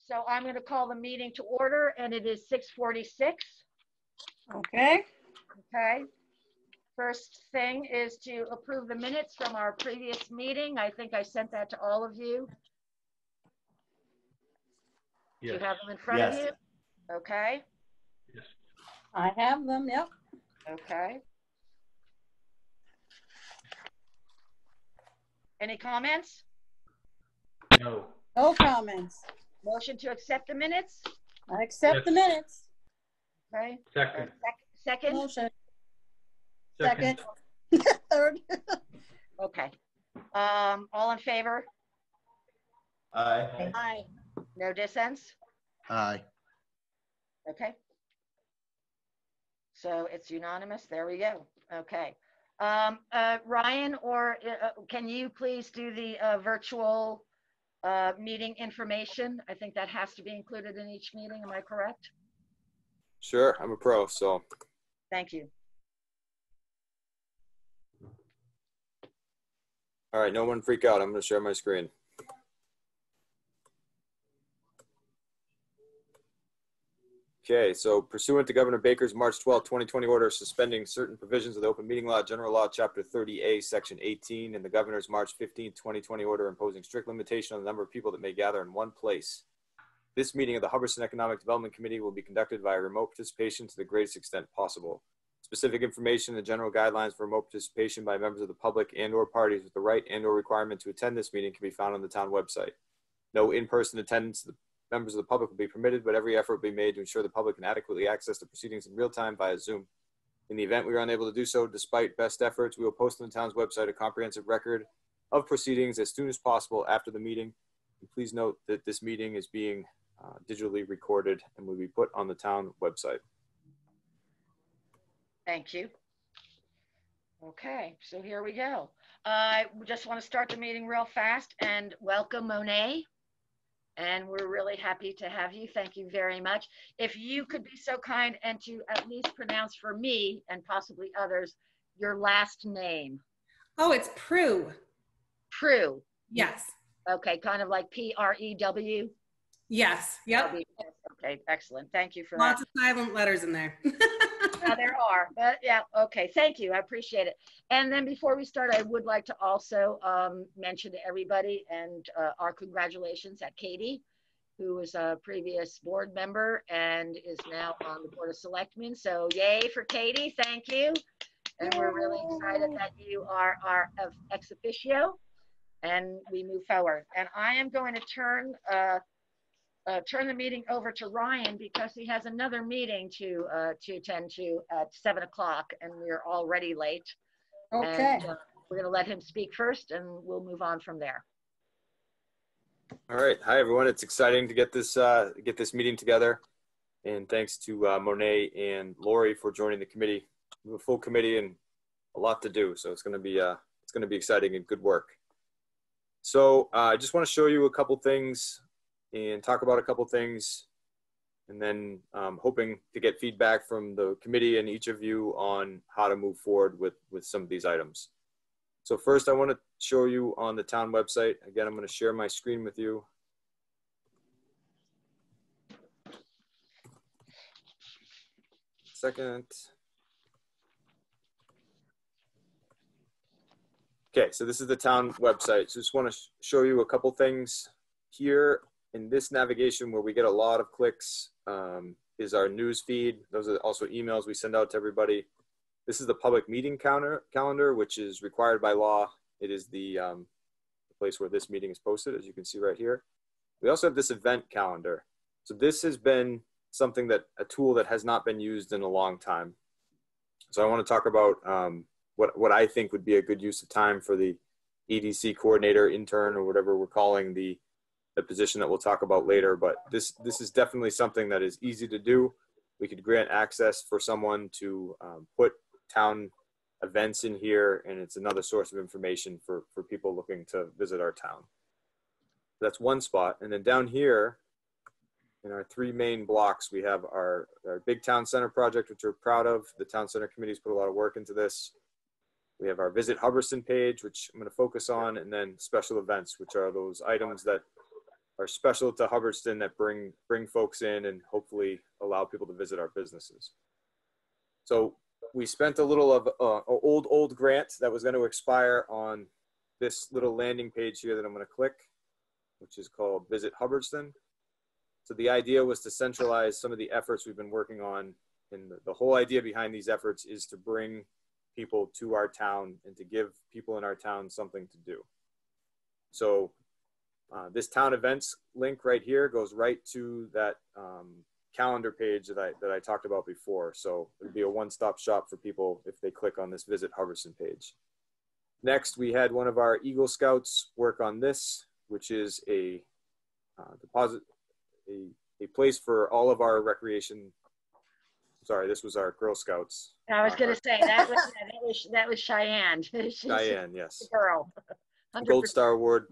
So I'm going to call the meeting to order, and it is 6:46. Okay. Okay. First thing is to approve the minutes from our previous meeting. I think I sent that to all of you. Yes. Do you have them in front of you? Okay. Yes. I have them, yep. Okay. Any comments? No. No comments. Motion to accept the minutes? I accept the minutes. Okay. Second. Second? Motion. Second. Third. Okay. All in favor? Aye. Aye. No dissents? Aye. Okay. So it's unanimous. There we go. Okay. Ryan, or can you please do the virtual meeting information? I think that has to be included in each meeting. Am I correct? Sure, I'm a pro, so. Thank you. All right, no one freak out. I'm going to share my screen. Okay, so pursuant to Governor Baker's March 12, 2020 order suspending certain provisions of the Open Meeting Law, General Law, Chapter 30A, Section 18, and the Governor's March 15, 2020 order imposing strict limitation on the number of people that may gather in one place. This meeting of the Hubbardston Economic Development Committee will be conducted via remote participation to the greatest extent possible. Specific information and general guidelines for remote participation by members of the public and/or parties with the right and/or requirement to attend this meeting can be found on the town website. No in-person attendance of the members of the public will be permitted, but every effort will be made to ensure the public can adequately access the proceedings in real time via Zoom. In the event we are unable to do so, despite best efforts, we will post on the town's website a comprehensive record of proceedings as soon as possible after the meeting. And please note that this meeting is being digitally recorded and will be put on the town website. Thank you. Okay, so here we go. I just want to start the meeting real fast and welcome Monet. And we're really happy to have you. Thank you very much. If you could be so kind and to at least pronounce for me and possibly others, your last name. Oh, it's Prue. Prue. Yes. Okay, kind of like P-R-E-W. Yes. Yep. Okay, excellent. Thank you for Lots that. of silent letters in there. Yeah, there are, but yeah, okay. Thank you. I appreciate it. And then before we start, I would like to also mention to everybody and our congratulations at Katie, who was a previous board member and is now on the Board of Selectmen. So yay for Katie. Thank you. And we're really excited that you are our ex officio and we move forward. And I am going to turn the meeting over to Ryan because he has another meeting to attend to at 7 o'clock and we're already late. Okay. And, we're going to let him speak first and we'll move on from there. All right, hi everyone. It's exciting to get this meeting together, and thanks to Monet and Lori for joining the committee. We have a full committee and a lot to do, so it's going to be exciting and good work. So I just want to show you a couple things and talk about a couple things, and then hoping to get feedback from the committee and each of you on how to move forward with some of these items. So first I want to show you on the town website. Again, I'm going to share my screen with you. Second. Okay, so this is the town website. So just want to show you a couple things here. In this navigation where we get a lot of clicks is our news feed. Those are also emails we send out to everybody. This is the public meeting calendar, which is required by law. It is the place where this meeting is posted, as you can see right here. We also have this event calendar. So this has been something a tool that has not been used in a long time. So I want to talk about what I think would be a good use of time for the EDC coordinator, intern, or whatever we're calling the position that we'll talk about later. But this is definitely something that is easy to do. We could grant access for someone to put town events in here, and it's another source of information for people looking to visit our town. That's one spot. And then down here in our three main blocks, we have our big town center project, which we're proud of. The town center committee's put a lot of work into this. We have our Visit Hubbardston page, which I'm going to focus on, and then special events, which are those items that are special to Hubbardston that bring folks in and hopefully allow people to visit our businesses. So we spent a little of an old grant that was going to expire on this little landing page here that I'm going to click, which is called Visit Hubbardston. So the idea was to centralize some of the efforts we've been working on, and the whole idea behind these efforts is to bring people to our town and to give people in our town something to do. So this town events link right here goes right to that calendar page that I talked about before. So it'll be a one-stop shop for people if they click on this Visit Hubbardston page. Next, we had one of our Eagle Scouts work on this, which is a place for all of our recreation. Sorry, this was our Girl Scouts. I was going to say that was Cheyenne. Cheyenne, yes. The girl. 100%. Gold Star Award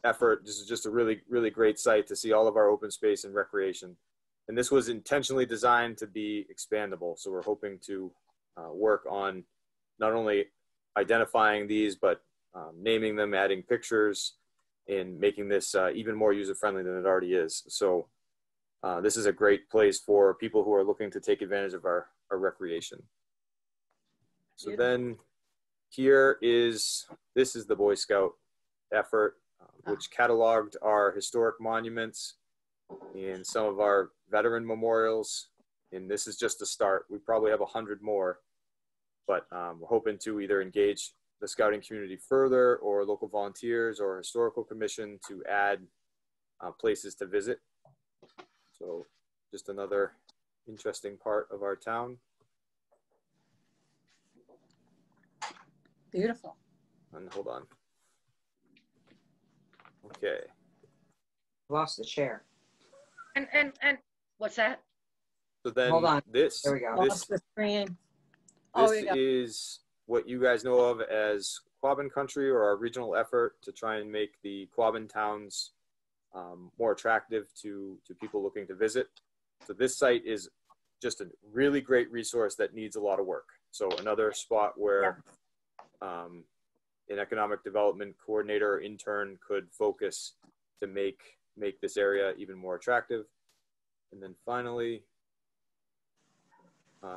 effort. This is just a really, really great site to see all of our open space and recreation. And this was intentionally designed to be expandable. So we're hoping to work on not only identifying these, but naming them, adding pictures, and making this even more user-friendly than it already is. So this is a great place for people who are looking to take advantage of our recreation. So then this is the Boy Scout effort, which cataloged our historic monuments and some of our veteran memorials. And this is just a start. We probably have 100 more, but we're hoping to either engage the scouting community further or local volunteers or historical commission to add places to visit. So just another interesting part of our town. Beautiful. And hold on. Okay. Lost the chair. And what's that? So then Hold on. this, There we go. Lost the screen. Oh, this is what you guys know of as Quabbin Country, or our regional effort to try and make the Quabbin towns more attractive to people looking to visit. So this site is just a really great resource that needs a lot of work. So another spot where an economic development coordinator or intern could focus to make this area even more attractive. And then finally,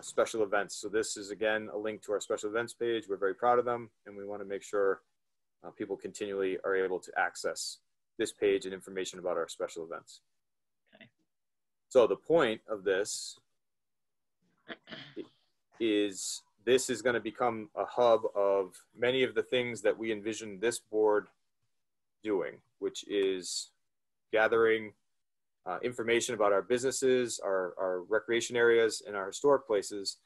special events. So this is, again, a link to our special events page. We're very proud of them, and we want to make sure people continually are able to access this page and information about our special events. Okay. So the point of this is going to become a hub of many of the things that we envision this board doing, which is gathering information about our businesses, our recreation areas, and our historic places.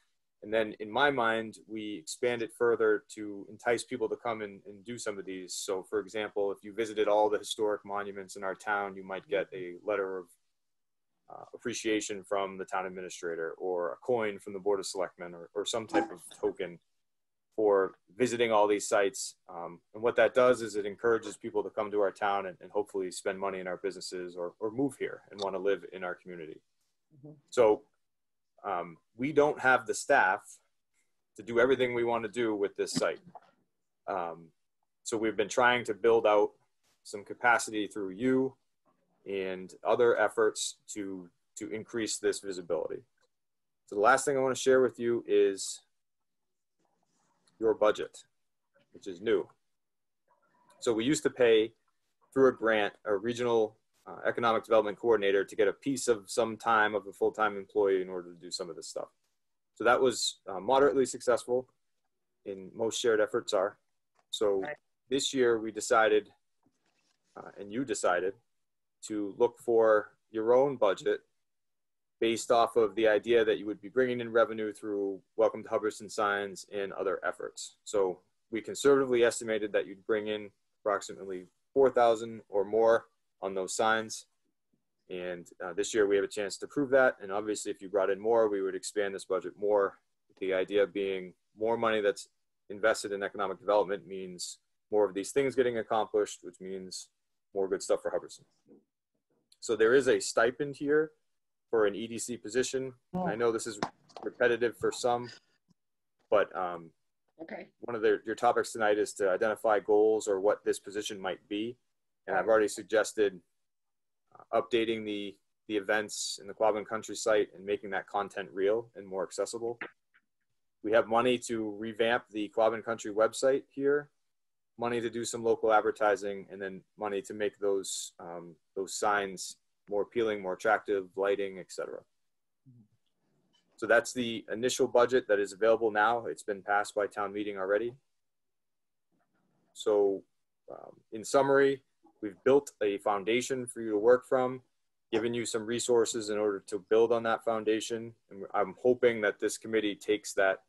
And then in my mind, we expand it further to entice people to come and do some of these. So for example, if you visited all the historic monuments in our town, you might get a letter of appreciation from the town administrator, or a coin from the Board of Selectmen, or some type of token for visiting all these sites. And what that does is it encourages people to come to our town and hopefully spend money in our businesses, or move here and want to live in our community. Mm-hmm. So we don't have the staff to do everything we want to do with this site. So we've been trying to build out some capacity through you and other efforts to increase this visibility. So the last thing I want to share with you is your budget, which is new. So we used to pay through a grant, a regional economic development coordinator, to get a piece of some time of a full-time employee in order to do some of this stuff. So that was moderately successful, and most shared efforts are. So this year we decided, and you decided, to look for your own budget based off of the idea that you would be bringing in revenue through Welcome to Hubbardston signs and other efforts. So we conservatively estimated that you'd bring in approximately $4,000 or more on those signs. And this year we have a chance to prove that. And obviously if you brought in more, we would expand this budget more. The idea being more money that's invested in economic development means more of these things getting accomplished, which means more good stuff for Hubbardston. So there is a stipend here for an EDC position. And I know this is repetitive for some, but one of your topics tonight is to identify goals or what this position might be. And I've already suggested updating the events in the Quabbin Country site and making that content real and more accessible. We have money to revamp the Quabbin Country website here, money to do some local advertising, and then money to make those signs more appealing, more attractive, lighting, etc. So that's the initial budget that is available now. It's been passed by town meeting already. So in summary, we've built a foundation for you to work from, given you some resources in order to build on that foundation. And I'm hoping that this committee takes that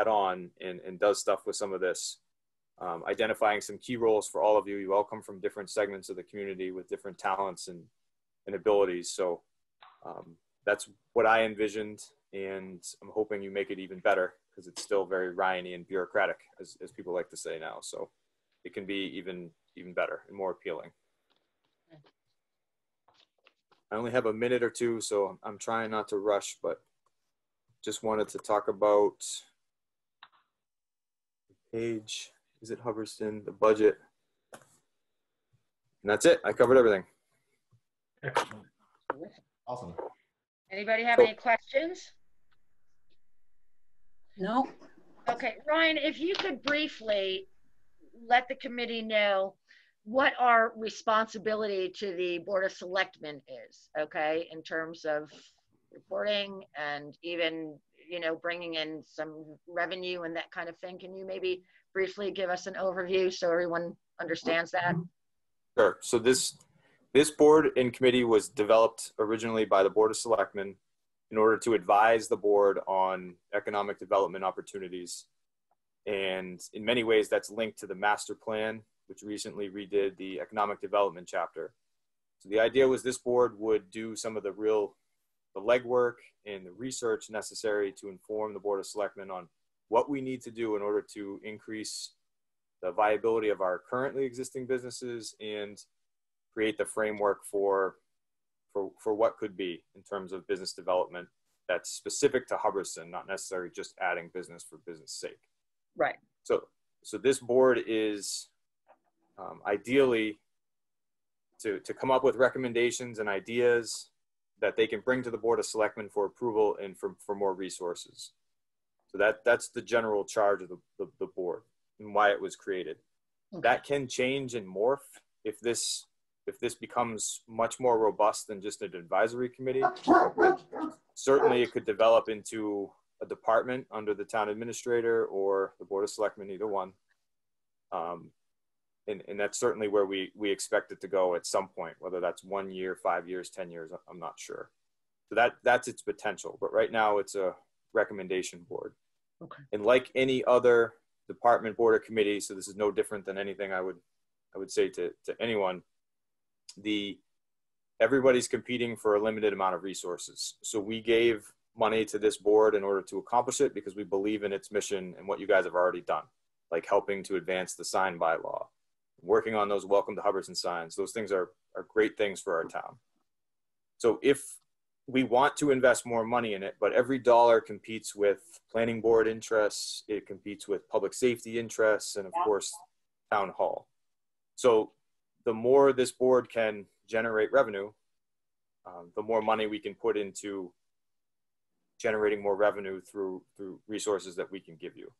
on and does stuff with some of this, identifying some key roles for all of you. You all come from different segments of the community with different talents and abilities. So that's what I envisioned, and I'm hoping you make it even better, because it's still very Ryan-y and bureaucratic, as people like to say now. So it can be even better and more appealing. I only have a minute or two, so I'm trying not to rush, but just wanted to talk about the page. Is it Hubbardston, the budget? And that's it. I covered everything. Excellent. Awesome. Anybody have any questions? No. Okay, Ryan, if you could briefly let the committee know what our responsibility to the Board of Selectmen is, okay, in terms of reporting and even, you know, bringing in some revenue and that kind of thing. Can you maybe briefly give us an overview so everyone understands that? Sure. So this board and committee was developed originally by the Board of Selectmen in order to advise the board on economic development opportunities. And in many ways, that's linked to the master plan, which recently redid the economic development chapter. So the idea was this board would do some of the legwork and the research necessary to inform the Board of Selectmen on what we need to do in order to increase the viability of our currently existing businesses and create the framework for what could be in terms of business development that's specific to Hubbardston, not necessarily just adding business for business sake. Right. So this board is ideally to come up with recommendations and ideas that they can bring to the Board of Selectmen for approval and for more resources. So that's the general charge of the board and why it was created. Okay. That can change and morph if this becomes much more robust than just an advisory committee. Certainly it could develop into a department under the town administrator or the Board of Selectmen, either one. And that's certainly where we expect it to go at some point, whether that's 1 year, 5 years, 10 years, I'm not sure. So that's its potential, but right now it's a recommendation board. Okay. And like any other department, board, or committee, so this is no different than anything I would say to anyone, everybody's competing for a limited amount of resources. So we gave money to this board in order to accomplish it because we believe in its mission and what you guys have already done, like helping to advance the sign bylaw, working on those welcome to Hubbardston signs. Those things are great things for our town. So if we want to invest more money in it, but every dollar competes with planning board interests, it competes with public safety interests, and of course, town hall. So the more this board can generate revenue, the more money we can put into generating more revenue through resources that we can give you.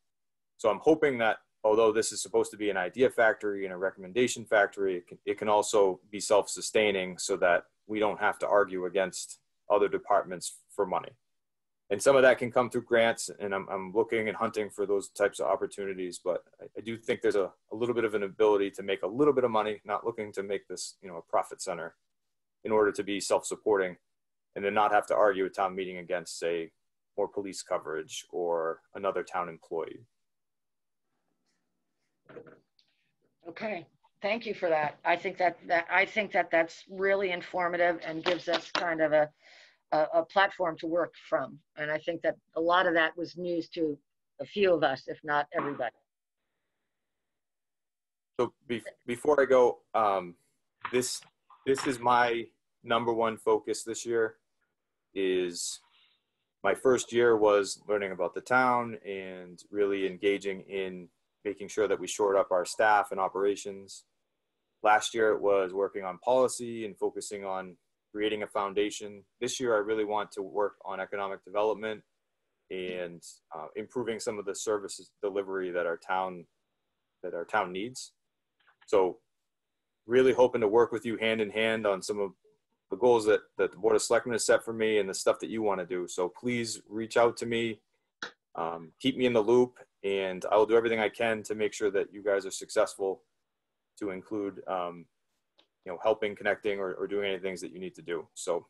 So I'm hoping that although this is supposed to be an idea factory and a recommendation factory, it can also be self-sustaining so that we don't have to argue against other departments for money. And some of that can come through grants, and I'm looking and hunting for those types of opportunities, but I do think there's a little bit of an ability to make a little bit of money, not looking to make this, a profit center, in order to be self-supporting and then not have to argue at town meeting against, say, more police coverage or another town employee. Okay, thank you for that. I think that that's really informative and gives us kind of a platform to work from. And I think that a lot of that was news to a few of us, if not everybody. So before I go, this is my #1 focus this year. Is my first year was learning about the town and really engaging in making sure that we shored up our staff and operations. Last year it was working on policy and focusing on creating a foundation. This year I really want to work on economic development and improving some of the services delivery that our town needs. So really hoping to work with you hand in hand on some of the goals that the Board of Selectmen has set for me and the stuff that you want to do. So please reach out to me, keep me in the loop, and I will do everything I can to make sure that you guys are successful, to include, helping, connecting, or doing any things that you need to do. So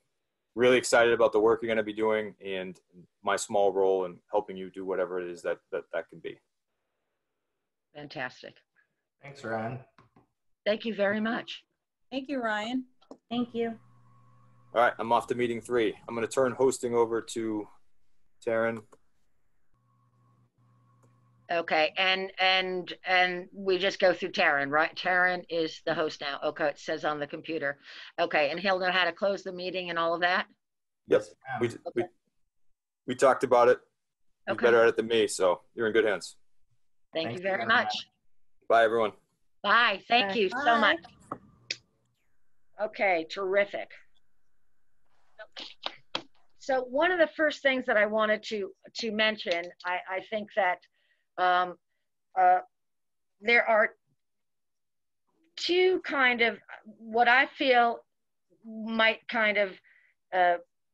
really excited about the work you're going to be doing and my small role in helping you do whatever it is that can be. Fantastic. Thanks, Ryan. Thank you very much. Thank you, Ryan. Thank you. All right, I'm off to meeting 3. I'm going to turn hosting over to Taryn. Okay, and we just go through Taryn, right? Taryn is the host now. Okay, it says on the computer. Okay, and he'll know how to close the meeting and all of that? Yep, we talked about it. You're Okay. better at it than me, so you're in good hands. Thank you very much. Bye, everyone. Bye. Thank Bye. you so Bye. much. Okay, terrific. So one of the first things that I wanted to mention, I think that there are two kind of what I feel might kind of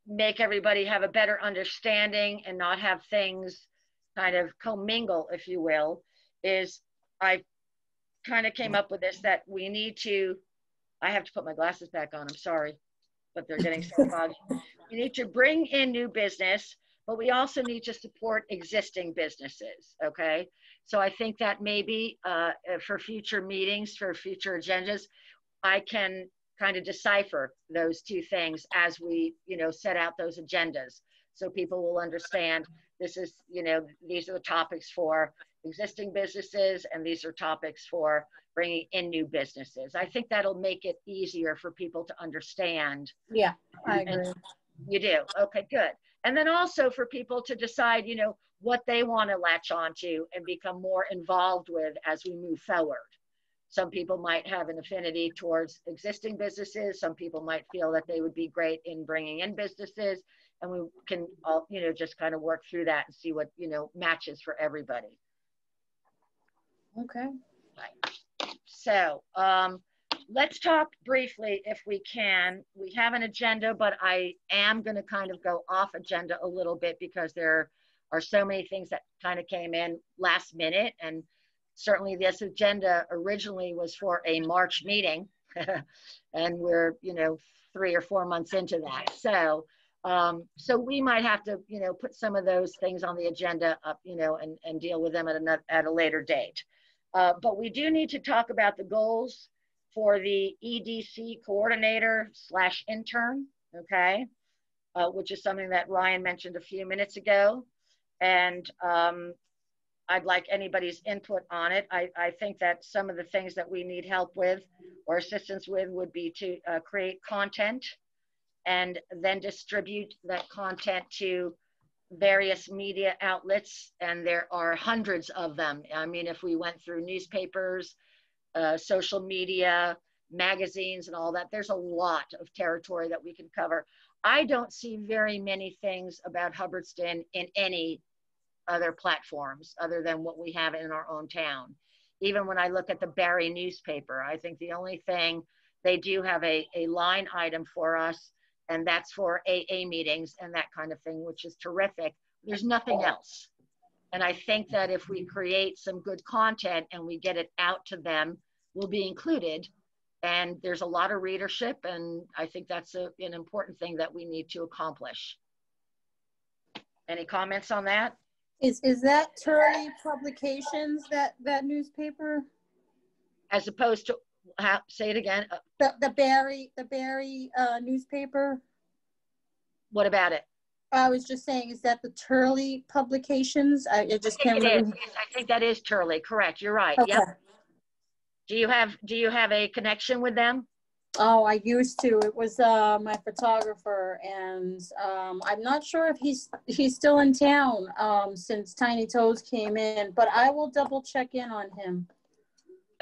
make everybody have a better understanding and not have things kind of commingle, if you will, is I kind of came up with this, that we need to, I have to put my glasses back on, I'm sorry, but they're getting so foggy. We need to bring in new business, but we also need to support existing businesses, okay? So I think that maybe for future meetings, for future agendas, I can kind of decipher those two things as we, set out those agendas. So people will understand this is, these are the topics for existing businesses and these are topics for bringing in new businesses. I think that'll make it easier for people to understand. Yeah, I agree. You do? Okay, good. And then also for people to decide, what they want to latch onto and become more involved with as we move forward. Some people might have an affinity towards existing businesses. Some people might feel that they would be great in bringing in businesses. And we can all, just kind of work through that and see what, matches for everybody. Okay. Right. So let's talk briefly, if we can. We have an agenda, but I am going to kind of go off agenda a little bit because there are so many things that kind of came in last minute. And certainly this agenda originally was for a March meeting and we're, 3 or 4 months into that. So, so we might have to, put some of those things on the agenda up, and deal with them at a later date. But we do need to talk about the goals for the EDC coordinator / intern, okay? Which is something that Ryan mentioned a few minutes ago. And I'd like anybody's input on it. I think that some of the things that we need help with or assistance with would be to create content and then distribute that content to various media outlets. And there are hundreds of them. I mean, if we went through newspapers, social media, magazines and all that, there's a lot of territory that we can cover. I don't see very many things about Hubbardston in any other platforms other than what we have in our own town. Even when I look at the Barry newspaper, I think the only thing, they do have a line item for us, and that's for AA meetings and that kind of thing, which is terrific. There's nothing else. And I think that if we create some good content and we get it out to them, we'll be included. And there's a lot of readership, and I think that's an important thing that we need to accomplish. Any comments on that? Is that Turley Publications, that newspaper? As opposed to, say it again. The Barry newspaper? What about it? I was just saying, is that the Turley Publications? I just can't remember. I think that is Turley, correct. You're right. Okay. Yep. Do you have a connection with them? Oh, I used to. It was my photographer, and I'm not sure if he's still in town since Tiny Toes came in, but I will double check in on him.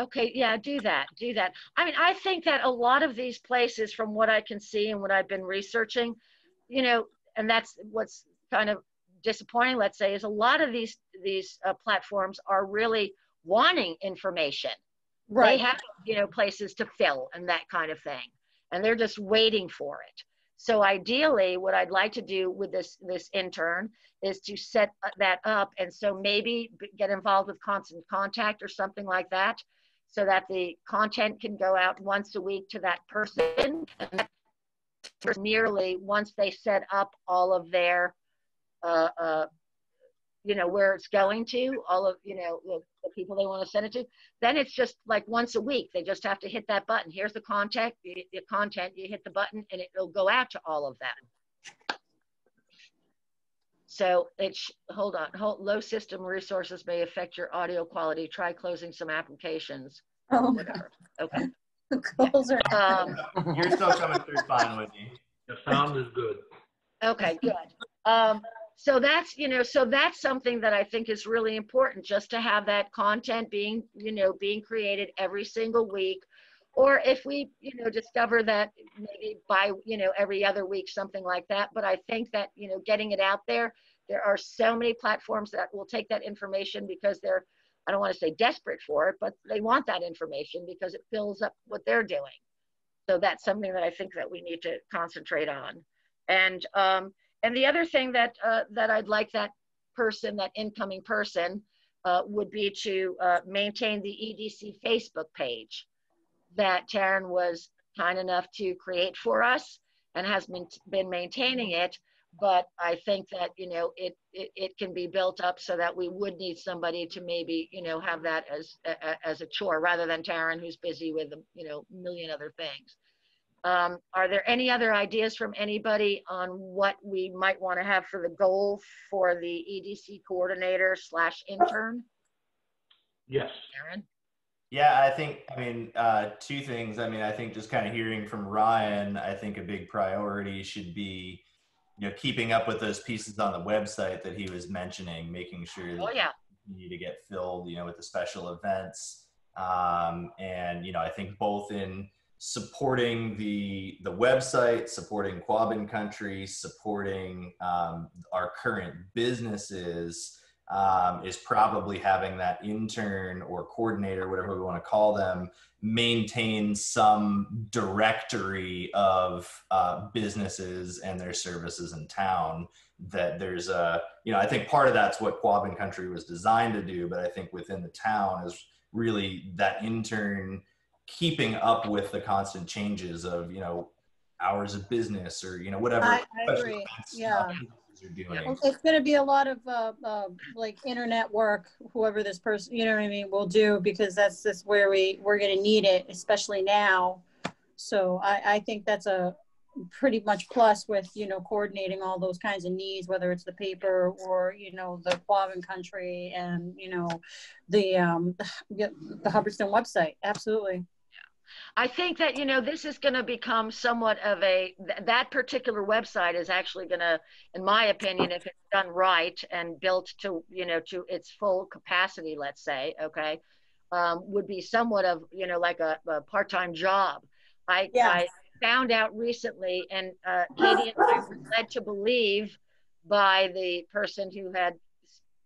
Okay, yeah, do that, do that. I mean, I think that a lot of these places, from what I can see and what I've been researching, you know, and that's what's kind of disappointing, let's say, is a lot of these platforms are really wanting information. They Right. have, you know, places to fill and that kind of thing, and they're just waiting for it. So ideally, what I'd like to do with this intern is to set that up, and so maybe get involved with Constant Contact or something like that, so that the content can go out once a week to that person, and that merely once they set up all of their uh, uh, you know, where it's going to, all of, you know, the people they want to send it to, then it's just like once a week. They just have to hit that button. Here's the content, you hit the button and it'll go out to all of them. So it's, hold on, low system resources may affect your audio quality. Try closing some applications. Oh, whatever. Okay. goals are. You're still coming through fine, Whitney. The sound is good. Okay, good. So that's, you know, so that's something that I think is really important, just to have that content being, you know, being created every single week. Or if we, you know, discover that maybe by, you know, every other week, something like that. But I think that, you know, getting it out there are so many platforms that will take that information because they're, I don't want to say desperate for it, but they want that information because it fills up what they're doing. So that's something that I think that we need to concentrate on. And the other thing that that I'd like that person, that incoming person, would be to maintain the EDC Facebook page that Taryn was kind enough to create for us and has been maintaining it. But I think that, you know, it can be built up so that we would need somebody to maybe, you know, have that as a chore rather than Taryn, who's busy with, you know, a million other things. Are there any other ideas from anybody on what we might want to have for the goal for the EDC coordinator / intern? Yes. Aaron? Yeah, I mean, two things. I mean, I think just kind of hearing from Ryan, I think a big priority should be, you know, keeping up with those pieces on the website that he was mentioning, making sure that you need to get filled, you know, with the special events. And, you know, I think both in supporting the website, supporting Quabbin Country, supporting our current businesses, is probably having that intern or coordinator, whatever we want to call them, maintain some directory of businesses and their services in town. That there's a, you know, I think part of that's what Quabbin Country was designed to do, but I think within the town is really that intern keeping up with the constant changes of, you know, hours of business or, you know, whatever. I agree. Yeah. You're doing. Well, it's going to be a lot of like internet work, whoever this person, you know what I mean, will do, because that's just where we're going to need it, especially now. So I think that's a pretty much plus with, you know, coordinating all those kinds of needs, whether it's the paper or, you know, the Quabbin Country and, you know, the Hubbardston website. Absolutely. I think that, you know, this is going to become somewhat of that particular website is actually going to, in my opinion, if it's done right and built to, you know, to its full capacity, let's say, okay, would be somewhat of, you know, like a part-time job. I found out recently, and Katie and I were led to believe by the person who had,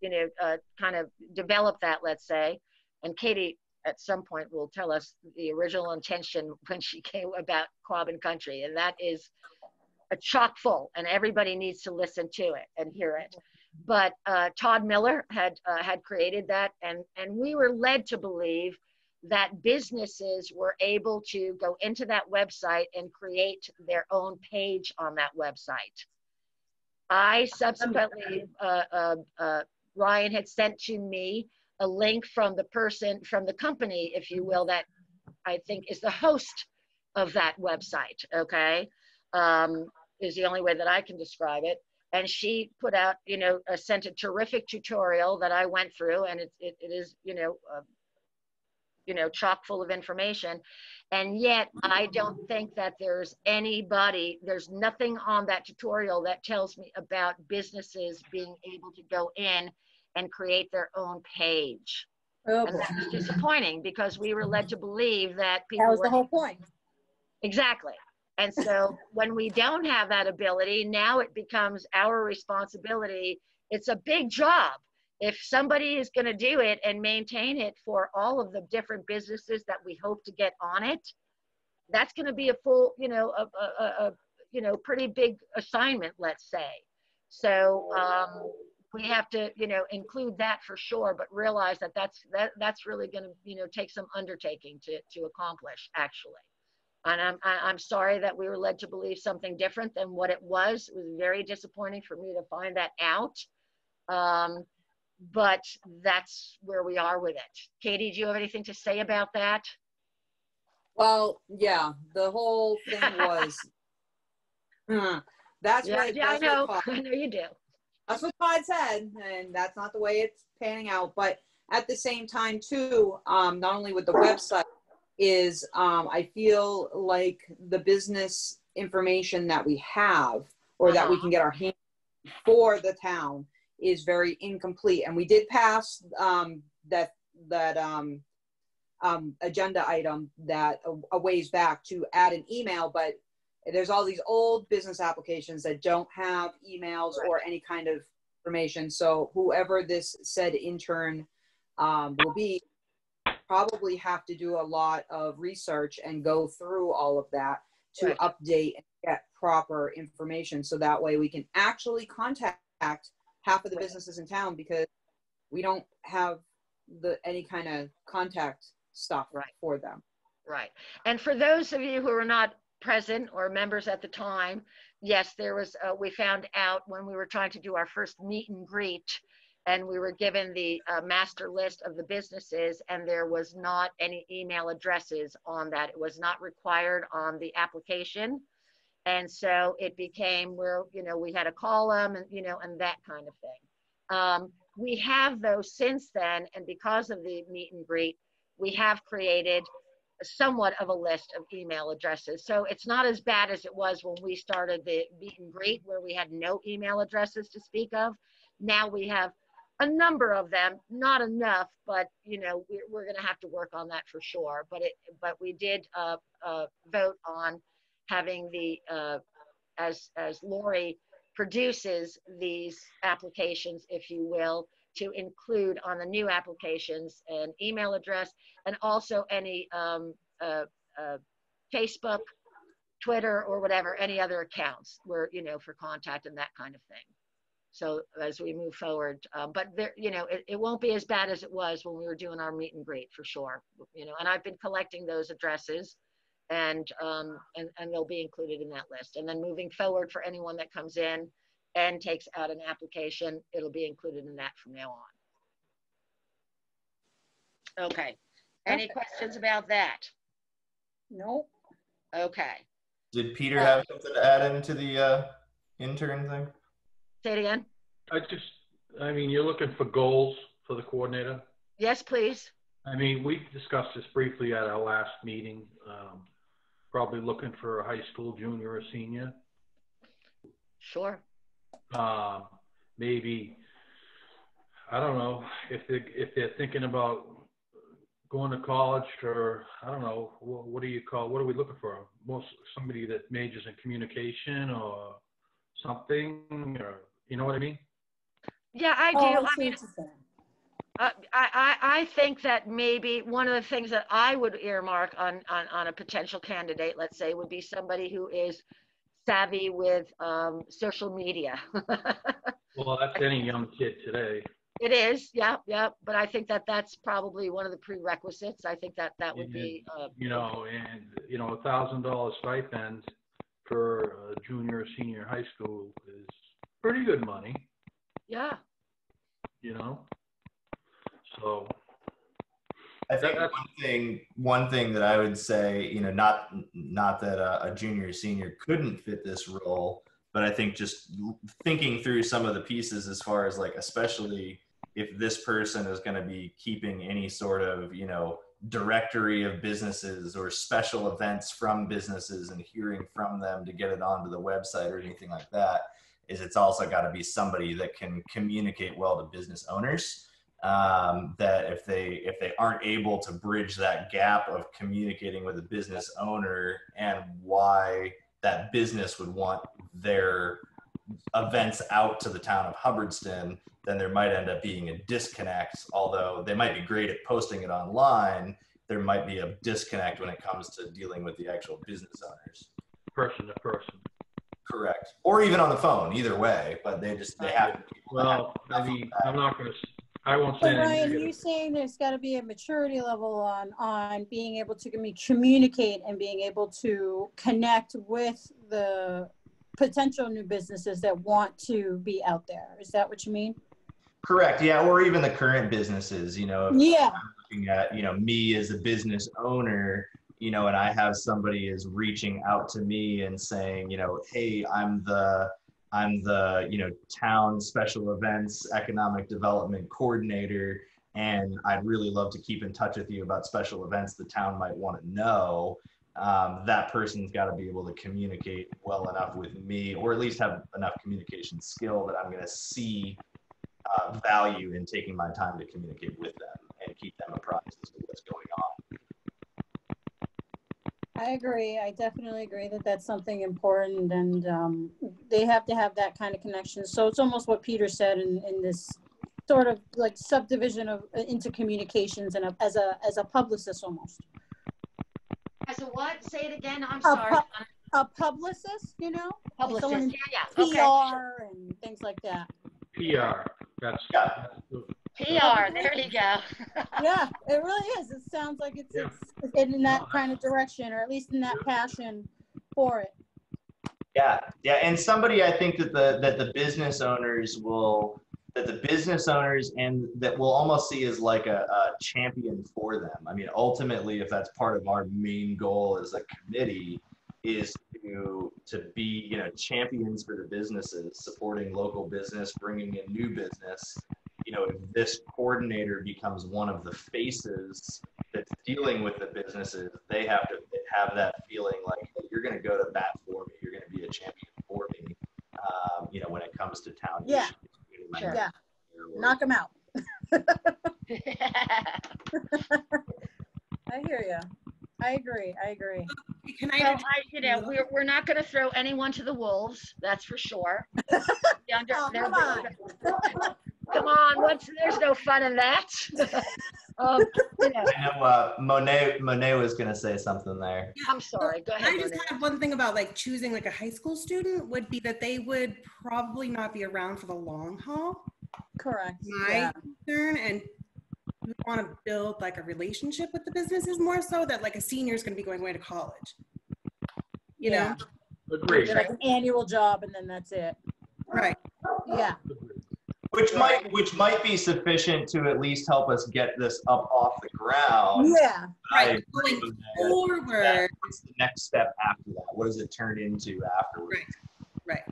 you know, kind of developed that, let's say, and Katie at some point will tell us the original intention when she came about Quabbin Country, and that is a chock full, and everybody needs to listen to it and hear it. But Todd Miller had created that, and we were led to believe that businesses were able to go into that website and create their own page on that website. I subsequently, Ryan had sent to me a link from the person, from the company, if you will, that I think is the host of that website, okay? Is the only way that I can describe it. And she put out, you know, sent a terrific tutorial that I went through, and it is, you know, chock full of information. And yet I don't think that there's nothing on that tutorial that tells me about businesses being able to go in and create their own page. Oh, And boy. that was disappointing because we were led to believe that people That was were the whole point. exactly. And so when we don't have that ability, now it becomes our responsibility. It's a big job. If somebody is going to do it and maintain it for all of the different businesses that we hope to get on it, that's going to be a full, pretty big assignment, let's say. So we have to, include that for sure, but realize that that's really going to, take some undertaking to accomplish, actually. And I'm sorry that we were led to believe something different than what it was. It was very disappointing for me to find that out. But that's where we are with it. Katie, do you have anything to say about that? Well, yeah, the whole thing was, that's Yeah, what, yeah, I that's know. what I know you do. that's what Todd said, and that's not the way it's panning out. But at the same time, too, not only with the website, is I feel like the business information that we have or that we can get our hands for the town is very incomplete. And we did pass that agenda item that a ways back to add an email, but there's all these old business applications that don't have emails or any kind of information. So whoever this said intern will be, probably have to do a lot of research and go through all of that to update and get proper information. So that way we can actually contact half of the businesses in town, because we don't have any kind of contact stuff for them. Right. And for those of you who are not present or members at the time, yes, there was, we found out when we were trying to do our first meet and greet, and we were given the master list of the businesses, and there was not any email addresses on that. It was not required on the application. And so it became where, we had to call them and, and that kind of thing. We have those since then, and because of the meet and greet, we have created somewhat of a list of email addresses. So it's not as bad as it was when we started the meet and greet, where we had no email addresses to speak of. Now we have a number of them, not enough, but we're going to have to work on that for sure. But we did vote on having the as Lori produces these applications, if you will, to include on the new applications an email address, and also any Facebook, Twitter, or whatever, any other accounts where, for contact and that kind of thing. So as we move forward, but there, it won't be as bad as it was when we were doing our meet and greet, for sure. And I've been collecting those addresses, and they'll be included in that list. And then moving forward, for anyone that comes in and takes out an application, it'll be included in that from now on. Okay. Any questions about that? Nope. Okay. Did Peter have something to add into the intern thing? Say it again. You're looking for goals for the coordinator. Yes, please. We discussed this briefly at our last meeting. Probably looking for a high school junior or senior. Sure. Maybe, I don't know, if they're thinking about going to college, or I don't know, what are we looking for? Somebody that majors in communication or something, or you know what I mean? Yeah, I do. I think that maybe one of the things that I would earmark on a potential candidate, let's say, would be somebody who is savvy with social media. Well, that's any young kid today. It is, yeah. But I think that that's probably one of the prerequisites. I think that would be, $1,000 stipend for a junior or senior high school is pretty good money. Yeah. So I think one thing that I would say, not that a junior or senior couldn't fit this role, but I think just thinking through some of the pieces, as far as especially if this person is going to be keeping any sort of, directory of businesses or special events from businesses and hearing from them to get it onto the website or anything like that, is it's also got to be somebody that can communicate well to business owners. that if they aren't able to bridge that gap of communicating with a business owner and why that business would want their events out to the town of Hubbardston, then there might end up being a disconnect. Although they might be great at posting it online, there might be a disconnect when it comes to dealing with the actual business owners. Person to person. Correct. Or even on the phone, either way, but they have to. Well, maybe I'm not going to, I won't say So anything Ryan, negative. you're saying there's got to be a maturity level on being able to communicate and being able to connect with the potential new businesses that want to be out there. Is that what you mean? Correct. Yeah. Or even the current businesses, Yeah. Looking at, me as a business owner, and I have somebody is reaching out to me and saying, hey, I'm the town special events economic development coordinator, and I'd really love to keep in touch with you about special events the town might want to know. That person's got to be able to communicate well enough with me, or at least have enough communication skill that I'm going to see value in taking my time to communicate with them and keep them apprised as to what's going on. I agree. I definitely agree that that's something important, and they have to have that kind of connection. So it's almost what Peter said in this sort of like subdivision of into communications and as a publicist almost. As a what? Say it again. I'm sorry. A publicist, Publicist. Like Yeah. PR Okay. and things like that. PR. That's PR. There you go. Yeah, it really is. It sounds like it's in that kind of direction, or at least in that passion for it. Yeah, and somebody, I think that the business owners and that will almost see as like a champion for them. I mean, ultimately, if that's part of our main goal as a committee, is to be champions for the businesses, supporting local business, bringing in new business. If this coordinator becomes one of the faces that's dealing with the businesses, they have to have that feeling like, hey, you're going to go to bat for me. You're going to be a champion for me. When it comes to town Yeah. issues. Sure. Yeah. Knock them out. I hear you. I agree. Can I? We're not going to throw anyone to the wolves. That's for sure. Come on. Come on, there's no fun in that. I know Monet was going to say something there. I'm sorry. Go ahead. I just have one thing about like choosing like a high school student would be that they would probably not be around for the long haul. Correct. My concern, and we want to build like a relationship with the businesses more so that like a senior is going to be going away to college. You know? Agreed. Like an annual job and then that's it. Right. Yeah. Which might be sufficient to at least help us get this up off the ground. Yeah. Right. Going forward. What's the next step after that? What does it turn into afterwards? Right.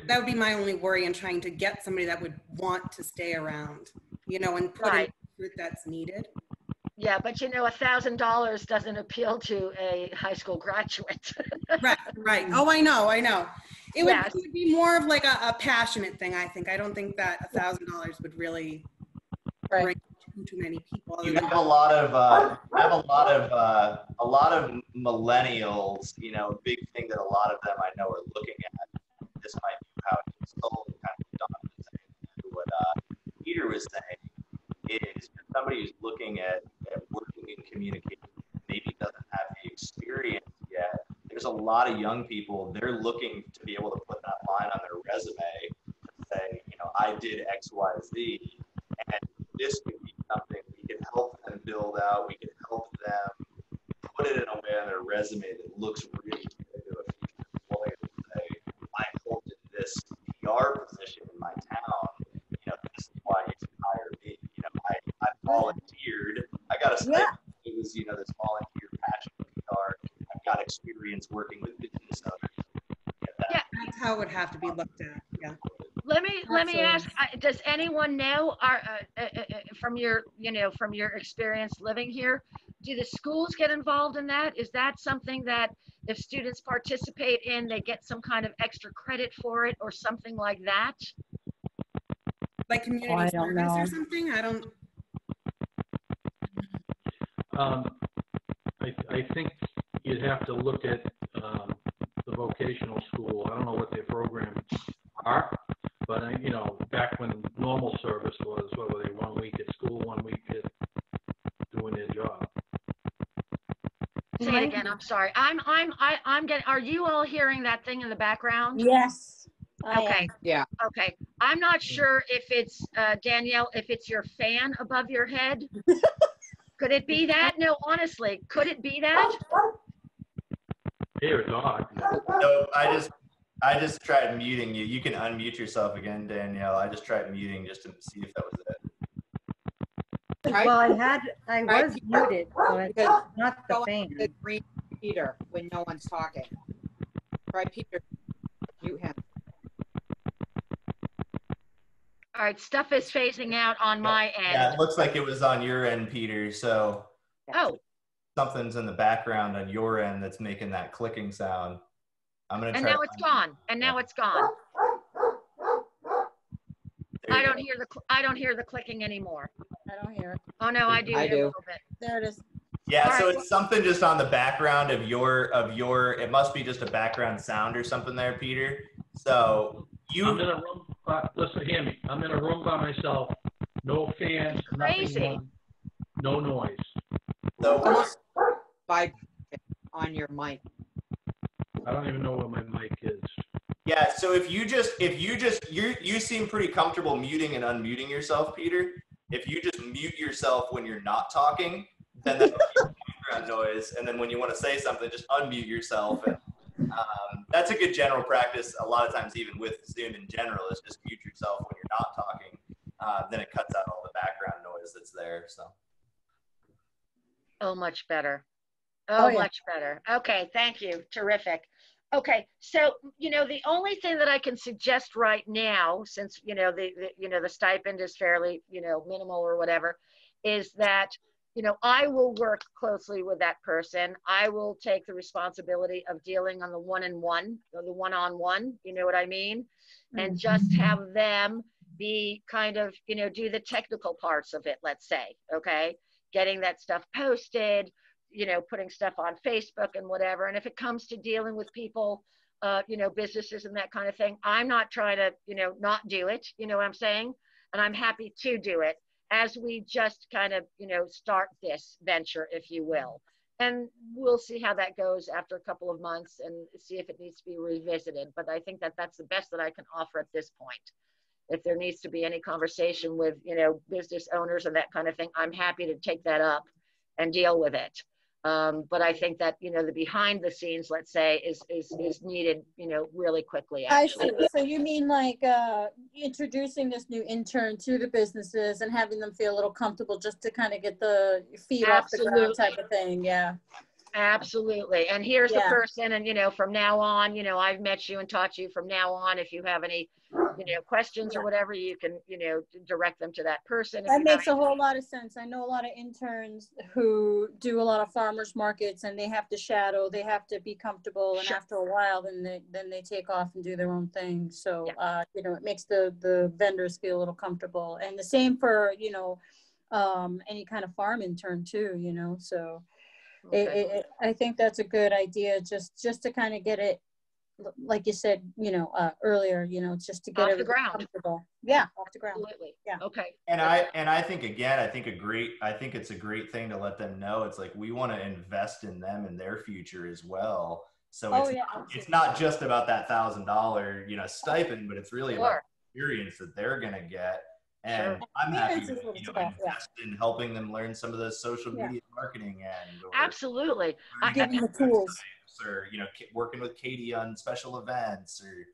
That would be my only worry in trying to get somebody that would want to stay around, and put in the fruit that's needed. Yeah, but $1,000 doesn't appeal to a high school graduate. Right. Oh, I know. It would be more of like a passionate thing, I think. I don't think that $1,000 would really bring too many people. You have a lot of millennials. A big thing that a lot of them I know are looking at. This might be how it's sold, kind of Don was saying, what Peter was saying is somebody who's looking at working in communication, maybe doesn't have the experience yet. There's a lot of young people, they're looking to be able to put that line on their resume to say, I did X, Y, Z, and this could be something we could help them build out. We could help them put it in a way on their resume that looks really good to a future employer to say, I hold this PR position in my town. This is why you should hire me. I volunteered. I got to say, it was, this volunteer passion for PR. I've got experience working with business owners. That's how it would have to be looked at. Yeah. Let me ask, does anyone know from your experience living here, do the schools get involved in that? Is that something that if students participate in, they get some kind of extra credit for it or something like that? Like community I don't service know. or something? I don't. I think you'd have to look at the vocational school. I don't know what their programs are, but back when normal service was, what were they, 1 week at school, 1 week at doing their job. Say it again. I'm sorry. I'm getting. Are you all hearing that thing in the background? Yes. Okay. Yeah. Okay. I'm not sure if it's Danielle, if it's your fan above your head. Could it be that? No, honestly, could it be that? Here, dog. No, I just tried muting you. You can unmute yourself again, Danielle. I just tried muting just to see if that was it. Right. Well, I Right. was muted, but Because not the go fan. on the green Peter when no one's talking. Try Peter. Mute him. All right, stuff is phasing out on my end. Yeah, it looks like it was on your end, Peter. So Oh, something's in the background on your end that's making that clicking sound. I'm gonna and try. now it's gone. And now it's gone. I don't hear the clicking anymore. I don't hear it. Oh no, I do I hear a do. little bit. There it is. Yeah, All so right. it's something just on the background of your. It must be just a background sound or something there, Peter. So I'm in a room. Listen, hear me. I'm in a room by myself. No fans. Crazy. Nothing on. No noise. Someone vibrate on your mic. I don't even know where my mic is. yeah, so if you seem pretty comfortable muting and unmuting yourself, Peter. If you just mute yourself when you're not talking, then that's background noise. And then when you want to say something, just unmute yourself. And that's a good general practice. A lot of times, even with Zoom in general, is just mute yourself when you're not talking. Then it cuts out all the background noise that's there. So. Oh, much better. Oh, Oh, yeah. much better. Okay, thank you. Terrific. Okay, so the only thing that I can suggest right now, since the stipend is fairly minimal or whatever, is that I will work closely with that person. I will take the responsibility of dealing on the one-on-one, the one-on-one. You know what I mean? And just have them be kind of do the technical parts of it. Let's say, okay, getting that stuff posted. Putting stuff on Facebook and whatever. And if it comes to dealing with people, businesses and that kind of thing, I'm not trying to, not do it. You know what I'm saying? And I'm happy to do it as we just kind of, start this venture, if you will. And we'll see how that goes after a couple of months and see if it needs to be revisited. But I think that that's the best that I can offer at this point. If there needs to be any conversation with, business owners and that kind of thing, I'm happy to take that up and deal with it. But I think that, the behind the scenes, let's say, is needed, really quickly, actually. I see. So you mean like introducing this new intern to the businesses and having them feel a little comfortable just to kind of get the feet off the ground type of thing. Yeah. Absolutely. And here's the person. And, from now on, I've met you and taught you. From now on, if you have any, questions or whatever, you can, direct them to that person. That makes a whole lot of sense. I know a lot of interns who do a lot of farmers markets and they have to shadow, they have to be comfortable. And after a while, then they take off and do their own thing. So, it makes the vendors feel a little comfortable. And the same for, any kind of farm intern too, so. Okay. I think that's a good idea, just to kind of get it, like you said, earlier, just to get off it the ground. Comfortable. Yeah, off the ground. Absolutely. Yeah. Okay. And I think again, I think it's a great thing to let them know. It's like we want to invest in them and their future as well. So it's not just about that $1,000 stipend, but it's really about the experience that they're gonna get. And I'm happy to invest in helping them learn some of the social media marketing and absolutely giving the tools, or working with Katie on special events or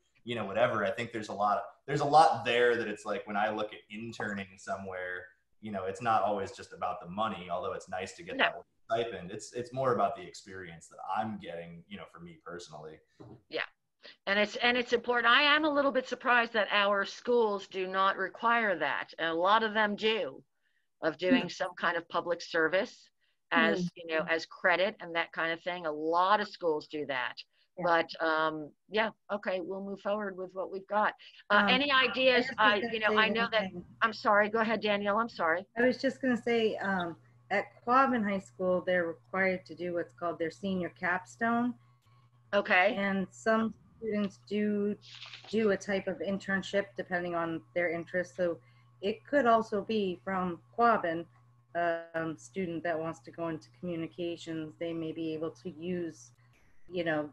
whatever. I think there's a lot there that it's like when I look at interning somewhere, it's not always just about the money, although it's nice to get that stipend. It's more about the experience that I'm getting, for me personally. Yeah. And it's important. I am a little bit surprised that our schools do not require that. And a lot of them do, of doing some kind of public service as, as credit and that kind of thing. A lot of schools do that. But yeah, okay, we'll move forward with what we've got. Any ideas? I know that, I'm sorry, go ahead, Danielle, I'm sorry. I was just going to say, at Quabbin High School, they're required to do what's called their senior capstone. Okay. And some students do a type of internship depending on their interest. So it could also be from Quabbin, student that wants to go into communications. They may be able to use,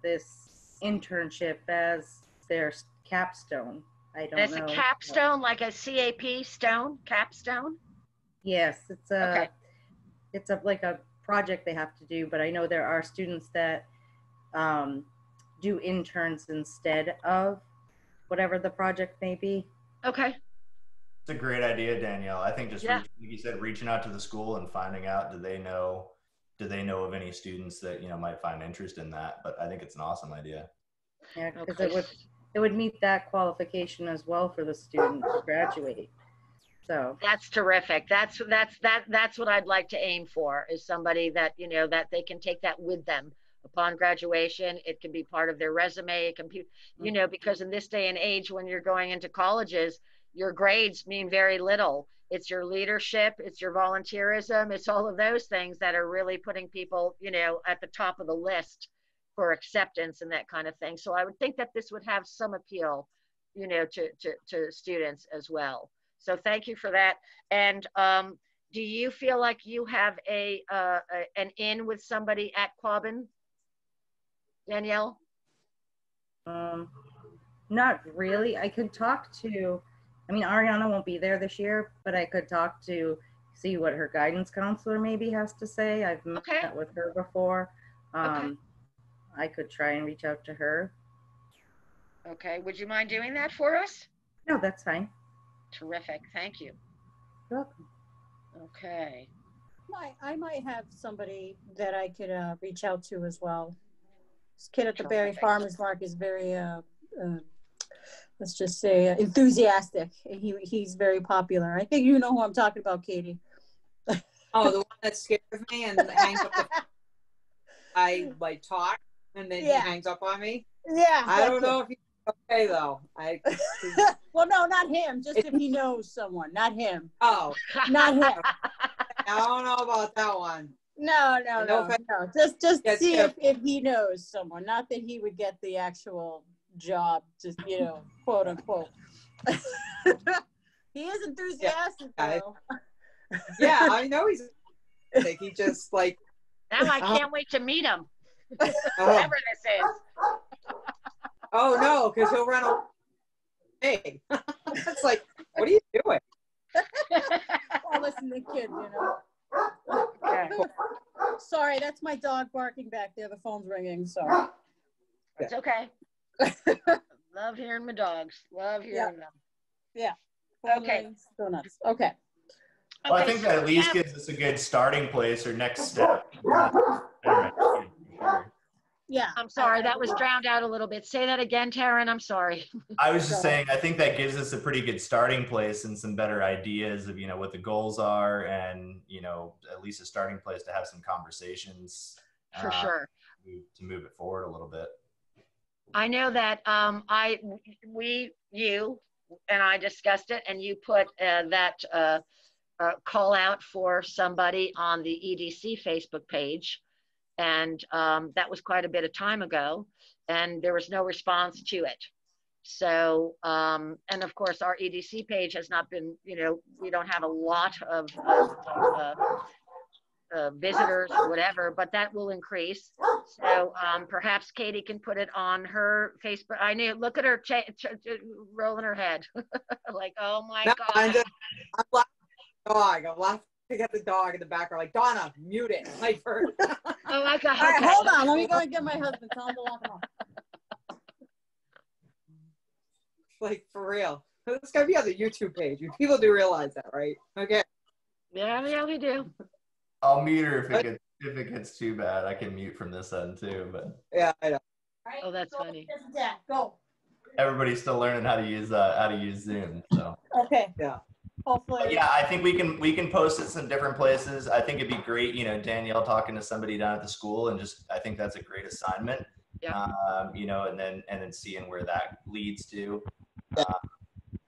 this internship as their capstone. I don't know. It's a capstone, like a CAP stone, capstone? Yes, it's like a project they have to do, but I know there are students that do interns instead of whatever the project may be. Okay. It's a great idea, Danielle. I think just, yeah. like you said, reaching out to the school and finding out, do they know of any students that, might find interest in that? But I think it's an awesome idea. Yeah, because it would meet that qualification as well for the student to graduate. So that's terrific. That's what I'd like to aim for, is somebody that, that they can take that with them upon graduation. It can be part of their resume. It can be, because in this day and age, when you're going into colleges, your grades mean very little. It's your leadership, it's your volunteerism, it's all of those things that are really putting people, at the top of the list for acceptance and that kind of thing. So I would think that this would have some appeal, to students as well. So thank you for that. And do you feel like you have an in with somebody at Quabbin, Danielle? Not really. I could talk to, Ariana won't be there this year, but I could talk to see what her guidance counselor maybe has to say. I've met with her before. I could try and reach out to her. Okay. Would you mind doing that for us? No, that's fine. Terrific. Thank you. You're welcome. Okay. I might have somebody that I could reach out to as well. This kid at the Berry Farmers Market is very, let's just say, enthusiastic. He's very popular. I think you know who I'm talking about, Katie. Oh, the one that scares me and hangs up the I talk and then he hangs up on me. Yeah. I don't know if he's okay though. Well, no, not him. Just if he knows someone, not him. Oh, not him. I don't know about that one. No. Just see if he knows someone. Not that he would get the actual job, just quote unquote. He is enthusiastic though. Yeah, I know he's. He just like. Now I can't wait to meet him. Whatever this is. Oh no, because he'll run away. Hey, it's like, what are you doing? Well, listen to the kid, Okay. Sorry, that's my dog barking back there. The phone's ringing, so. It's okay. Love hearing my dogs. Love hearing them. Yeah. Okay. So nuts. Okay. Well, I think that at least gives us a good starting place or next step. Yeah. I'm sorry, that was drowned out a little bit. Say that again, Taryn. I'm sorry. I was just saying, I think that gives us a pretty good starting place and some better ideas of, what the goals are and, at least a starting place to have some conversations. For sure. To move it forward a little bit. I know that you and I discussed it, and you put that call out for somebody on the EDC Facebook page. And that was quite a bit of time ago, and there was no response to it. So, and of course, our EDC page has not been, we don't have a lot of visitors or whatever, but that will increase. So perhaps Katie can put it on her Facebook. I knew, look at her rolling her head. Like, oh my God. I'm laughing. I'm laughing at the dog in the background. Like, Donna, mute it. Like, for oh my God. All right, hold on. Let me go and get my husband. Tell him to lock him off. Like, for real. This gotta be on the YouTube page. People do realize that, right? Okay. Yeah, we do. I'll mute her if it gets too bad. I can mute from this end too, but yeah, I know. Oh, that's funny. Go. Everybody's still learning how to use Zoom. So okay. Yeah. Hopefully. But yeah, I think we can post it some different places. I think it'd be great, Danielle talking to somebody down at the school, and I think that's a great assignment. Yeah. You know, and then seeing where that leads to.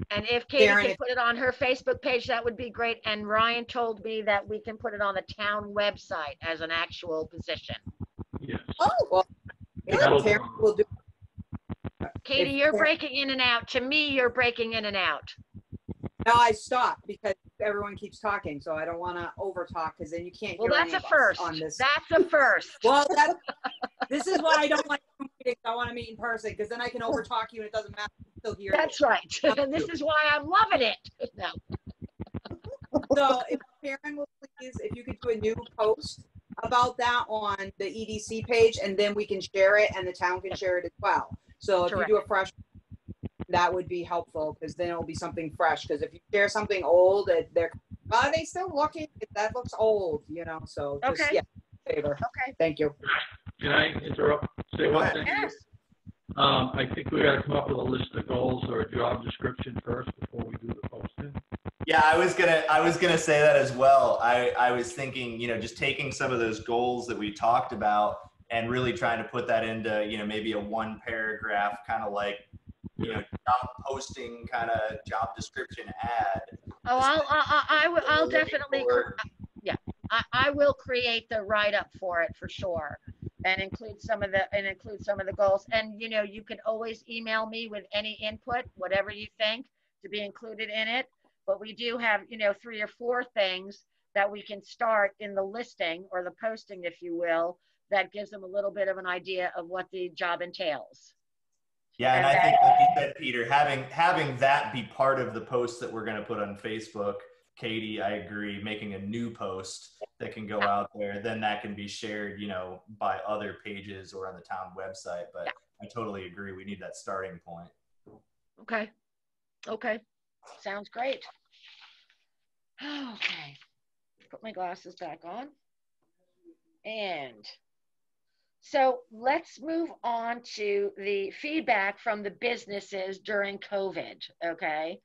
And if Katie Karen, can put it on her Facebook page, that would be great. And Ryan told me that we can put it on the town website as an actual position. Yes. Oh, well, yeah, That'll- Karen will do. Katie, you're breaking in and out. To me, you're breaking in and out. No, I stopped because everyone keeps talking, so I don't want to over talk because then you can't Well, hear that's any a of us first. on this. That's a first. Well, this is why I don't like meetings. I want to meet in person because then I can over talk you and it doesn't matter. I still hear That's right. And this is why I'm loving it. No. So if Karen will please, if you could do a new post about that on the EDC page, and then we can share it and the town can share it as well. So if you do a fresh, that would be helpful because then it'll be something fresh. Because if you share something old, they're are they still looking? That looks old, you know. So just, Okay. yeah, favor. Okay. Thank you. Can I interrupt? Say one thing. Yes. I think we got to come up with a list of goals or a job description first before we do the posting. Yeah, I was gonna say that as well. I was thinking, you know, just taking some of those goals that we talked about and really trying to put that into, you know, maybe a one paragraph kind of like, you know, job posting kind of job description ad. Oh, I'll definitely, yeah, I will create the write-up for it for sure, and include some of the goals. And you know, you can always email me with any input, whatever you think to be included in it. But we do have, you know, 3 or 4 things that we can start in the listing or the posting, if you will, that gives them a little bit of an idea of what the job entails. Yeah, and I think, like you said, Peter, having that be part of the post that we're going to put on Facebook, Katie, I agree, making a new post that can go out there, then that can be shared, you know, by other pages or on the town website. But I totally agree. We need that starting point. Okay. Okay. Sounds great. Okay. Put my glasses back on. And so let's move on to the feedback from the businesses during COVID, okay?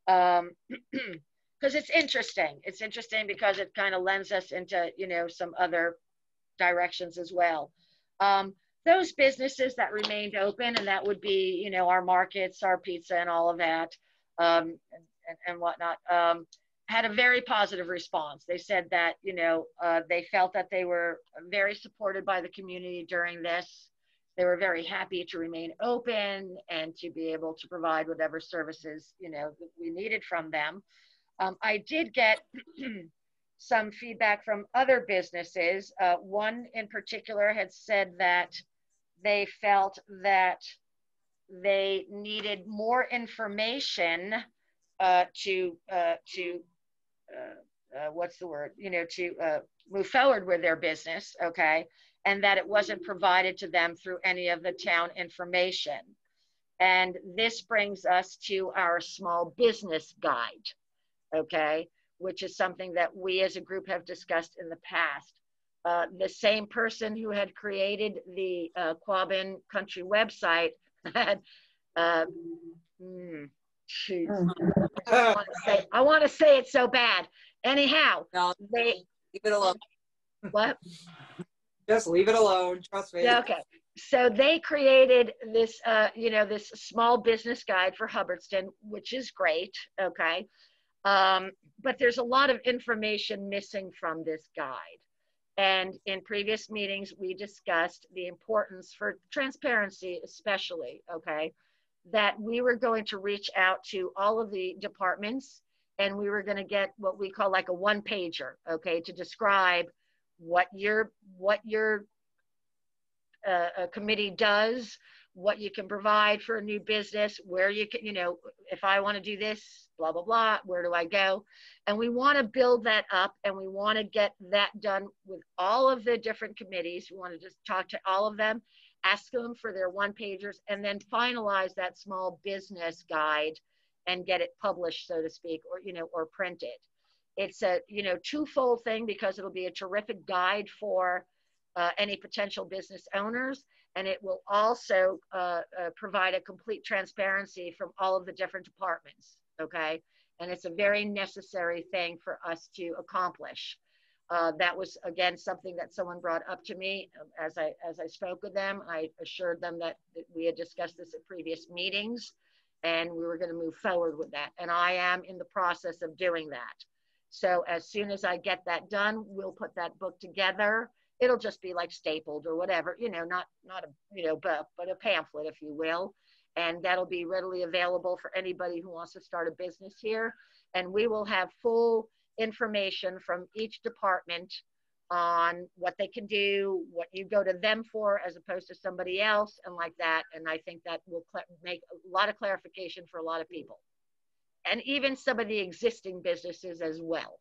Because it's interesting. It's interesting because it kind of lends us into, you know, some other directions as well. Those businesses that remained open, and that would be, you know, our markets, our pizza and all of that, and whatnot, had a very positive response. They said that, you know, they felt that they were very supported by the community during this. They were very happy to remain open and to be able to provide whatever services, you know, that we needed from them. I did get some feedback from other businesses. One in particular had said that they felt that they needed more information to what's the word, you know, to move forward with their business, okay, and that it wasn't provided to them through any of the town information. And this brings us to our small business guide, okay, which is something that we as a group have discussed in the past. The same person who had created the Quabbin Country website had, I want to say it so bad. Anyhow, no, they leave it alone. What? Just leave it alone. Trust me. Okay. So they created this, you know, this small business guide for Hubbardston, which is great. Okay. But there's a lot of information missing from this guide. And in previous meetings, we discussed the importance for transparency, especially, okay, that we were going to reach out to all of the departments and we were going to get what we call like a one-pager, okay, to describe what your committee does, what you can provide for a new business, where you can, you know, if I want to do this, blah, blah, blah, where do I go? And we want to build that up and we want to get that done with all of the different committees. We want to just talk to all of them, ask them for their one-pagers, and then finalize that small business guide and get it published, so to speak, or, you know, or printed. It's a, you know, twofold thing because it'll be a terrific guide for any potential business owners. And it will also provide a complete transparency from all of the different departments, okay? And it's a very necessary thing for us to accomplish. That was, again, something that someone brought up to me as I spoke with them. I assured them that we had discussed this at previous meetings and we were going to move forward with that. And I am in the process of doing that. So as soon as I get that done, we'll put that book together. It'll just be like stapled or whatever, not a, but a pamphlet, if you will. And that'll be readily available for anybody who wants to start a business here. And we will have full information from each department on what they can do, what you go to them for as opposed to somebody else, and like that. And I think that will make a lot of clarification for a lot of people. And even some of the existing businesses as well,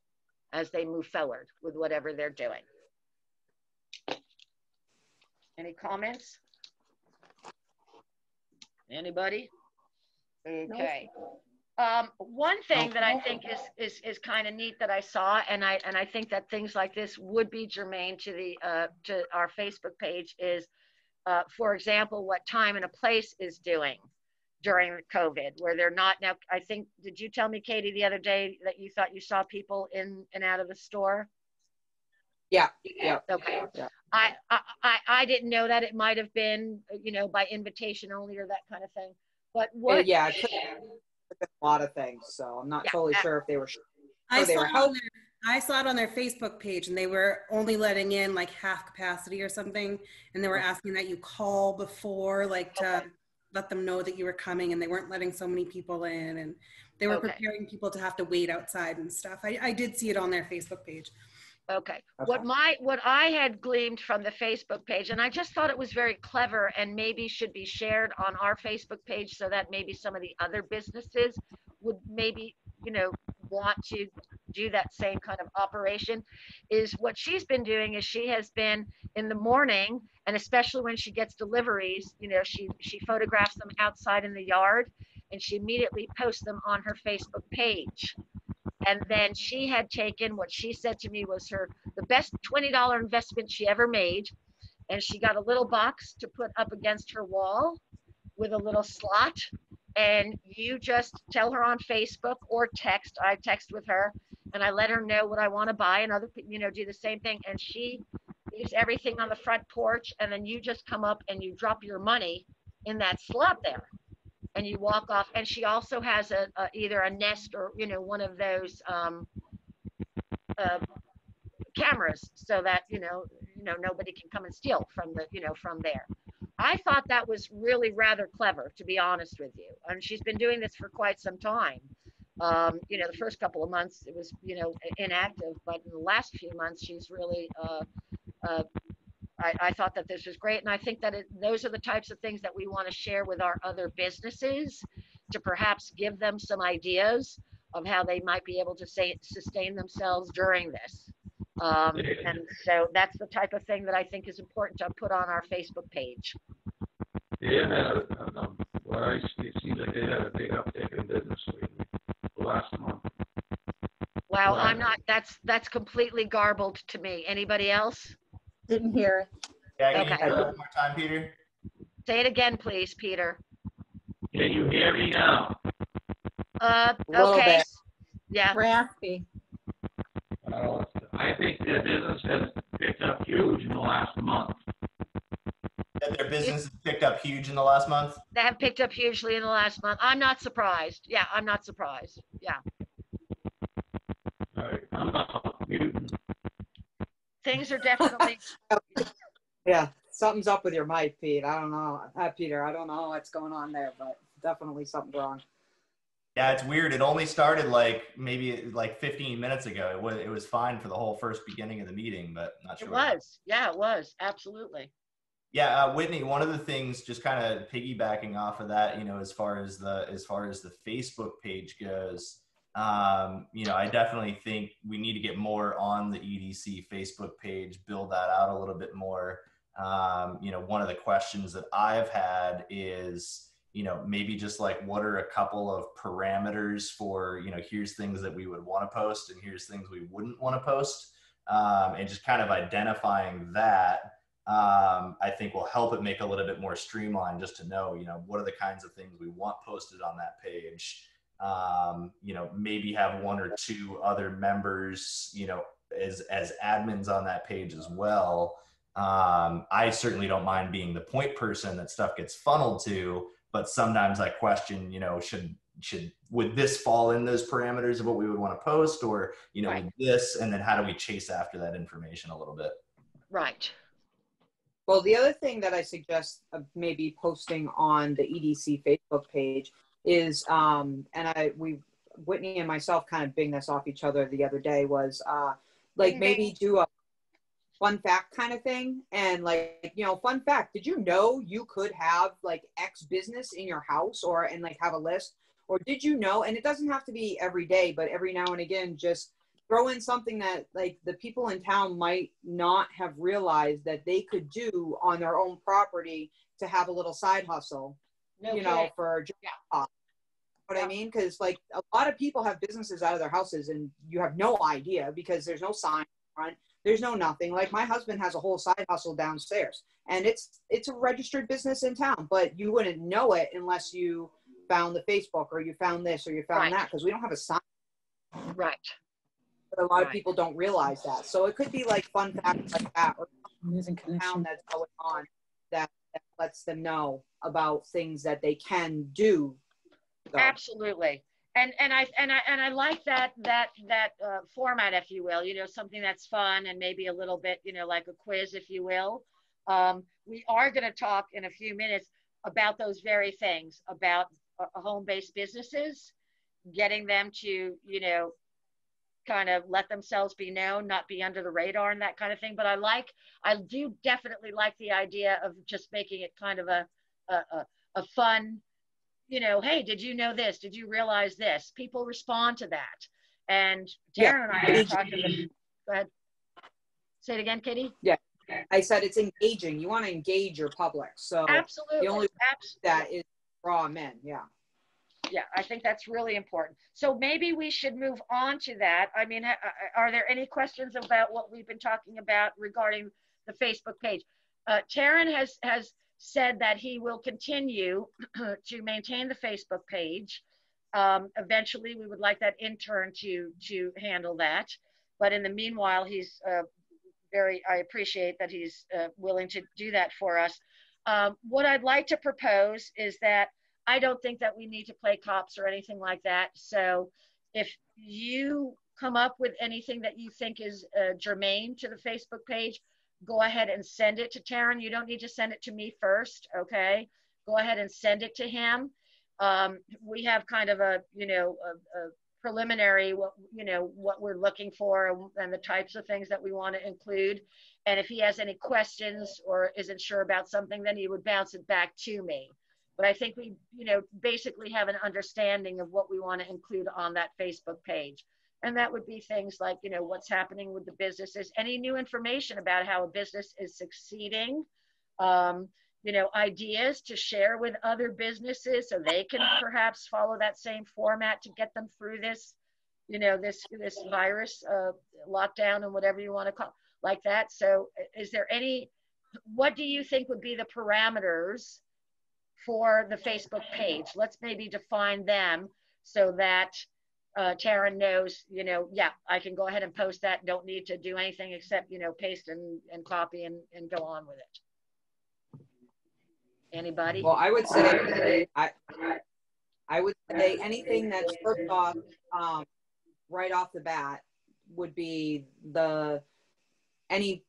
as they move forward with whatever they're doing. Any comments? Anybody? Okay. One thing that I think is kind of neat that I saw, and I think that things like this would be germane to to our Facebook page is, for example, what Time and a Place is doing during COVID, where they're not now. I think, did you tell me, Katie, the other day that you thought you saw people in and out of the store? Yeah. Okay. Yeah. I didn't know that. It might have been, by invitation only or that kind of thing. But what? Yeah, it could have been a lot of things. So I'm not totally sure if they were. I saw it on their Facebook page, and they were only letting in like half capacity or something, and they were asking that you call before, like to let them know that you were coming, and they weren't letting so many people in, and they were preparing people to have to wait outside and stuff. I did see it on their Facebook page. Okay. What I had gleaned from the Facebook page, and I just thought it was very clever and maybe should be shared on our Facebook page so that maybe some of the other businesses would maybe, want to do that same kind of operation, is what she's been doing is she has been in the morning, and especially when she gets deliveries, she photographs them outside in the yard and she immediately posts them on her Facebook page. And then she had taken what she said to me was the best $20 investment she ever made. And she got a little box to put up against her wall with a little slot. And you just tell her on Facebook or text. I text with her and I let her know what I want to buy, and other people, do the same thing. And she leaves everything on the front porch. And then you just come up and you drop your money in that slot there. And you walk off. And she also has either a Nest or one of those cameras, so that nobody can come and steal from from there. I thought that was really rather clever, to be honest with you. And she's been doing this for quite some time. The first couple of months it was inactive, but in the last few months she's really I thought that this was great, and I think that those are the types of things that we want to share with our other businesses to perhaps give them some ideas of how they might be able to sustain themselves during this. And so that's the type of thing that I think is important to put on our Facebook page. Yeah, it seems like they had a big uptick in business last month. Wow, that's completely garbled to me. Anybody else? Didn't hear it. Yeah, can you hear it one more time, Peter? Say it again, please, Peter. Can you hear me now? Okay. Bit. Yeah. Raspy. I think their business has picked up huge in the last month. That their business has picked up huge in the last month? They have picked up hugely in the last month. I'm not surprised. Yeah, I'm not surprised. Yeah. All right, I'm not muting. Things are definitely. Yeah, something's up with your mic, Pete. I don't know. Peter, I don't know what's going on there, but definitely something's wrong. Yeah, it's weird. It only started maybe 15 minutes ago. It was fine for the whole first beginning of the meeting, but not sure. It was. Yeah, it was. Absolutely. Yeah, Whitney, one of the things, just kind of piggybacking off of that, as far as the Facebook page goes, I definitely think we need to get more on the EDC Facebook page, build that out a little bit more. One of the questions that I've had is, maybe just what are a couple of parameters for, here's things that we would want to post and here's things we wouldn't want to post. And just kind of identifying that, I think will help it make a little bit more streamlined, just to know, what are the kinds of things we want posted on that page. Maybe have one or two other members, as admins on that page as well. I certainly don't mind being the point person that stuff gets funneled to, but sometimes I question, you know, would this fall in those parameters of what we would want to post, or, you know, Right. with this, and then how do we chase after that information a little bit? Right. Well, the other thing that I suggest of maybe posting on the EDC Facebook page is, Whitney and myself kind of bing this off each other the other day, was like maybe do a fun fact kind of thing. And like, you know, fun fact, did you know you could have like X business in your house, and like have a list? Or did you know, and it doesn't have to be every day, but every now and again, just throw in something that like the people in town might not have realized that they could do on their own property to have a little side hustle, know, for job. What I mean? Because like a lot of people have businesses out of their houses and you have no idea because there's no sign in front, there's no nothing. Like my husband has a whole side hustle downstairs and it's a registered business in town, but you wouldn't know it unless you found the Facebook or you found this or you found that, because we don't have a sign. Right. But a lot of people don't realize that. So it could be like fun facts like that, or town that's going on that lets them know about things that they can do. So. Absolutely. And I like that format, if you will, you know, something that's fun and maybe a little bit, you know, like a quiz, if you will. We are going to talk in a few minutes about those very things, about home-based businesses, getting them to, you know, kind of let themselves be known, not be under the radar and that kind of thing. But I do definitely like the idea of just making it kind of a fun, you know, hey, did you know this? Did you realize this? People respond to that. And Darren and I are talking. Go ahead. Say it again, Katie. Yeah. I said it's engaging. You want to engage your public. So absolutely. The only that is draw them in. Yeah. Yeah, I think that's really important. So maybe we should move on to that. I mean, are there any questions about what we've been talking about regarding the Facebook page? Taryn has said that he will continue to maintain the Facebook page. Eventually, we would like that intern to handle that. But in the meanwhile, he's I appreciate that he's willing to do that for us. What I'd like to propose is that I don't think that we need to play cops or anything like that. So if you come up with anything that you think is germane to the Facebook page, go ahead and send it to Taryn. You don't need to send it to me first, okay? Go ahead and send it to him. We have kind of a, you know, a preliminary, what we're looking for and the types of things that we want to include. And if he has any questions or isn't sure about something, then he would bounce it back to me. But I think we, you know, basically have an understanding of what we want to include on that Facebook page. And that would be things like, you know, what's happening with the businesses, any new information about how a business is succeeding, you know, ideas to share with other businesses so they can perhaps follow that same format to get them through this, you know, this virus lockdown and whatever you want to call like that. So is there what do you think would be the parameters for the Facebook page? Let's maybe define them so that Taryn knows, you know, yeah, I can go ahead and post that. Don't need to do anything except, you know, paste and copy and go on with it. Anybody? Well, I would say, I would say anything that's first off, right off the bat would be any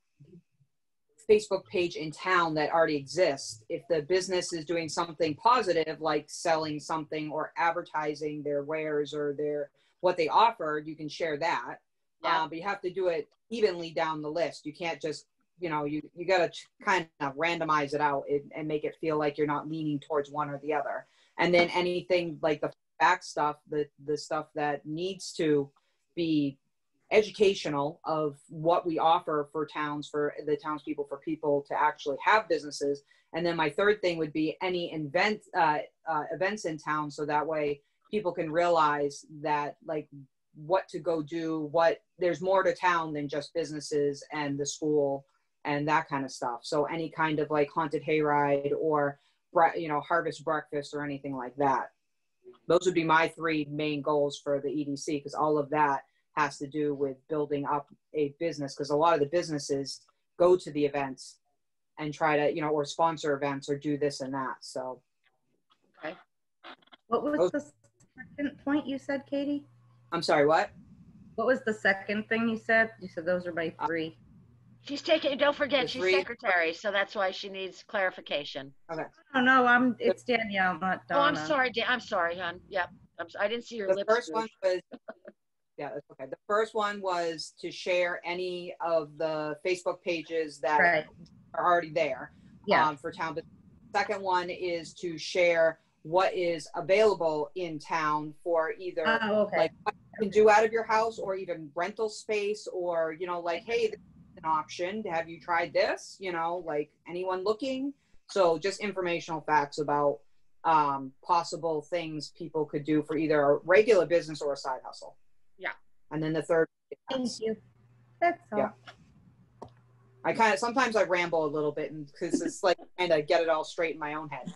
Facebook page in town that already exists. If the business is doing something positive, like selling something or advertising their wares or what they offer, you can share that. Yeah. But you have to do it evenly down the list. You can't just, you know, you got to kind of randomize it out and make it feel like you're not leaning towards one or the other. And then anything like the back stuff, the stuff that needs to be educational of what we offer for towns, for the townspeople, for people to actually have businesses. And then my third thing would be any events in town, so that way people can realize that, like, what to go do, there's more to town than just businesses and the school and that kind of stuff. So any kind of like haunted hayride or, you know, harvest breakfast or anything like that. Those would be my three main goals for the EDC, because all of that has to do with building up a business, because a lot of the businesses go to the events and try to, you know, or sponsor events or do this and that. So. Okay. What was the second point you said, Katie? I'm sorry, what? What was the second thing you said? You said those are my three. She's taking, don't forget, The she's three- secretary, so that's why she needs clarification. Okay. Oh no, it's Danielle, not Donna. Oh, I'm sorry, I'm sorry, hon. Yep. I didn't see your The lips first move. one was, yeah, that's okay. The first one was to share any of the Facebook pages that Right. are already there, Yeah. for town. But the second one is to share what is available in town for either Okay. like what you can do out of your house, or even rental space, or, you know, like, hey, this is an option. Have you tried this? You know, like, anyone looking? So just informational facts about possible things people could do for either a regular business or a side hustle. Yeah. And then the third. Thank you. That's all. Yeah. I kind of, sometimes I ramble a little bit, and because it's like kind of get it all straight in my own head.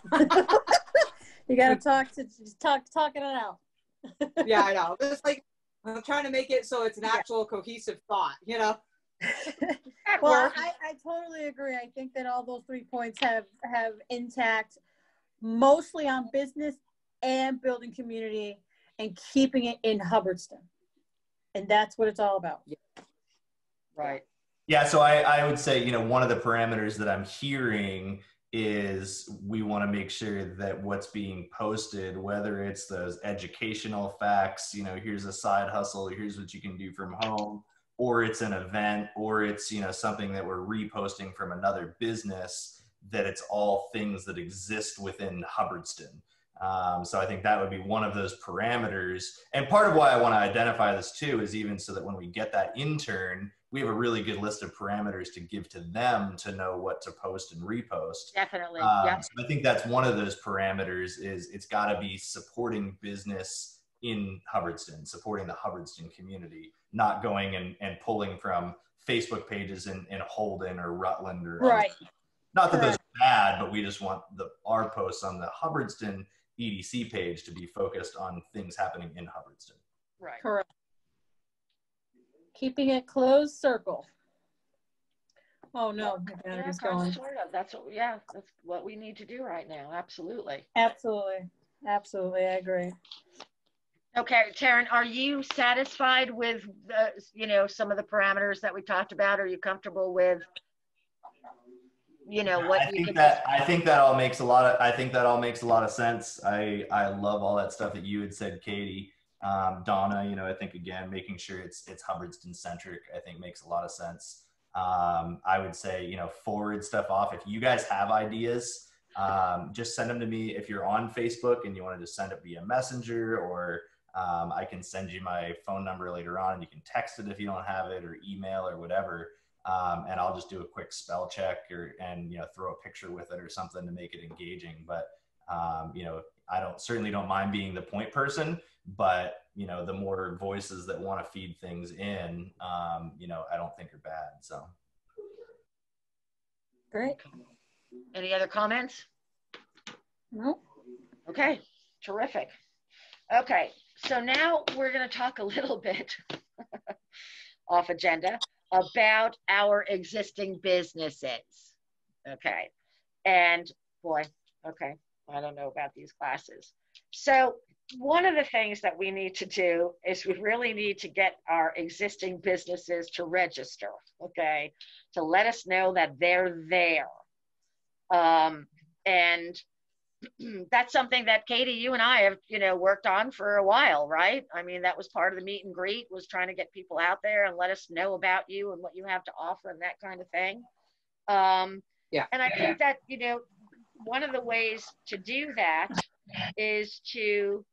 You got to talking it out. Yeah, I know. It's like, I'm trying to make it so it's an actual cohesive thought, you know? Well, I totally agree. I think that all those 3 points have intact, mostly on business and building community and keeping it in Hubbardston. And that's what it's all about. Right. Yeah, so I would say, you know, one of the parameters that I'm hearing is we want to make sure that what's being posted, whether it's those educational facts, you know, here's a side hustle, here's what you can do from home, or it's an event, or it's, you know, something that we're reposting from another business, that it's all things that exist within Hubbardston. So I think that would be one of those parameters. And part of why I want to identify this too is even so that when we get that intern, we have a really good list of parameters to give to them to know what to post and repost. Definitely. Yeah. So I think that's one of those parameters is it's got to be supporting business in Hubbardston, supporting the Hubbardston community, not going and pulling from Facebook pages in Holden or Rutland or Right. Not that those are bad, but we just want our posts on the Hubbardston EDC page to be focused on things happening in Hubbardston. Right. Correct. Keeping it closed circle. Oh no, my battery's going. Sort of. That's what we need to do right now. Absolutely. Absolutely. Absolutely. I agree. Okay, Taryn, are you satisfied with you know, some of the parameters that we talked about? Are you comfortable with, you know, what I think that all makes a lot of sense. I love all that stuff that you had said, Katie. Donna, you know, I think again, making sure it's Hubbardston centric, I think makes a lot of sense. I would say, you know, forward stuff off. If you guys have ideas, just send them to me. If you're on Facebook and you want to just send it via Messenger, or I can send you my phone number later on and you can text it if you don't have it, or email or whatever. And I'll just do a quick spell check and, you know, throw a picture with it or something to make it engaging. But, you know, I certainly don't mind being the point person, but, you know, the more voices that want to feed things in, you know, I don't think are bad. So. Great. Any other comments? No. Okay, terrific. Okay, so now we're going to talk a little bit off agenda about our existing businesses. Okay, and boy, okay, I don't know about these classes. So one of the things that we need to do is we really need to get our existing businesses to register, okay, to let us know that they're there. And that's something that Katie, you and I have, you know, worked on for a while, right? I mean, that was part of the meet and greet, was trying to get people out there and let us know about you and what you have to offer and that kind of thing. Yeah. And I think that, you know, one of the ways to do that is to,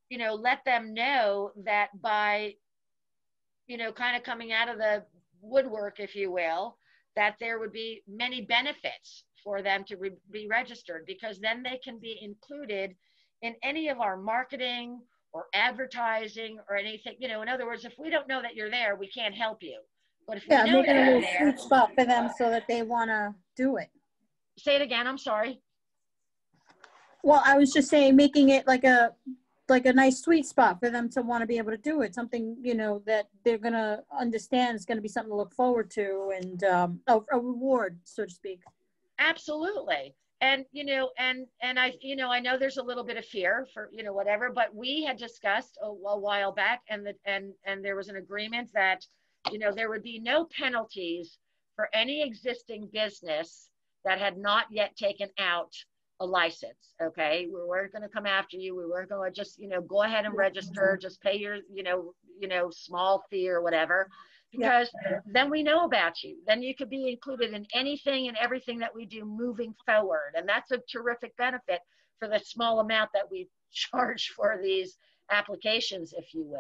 you know, let them know that by, you know, kind of coming out of the woodwork, if you will, that there would be many benefits for them to be registered, because then they can be included in any of our marketing or advertising or anything. You know, in other words, if we don't know that you're there, we can't help you. But if we know make it that a you're little there, sweet spot for them so that they want to do it. say it again, I'm sorry. Well, I was just saying, making it like like a nice sweet spot for them to want to be able to do it. Something, you know, that they're going to understand is going to be something to look forward to, and a reward, so to speak. Absolutely. And, you know, and I, you know, I know there's a little bit of fear for, you know, whatever, but we had discussed a while back, and there was an agreement that, you know, there would be no penalties for any existing business that had not yet taken out a license. Okay. We weren't going to come after you. We weren't going to just, you know, go ahead and register, just pay your, you know, small fee or whatever, because then we know about you. Then you could be included in anything and everything that we do moving forward. And that's a terrific benefit for the small amount that we charge for these applications, if you will.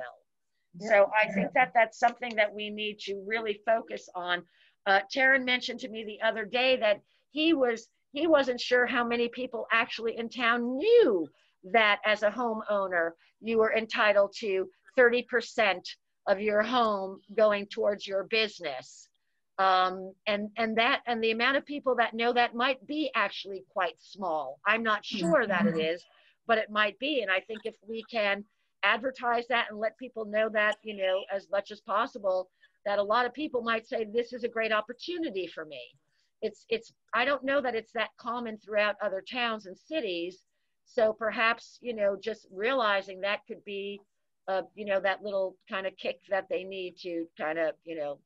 So I think that that's something that we need to really focus on. Taryn mentioned to me the other day that he wasn't sure how many people actually in town knew that as a homeowner, you were entitled to 30% of your home going towards your business. And the amount of people that know that might be actually quite small. I'm not sure that it is, but it might be. And I think if we can advertise that and let people know that, you know, as much as possible, that a lot of people might say, this is a great opportunity for me. I don't know that it's that common throughout other towns and cities. So perhaps, you know, just realizing that could be, you know, that little kind of kick that they need to kind of, you know,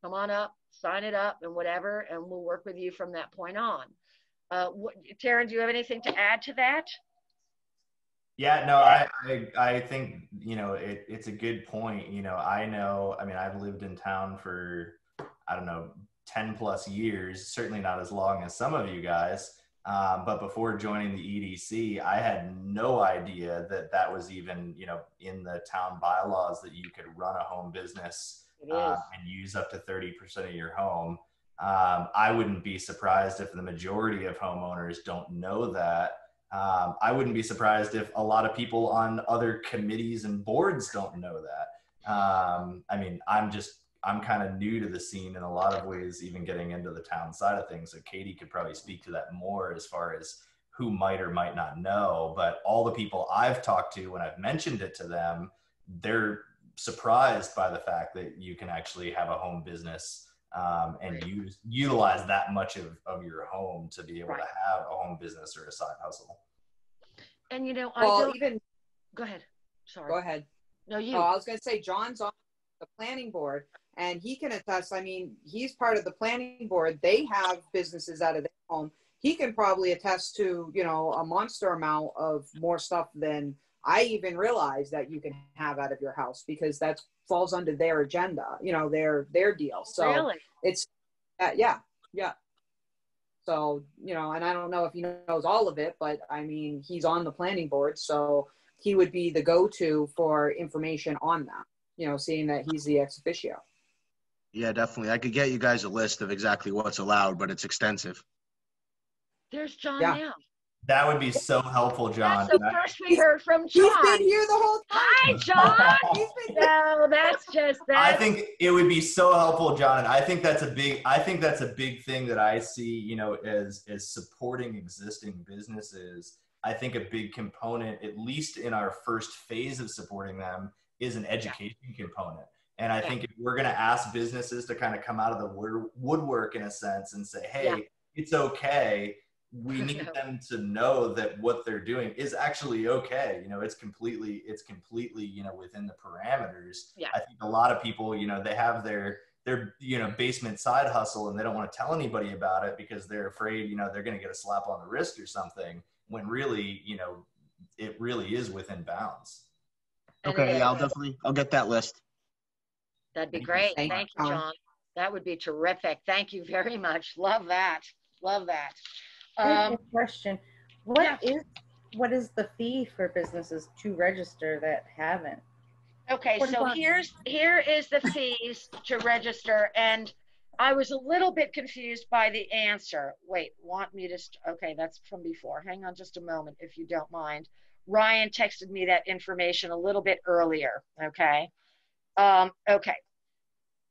come on up, sign it up and whatever, and we'll work with you from that point on. Taryn, do you have anything to add to that? Yeah, no, I think, you know, it's a good point. You know, I mean, I've lived in town for, I don't know, 10 plus years, certainly not as long as some of you guys. But before joining the EDC, I had no idea that that was even, you know, in the town bylaws that you could run a home business and use up to 30% of your home. I wouldn't be surprised if the majority of homeowners don't know that. I wouldn't be surprised if a lot of people on other committees and boards don't know that. I mean, I'm kind of new to the scene in a lot of ways, even getting into the town side of things. So Katie could probably speak to that more as far as who might or might not know. But all the people I've talked to, when I've mentioned it to them, they're surprised by the fact that you can actually have a home business and utilize that much of your home to be able to have a home business or a side hustle. And, you know, go ahead. Sorry. Go ahead. No, you. Oh, I was going to say, John's on the planning board, and he can attest. I mean, he's part of the planning board. They have businesses out of their home. He can probably attest to, you know, a monster amount of more stuff than I even realized that you can have out of your house, because that falls under their agenda, you know, their deal. So really? It's, yeah. So, you know, and I don't know if he knows all of it, but I mean, he's on the planning board, so he would be the go-to for information on that, you know, seeing that he's the ex officio. Yeah, definitely. I could get you guys a list of exactly what's allowed, but it's extensive. There's John now. That would be so helpful, John. That's the first we heard from John. He's been here the whole time. Hi, John. No, that's just that. I think it would be so helpful, John. And I think that's a big thing that I see, you know, as supporting existing businesses. I think a big component, at least in our first phase of supporting them, is an education component. And I think if we're going to ask businesses to kind of come out of the woodwork in a sense and say, hey, it's okay, we need them to know that what they're doing is actually okay. You know, it's completely, you know, within the parameters. Yeah. I think a lot of people, you know, they have their, you know, basement side hustle and they don't want to tell anybody about it because they're afraid, you know, they're going to get a slap on the wrist or something, when really, you know, it really is within bounds. Okay. Yeah, I'll get that list. That'd be great. Thank you, John. That would be terrific. Thank you very much. Love that. Love that. I have a question. What is the fee for businesses to register that haven't? Okay, so here is the fees to register, and I was a little bit confused by the answer. Wait, okay, that's from before. Hang on just a moment, if you don't mind. Ryan texted me that information a little bit earlier, okay? Okay.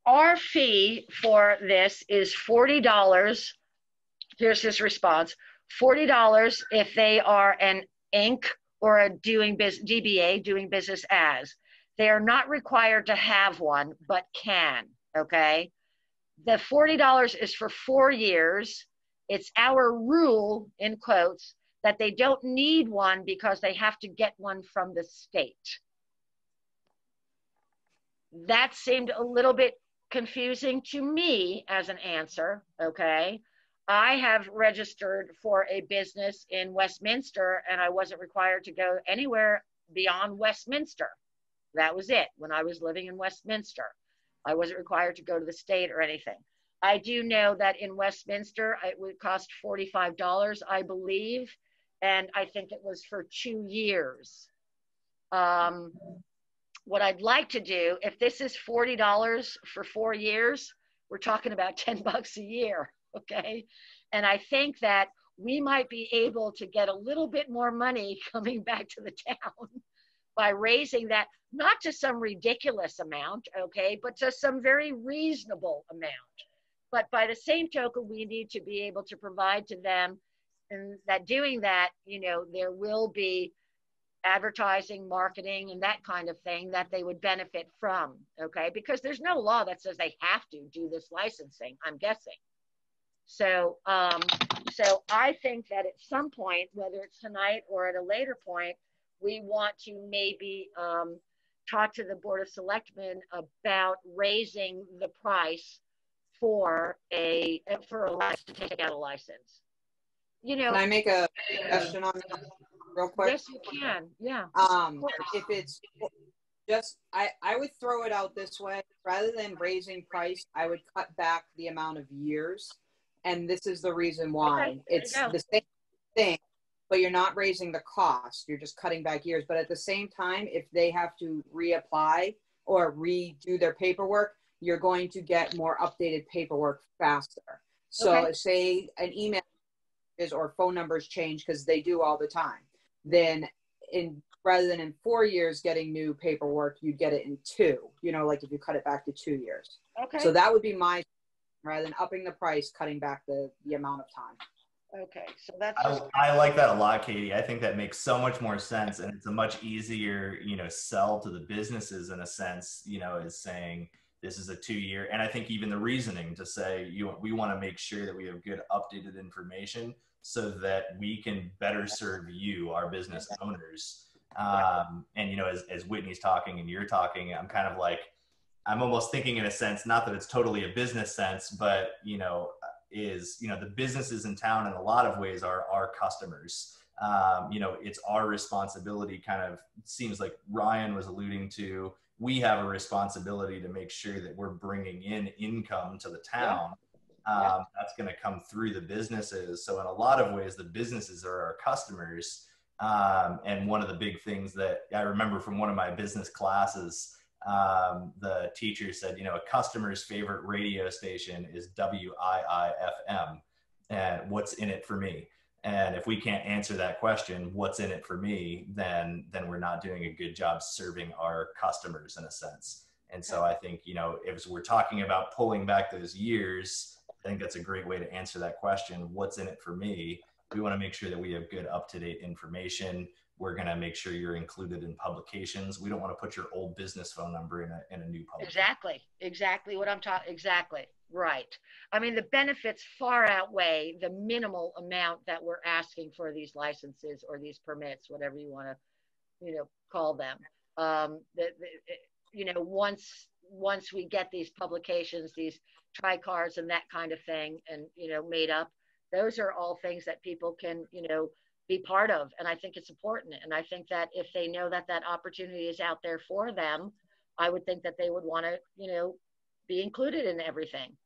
Our fee for this is $40. Here's his response. $40 if they are an Inc. or a DBA, doing business as. They are not required to have one, but can, okay? The $40 is for 4 years. It's our rule, in quotes, that they don't need one because they have to get one from the state. That seemed a little bit confusing to me as an answer, okay? I have registered for a business in Westminster and I wasn't required to go anywhere beyond Westminster. That was it when I was living in Westminster. I wasn't required to go to the state or anything. I do know that in Westminster, it would cost $45, I believe, and I think it was for 2 years. What I'd like to do, if this is $40 for 4 years, we're talking about $10 a year, okay? And I think that we might be able to get a little bit more money coming back to the town by raising that, not to some ridiculous amount, okay, but to some very reasonable amount. But by the same token, we need to be able to provide to them, and that doing that, you know, there will be advertising, marketing, and that kind of thing that they would benefit from, okay? Because there's no law that says they have to do this licensing, I'm guessing. So, so I think that at some point, whether it's tonight or at a later point, we want to maybe talk to the Board of Selectmen about raising the price for a license, to take out a license. You know, Can I make a suggestion on that real quick? Yes, you can. Yeah. If it's just, I would throw it out this way. Rather than raising price, I would cut back the amount of years. And this is the reason why. Okay, it's the same thing, but you're not raising the cost. You're just cutting back years. But at the same time, if they have to reapply or redo their paperwork, you're going to get more updated paperwork faster. So say an email is or phone numbers change, because they do all the time. Then rather than in 4 years getting new paperwork, you'd get it in 2, you know, like if you cut it back to 2 years. Okay. So that would be my, rather than upping the price, cutting back the amount of time. Okay, so that's. I like that a lot, Katie. I think that makes so much more sense, and it's a much easier, you know, sell to the businesses in a sense, you know, is saying this is a 2 year. And I think even the reasoning to say, we want to make sure that we have good updated information so that we can better serve you, our business owners. And, you know, as Whitney's talking and you're talking, I'm kind of like, I'm almost thinking in a sense, not that it's totally a business sense, but, you know, the businesses in town in a lot of ways are our customers. You know, it's our responsibility, kind of seems like Ryan was alluding to. We have a responsibility to make sure that we're bringing in income to the town. That's going to come through the businesses. So in a lot of ways, the businesses are our customers. And one of the big things that I remember from one of my business classes, the teacher said, you know, a customer's favorite radio station is WIIFM, and what's in it for me? And if we can't answer that question, what's in it for me, then we're not doing a good job serving our customers in a sense. And so I think, you know, if we're talking about pulling back those years, I think that's a great way to answer that question. What's in it for me? We want to make sure that we have good up-to-date information. We're going to make sure you're included in publications. We don't want to put your old business phone number in a new publication. Exactly what I'm talking. Exactly. Right. I mean, the benefits far outweigh the minimal amount that we're asking for these licenses or these permits, whatever you want to, you know, call them. You know, once we get these publications, these tri-cards and that kind of thing, and, you know, made up, those are all things that people can, you know, be part of. And I think it's important. And I think that if they know that that opportunity is out there for them, I would think that they would want to, you know, be included in everything.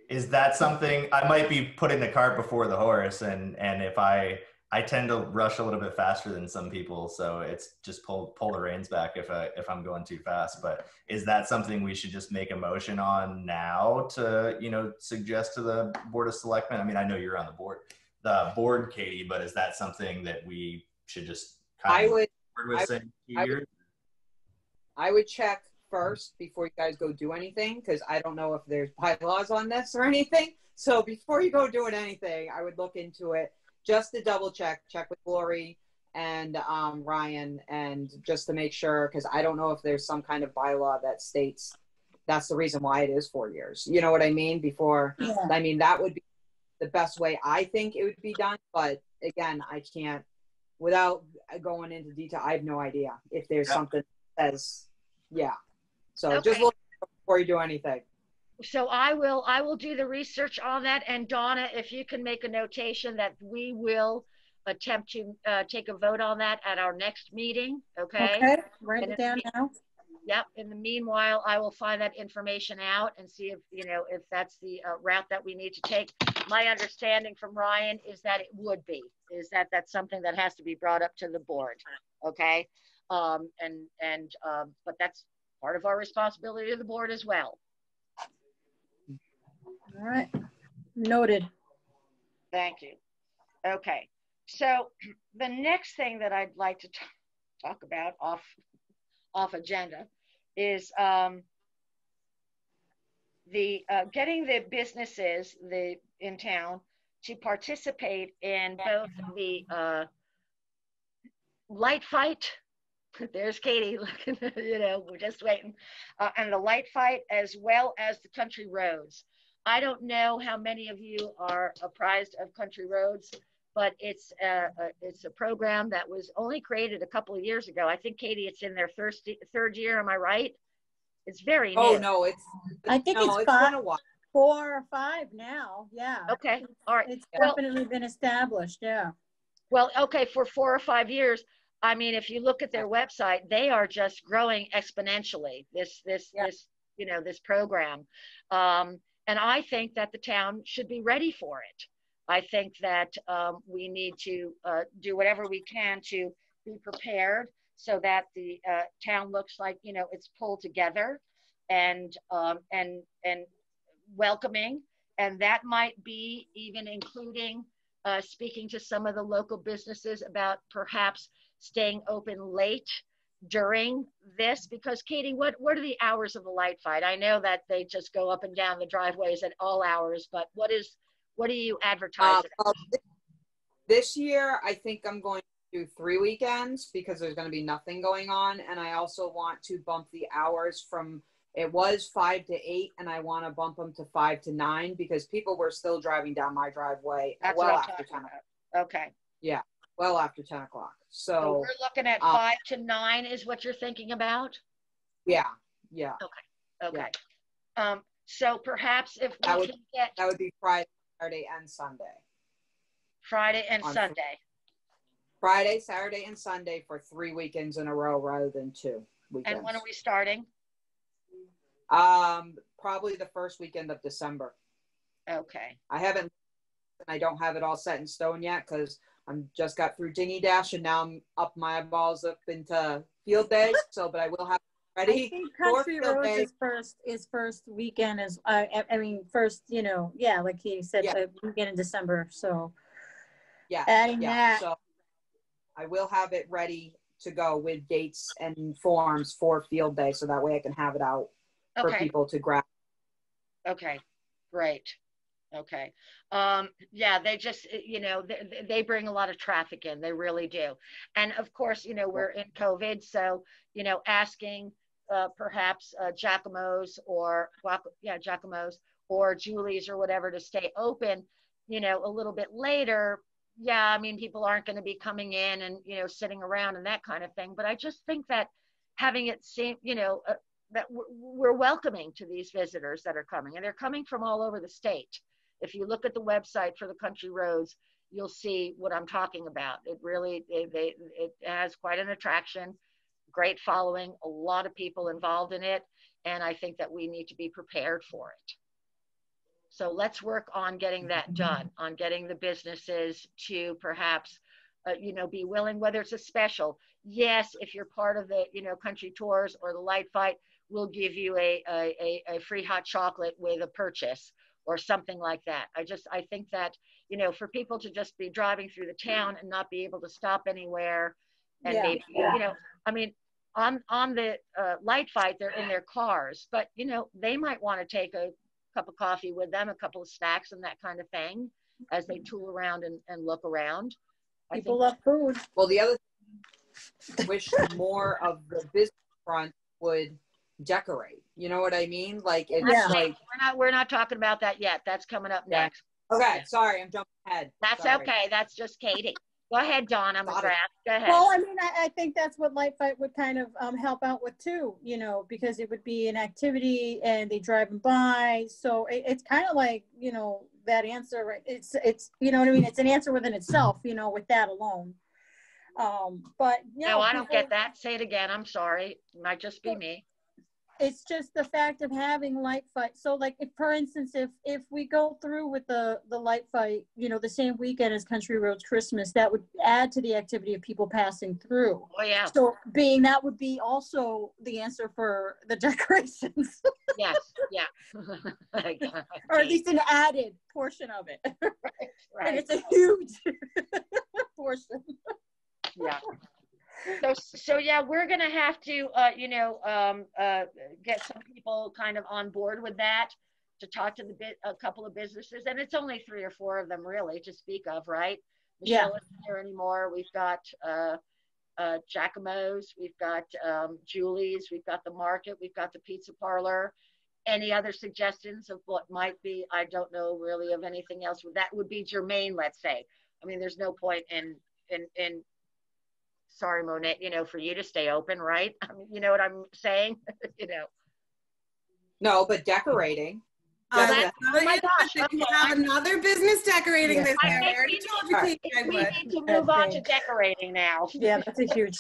Is that something, I might be putting the cart before the horse, and if I tend to rush a little bit faster than some people, so it's just pull the reins back if I'm going too fast. But is that something we should just make a motion on now to, you know, suggest to the Board of Selectmen? I mean, I know you're on the board, Katie, but is that something that we should just kind of I would check first before you guys go do anything, because I don't know if there's bylaws on this or anything. So before you go doing anything, I would look into it. just to double check with Lori and Ryan, and just to make sure, because I don't know if there's some kind of bylaw that states that's the reason why it is 4 years. You know what I mean? Before, Yeah. I mean, that would be the best way I think it would be done. But again, I can't, without going into detail, I have no idea if there's something that says, yeah. So just look before you do anything. So I will do the research on that. And Donna, if you can make a notation that we will attempt to take a vote on that at our next meeting. Okay. Okay. Write it down now. Yep. In the meanwhile, I will find that information out and see if, you know, if that's the route that we need to take. My understanding from Ryan is that it would be, is that that's something that has to be brought up to the board. Okay. But that's part of our responsibility to the board as well. All right. Noted. Thank you. Okay. So the next thing that I'd like to talk about off agenda is getting the businesses in town to participate in both the light fight. There's Katie looking, you know, we're just waiting, and the light fight, as well as the country roads. I don't know how many of you are apprised of country roads, but it's a program that was only created a couple of years ago. I think, Katie, it's in their third year. Am I right? It's very new. Oh no, I think no, it's been a while. 4 or 5 now. Yeah. Okay. All right. It's definitely been established. Yeah. Well, okay, for 4 or 5 years. I mean, if you look at their website, they are just growing exponentially. This you know, this program, and I think that the town should be ready for it. I think that we need to do whatever we can to be prepared so that the town looks like, you know, it's pulled together and welcoming. And that might be even including speaking to some of the local businesses about perhaps staying open late during this, because Katie, what are the hours of the light fight? I know that they just go up and down the driveways at all hours, but what do you advertise? This year, I think I'm going to do 3 weekends because there's going to be nothing going on. And I also want to bump the hours from, it was 5 to 8, and I want to bump them to 5 to 9 because people were still driving down my driveway well after 10 o'clock. Okay. Yeah, well after 10 o'clock. So we're looking at 5 to 9 is what you're thinking about? Yeah, yeah. Okay. Yeah. So perhaps if that we can get... That would be Friday, Saturday, and Sunday. Friday and Sunday. Friday, Saturday, and Sunday for 3 weekends in a row rather than 2 weekends. And when are we starting? Probably the first weekend of December. Okay. I don't have it all set in stone yet because I'm just got through Dinghy Dash and now I'm up my eyeballs up into Field Day. So, but I will have it ready. I think Country Roads is first weekend is I mean first, you know, yeah, like he said, weekend in December. So yeah, adding that. So I will have it ready to go with dates and forms for Field Day, so that way I can have it out for people to grab. Okay, great. Okay. Yeah, they just, you know, they bring a lot of traffic in. They really do. And of course, you know, we're in COVID. So, you know, asking perhaps Giacomo's or Julie's or whatever to stay open, you know, a little bit later. Yeah, I mean, people aren't going to be coming in and, you know, sitting around and that kind of thing. But I just think that having it seem, you know, that we're welcoming to these visitors that are coming, and they're coming from all over the state. If you look at the website for the country roads, you'll see what I'm talking about. It really, it has quite an attraction, great following, a lot of people involved in it. And I think that we need to be prepared for it. So let's work on getting that done, on getting the businesses to perhaps, you know, be willing, whether it's a special. Yes, if you're part of the, you know, country tours or the light fight, we'll give you a free hot chocolate with a purchase or something like that. I think that, you know, for people to just be driving through the town and not be able to stop anywhere and maybe, you know, I mean, on the light fight, they're in their cars, but, you know, they might want to take a cup of coffee with them, a couple of snacks and that kind of thing. as they tool around and look around. People love food. Well, the other thing, I wish more of the business front would decorate. You know what I mean? Like it's like we're not talking about that yet. That's coming up next. Okay, sorry, I'm jumping ahead. That's Sorry. okay. That's just Katie. Go ahead, Donna McGrath. Go ahead. Well, I mean, I think that's what Light Fight would kind of help out with too, you know, because it would be an activity and they driving by. So it's kind of like, you know, that answer, right? It's, you know what I mean? It's an answer within itself, you know, with that alone. But you know, no, I don't get that. Say it again. I'm sorry. It might just be me. It's just the fact of having Light Fight. So like, if, for instance, if we go through with the Light Fight, you know, the same weekend as Country Roads Christmas, that would add to the activity of people passing through. Oh yeah. So that would be also the answer for the decorations. Yes. Yeah. Or at least an added portion of it. Right. And it's a huge portion. Yeah. So yeah, we're gonna have to, you know, get some people kind of on board with that, to talk to a couple of businesses, and it's only 3 or 4 of them really to speak of, right? Michelle isn't here anymore. We've got Giacomo's, we've got Julie's, we've got the market, we've got the pizza parlor. Any other suggestions of what might be? I don't know really of anything else that would be germane, let's say. I mean, there's no point in sorry, Monet, you know, for you to stay open, right? I mean, you know what I'm saying? You know. No, but decorating. Oh my gosh. Okay. We have another business decorating this year. I already told you, Katie, I we would. need to move on to decorating now. Yeah, that's a huge.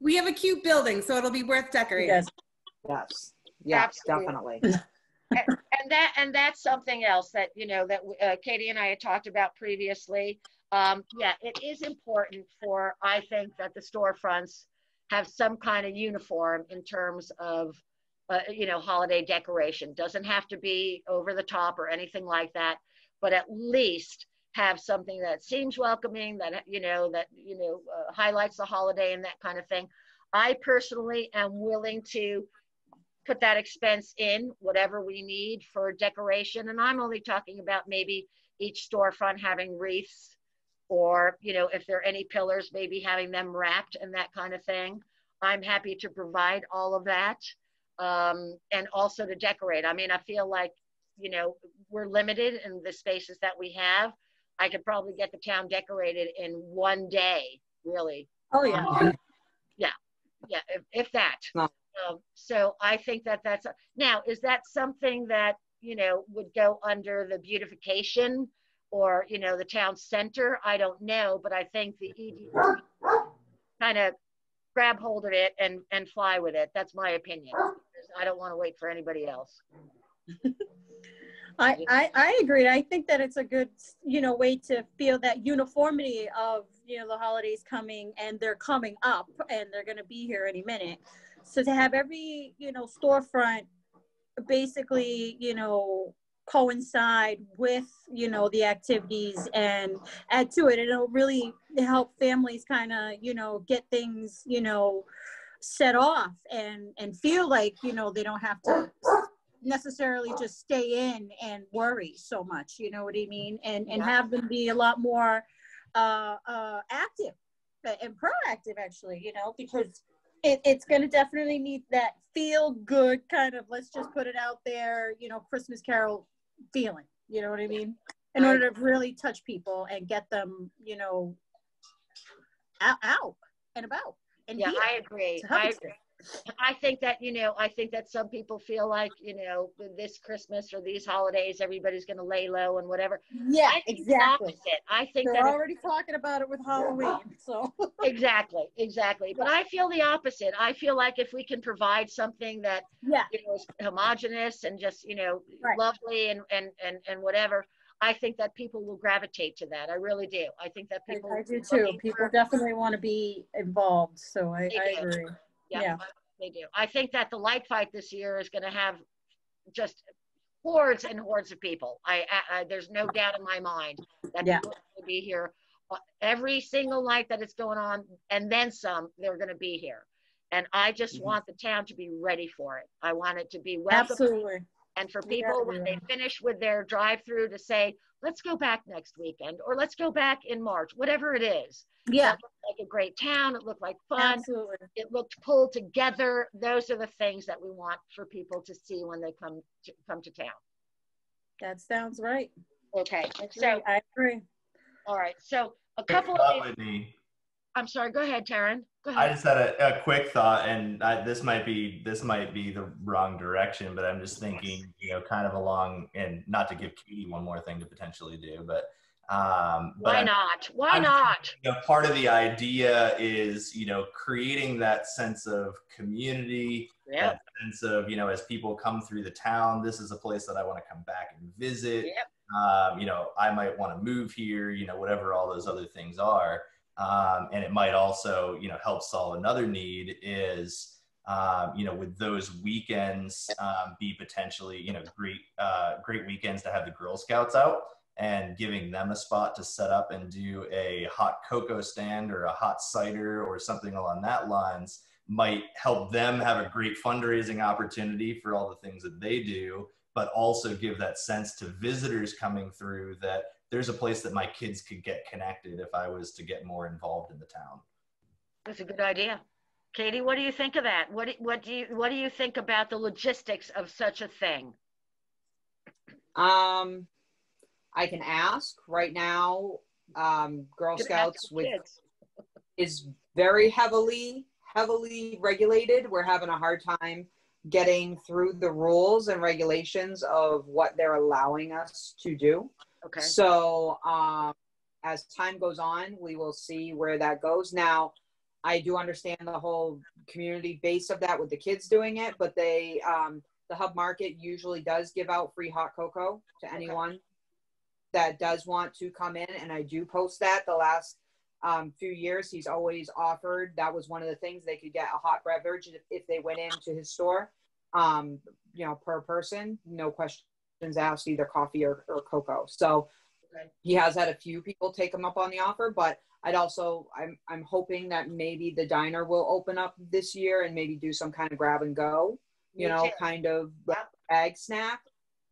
We have a cute building, so it'll be worth decorating. Yes. Yes. Yes, Absolutely. definitely. and that's something else that, you know, that Katie and I had talked about previously. Yeah, it is important for, I think, that the storefronts have some kind of uniform in terms of, you know, holiday decoration. Doesn't have to be over the top or anything like that, but at least have something that seems welcoming, that, highlights the holiday and that kind of thing. I personally am willing to put that expense in whatever we need for decoration. And I'm only talking about maybe each storefront having wreaths, or, you know, if there are any pillars, maybe having them wrapped and that kind of thing. I'm happy to provide all of that, and also to decorate. I mean, I feel like, you know, we're limited in the spaces that we have. I could probably get the town decorated in one day, really. Oh yeah. Yeah, if that. No. So I think that's now, is that something that, you know, would go under the beautification or, you know, the town center? I don't know, but I think the ED kind of grab hold of it and fly with it. That's my opinion. I don't want to wait for anybody else. I agree. I think that it's a good, you know, way to feel that uniformity of, you know, the holidays coming, and they're coming up and they're going to be here any minute. So to have every, you know, storefront basically, you know, coincide with, you know, the activities and add to it, and it'll really help families kind of, you know, get things, you know, set off and feel like, you know, they don't have to necessarily just stay in and worry so much, you know what I mean? And have them be a lot more active and proactive, actually, you know, because it's going to definitely need that feel good kind of, let's just put it out there, you know, Christmas Carol feeling, you know what I mean? In order to really touch people and get them, you know, out and about. And yeah, I agree. I think that, you know, I think that some people feel like, you know, this Christmas or these holidays, everybody's going to lay low and whatever. Yeah, exactly. I think they're that already talking about it with Halloween. So exactly. But I feel the opposite. I feel like if we can provide something that, you know, is homogenous and just, you know, lovely and whatever, I think that people will gravitate to that. I really do. I think that people. I do too. People definitely want to be involved. So I agree. Yeah, they do. I think that the Light Fight this year is going to have just hordes and hordes of people. There's no doubt in my mind that people will be here. Every single night that it's going on, and then some, they're going to be here. And I just want the town to be ready for it. I want it to be welcome. Absolutely. And for people, when they finish with their drive-through, to say, let's go back next weekend, or let's go back in March, whatever it is. Yeah. That looked like a great town. It looked like fun. Absolutely. It looked pulled together. Those are the things that we want for people to see when they come to town. That sounds right. Okay. I agree. All right. So a couple of things. I'm sorry. Go ahead, Taryn. Go ahead. I just had a quick thought, and this might be the wrong direction, but I'm just thinking, kind of along, and not to give Katie one more thing to potentially do, but why not? Why not? Part of the idea is, creating that sense of community, that sense of, as people come through the town, this is a place that I want to come back and visit. I might want to move here, whatever all those other things are. And it might also, help solve another need is, with those weekends, be potentially, great weekends to have the Girl Scouts out, and giving them a spot to set up and do a hot cocoa stand or a hot cider or something along that lines might help them have a great fundraising opportunity for all the things that they do, but also give that sense to visitors coming through that there's a place that my kids could get connected if I was to get more involved in the town. That's a good idea. Katie, what do you think of that? What do you think about the logistics of such a thing? I can ask right now. Girl Scouts is very heavily regulated. We're having a hard time getting through the rules and regulations of what they're allowing us to do. Okay. So as time goes on, we will see where that goes. Now, I do understand the whole community base of that with the kids doing it, but the Hub Market usually does give out free hot cocoa to anyone that does want to come in, and I do post that. The last few years, he's always offered. That was one of the things, they could get a hot beverage if they went into his store, per person, no questions asked, either coffee or cocoa. So he has had a few people take him up on the offer, but I'm hoping that maybe the diner will open up this year and maybe do some kind of grab and go, kind of bag snack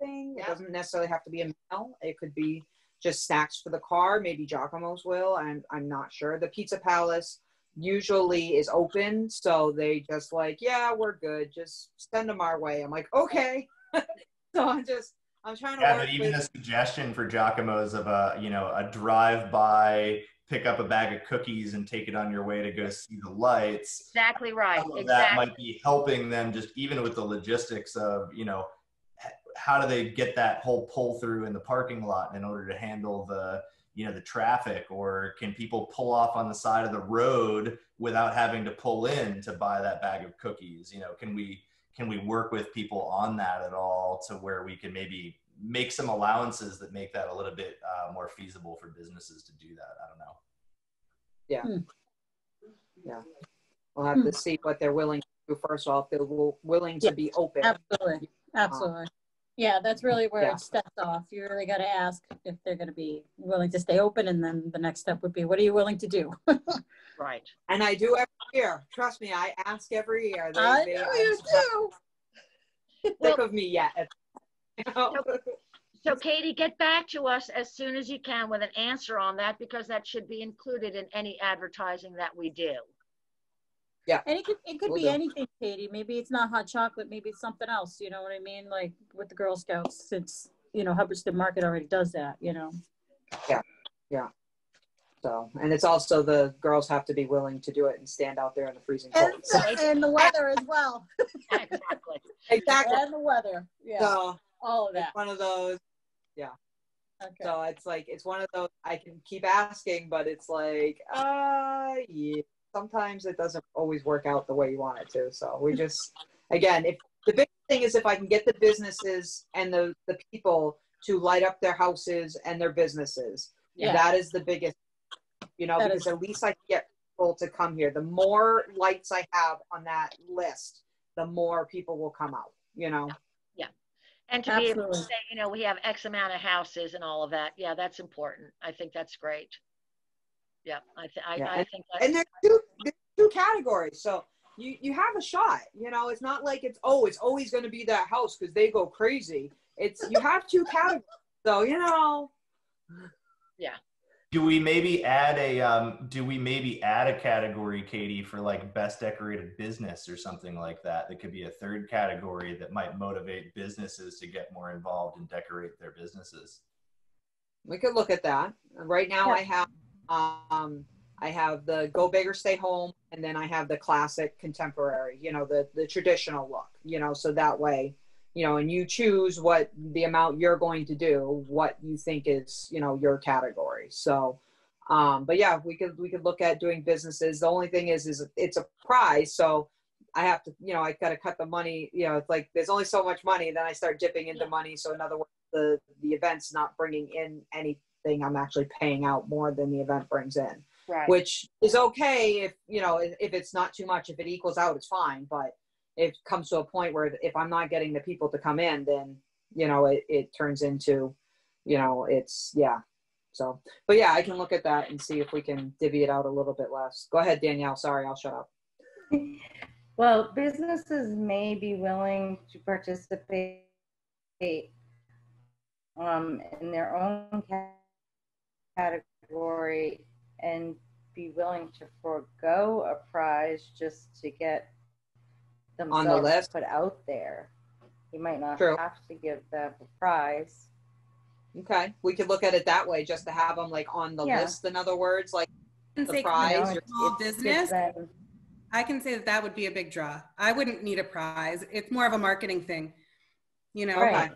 thing. It doesn't necessarily have to be a meal. It could be just snacks for the car. Maybe Giacomo's will. I'm not sure. The Pizza Palace usually is open, so they just we're good. Just send them our way. I'm like, okay. So I'm trying to work but even a suggestion for Giacomo's of a drive-by, pick up a bag of cookies and take it on your way to go see the lights. Exactly right. That might be helping them, just even with the logistics of, how do they get that whole pull through in the parking lot in order to handle the traffic, or can people pull off on the side of the road without having to pull in to buy that bag of cookies? Can we work with people on that at all, to where we can maybe make some allowances that make that a little bit more feasible for businesses to do that? I don't know. Yeah. We'll have to see what they're willing to do first off. They're willing to be open. Absolutely. Yeah, that's really where it steps off. You really got to ask if they're going to be willing to stay open, and then the next step would be, what are you willing to do? Right. And I do every year. Trust me, I ask every year. I know you do. Sick of me yet. So Katie, get back to us as soon as you can with an answer on that, because that should be included in any advertising that we do. Yeah. And it could be anything, Katie. Maybe it's not hot chocolate. Maybe it's something else. You know what I mean? Like with the Girl Scouts, since, Hubbardston Market already does that, Yeah. So, and it's also, the girls have to be willing to do it and stand out there in the freezing cold. And the weather as well. Exactly. And the weather. Yeah. So, all of that. It's one of those. Yeah. Okay. So it's one of those, I can keep asking, but it's like, sometimes it doesn't always work out the way you want it to. So we just, again, if the big thing is if I can get the businesses and the people to light up their houses and their businesses, that is the biggest, because at least I can get people to come here. The more lights I have on that list, the more people will come out, Yeah. And to be able to say, we have X amount of houses and all of that. Yeah, that's important. I think that's great. Yeah, I think that's, and there's two categories. So you have a shot. You know, it's not like it's always going to be that house because they go crazy. It's you have two categories, so you know. Yeah. Do we maybe add a category, Katie, for like best decorated business or something like that? That could be a third category that might motivate businesses to get more involved and decorate their businesses. We could look at that. Right now, Yeah. I have the go big or stay home, and then I have the classic contemporary. You know, the traditional look. You know, so that way, you know, and you choose what the amount you're going to do, what you think is, you know, your category. So, but yeah, we could look at doing businesses. The only thing is it's a prize, so I have to, you know, I got to cut the money. You know, it's like there's only so much money. Then I start dipping into money. So in other words, the event's not bringing in anything. I'm actually paying out more than the event brings in, Right. which is okay if, you know, if it's not too much. If it equals out, it's fine. But it comes to a point where if I'm not getting the people to come in, then, you know, it turns into, you know, it's, yeah. So, but yeah, I can look at that and see if we can divvy it out a little bit less. Go ahead, Danielle. Sorry, I'll shut up. Well, businesses may be willing to participate in their own category and be willing to forego a prize just to get On the themselves list. put out there. You might not True. have to give them a prize. Okay, we could look at it that way, just to have them like on the Yeah. list. In other words, like And the say prize. small business. Them, I can say that would be a big draw. I wouldn't need a prize. It's more of a marketing thing, you know. right.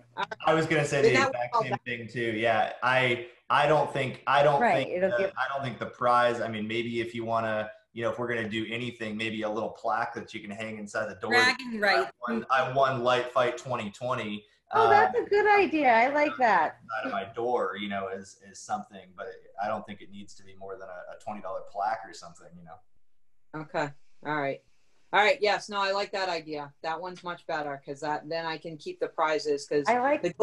I was gonna say Then the that exact would- same thing too. Yeah, I don't think Right, it'll give- I don't think the prize. I mean, maybe if you want to, you know, if we're gonna do anything, maybe a little plaque that you can hang inside the door. Bragging right. I won Light Fight 2020. Oh, that's a good idea. I like that. Out of my door, you know, is something, but I don't think it needs to be more than a $20 plaque or something, you know. Okay. All right. Yes. No, I like that idea. That one's much better because then I can keep the prizes because I like.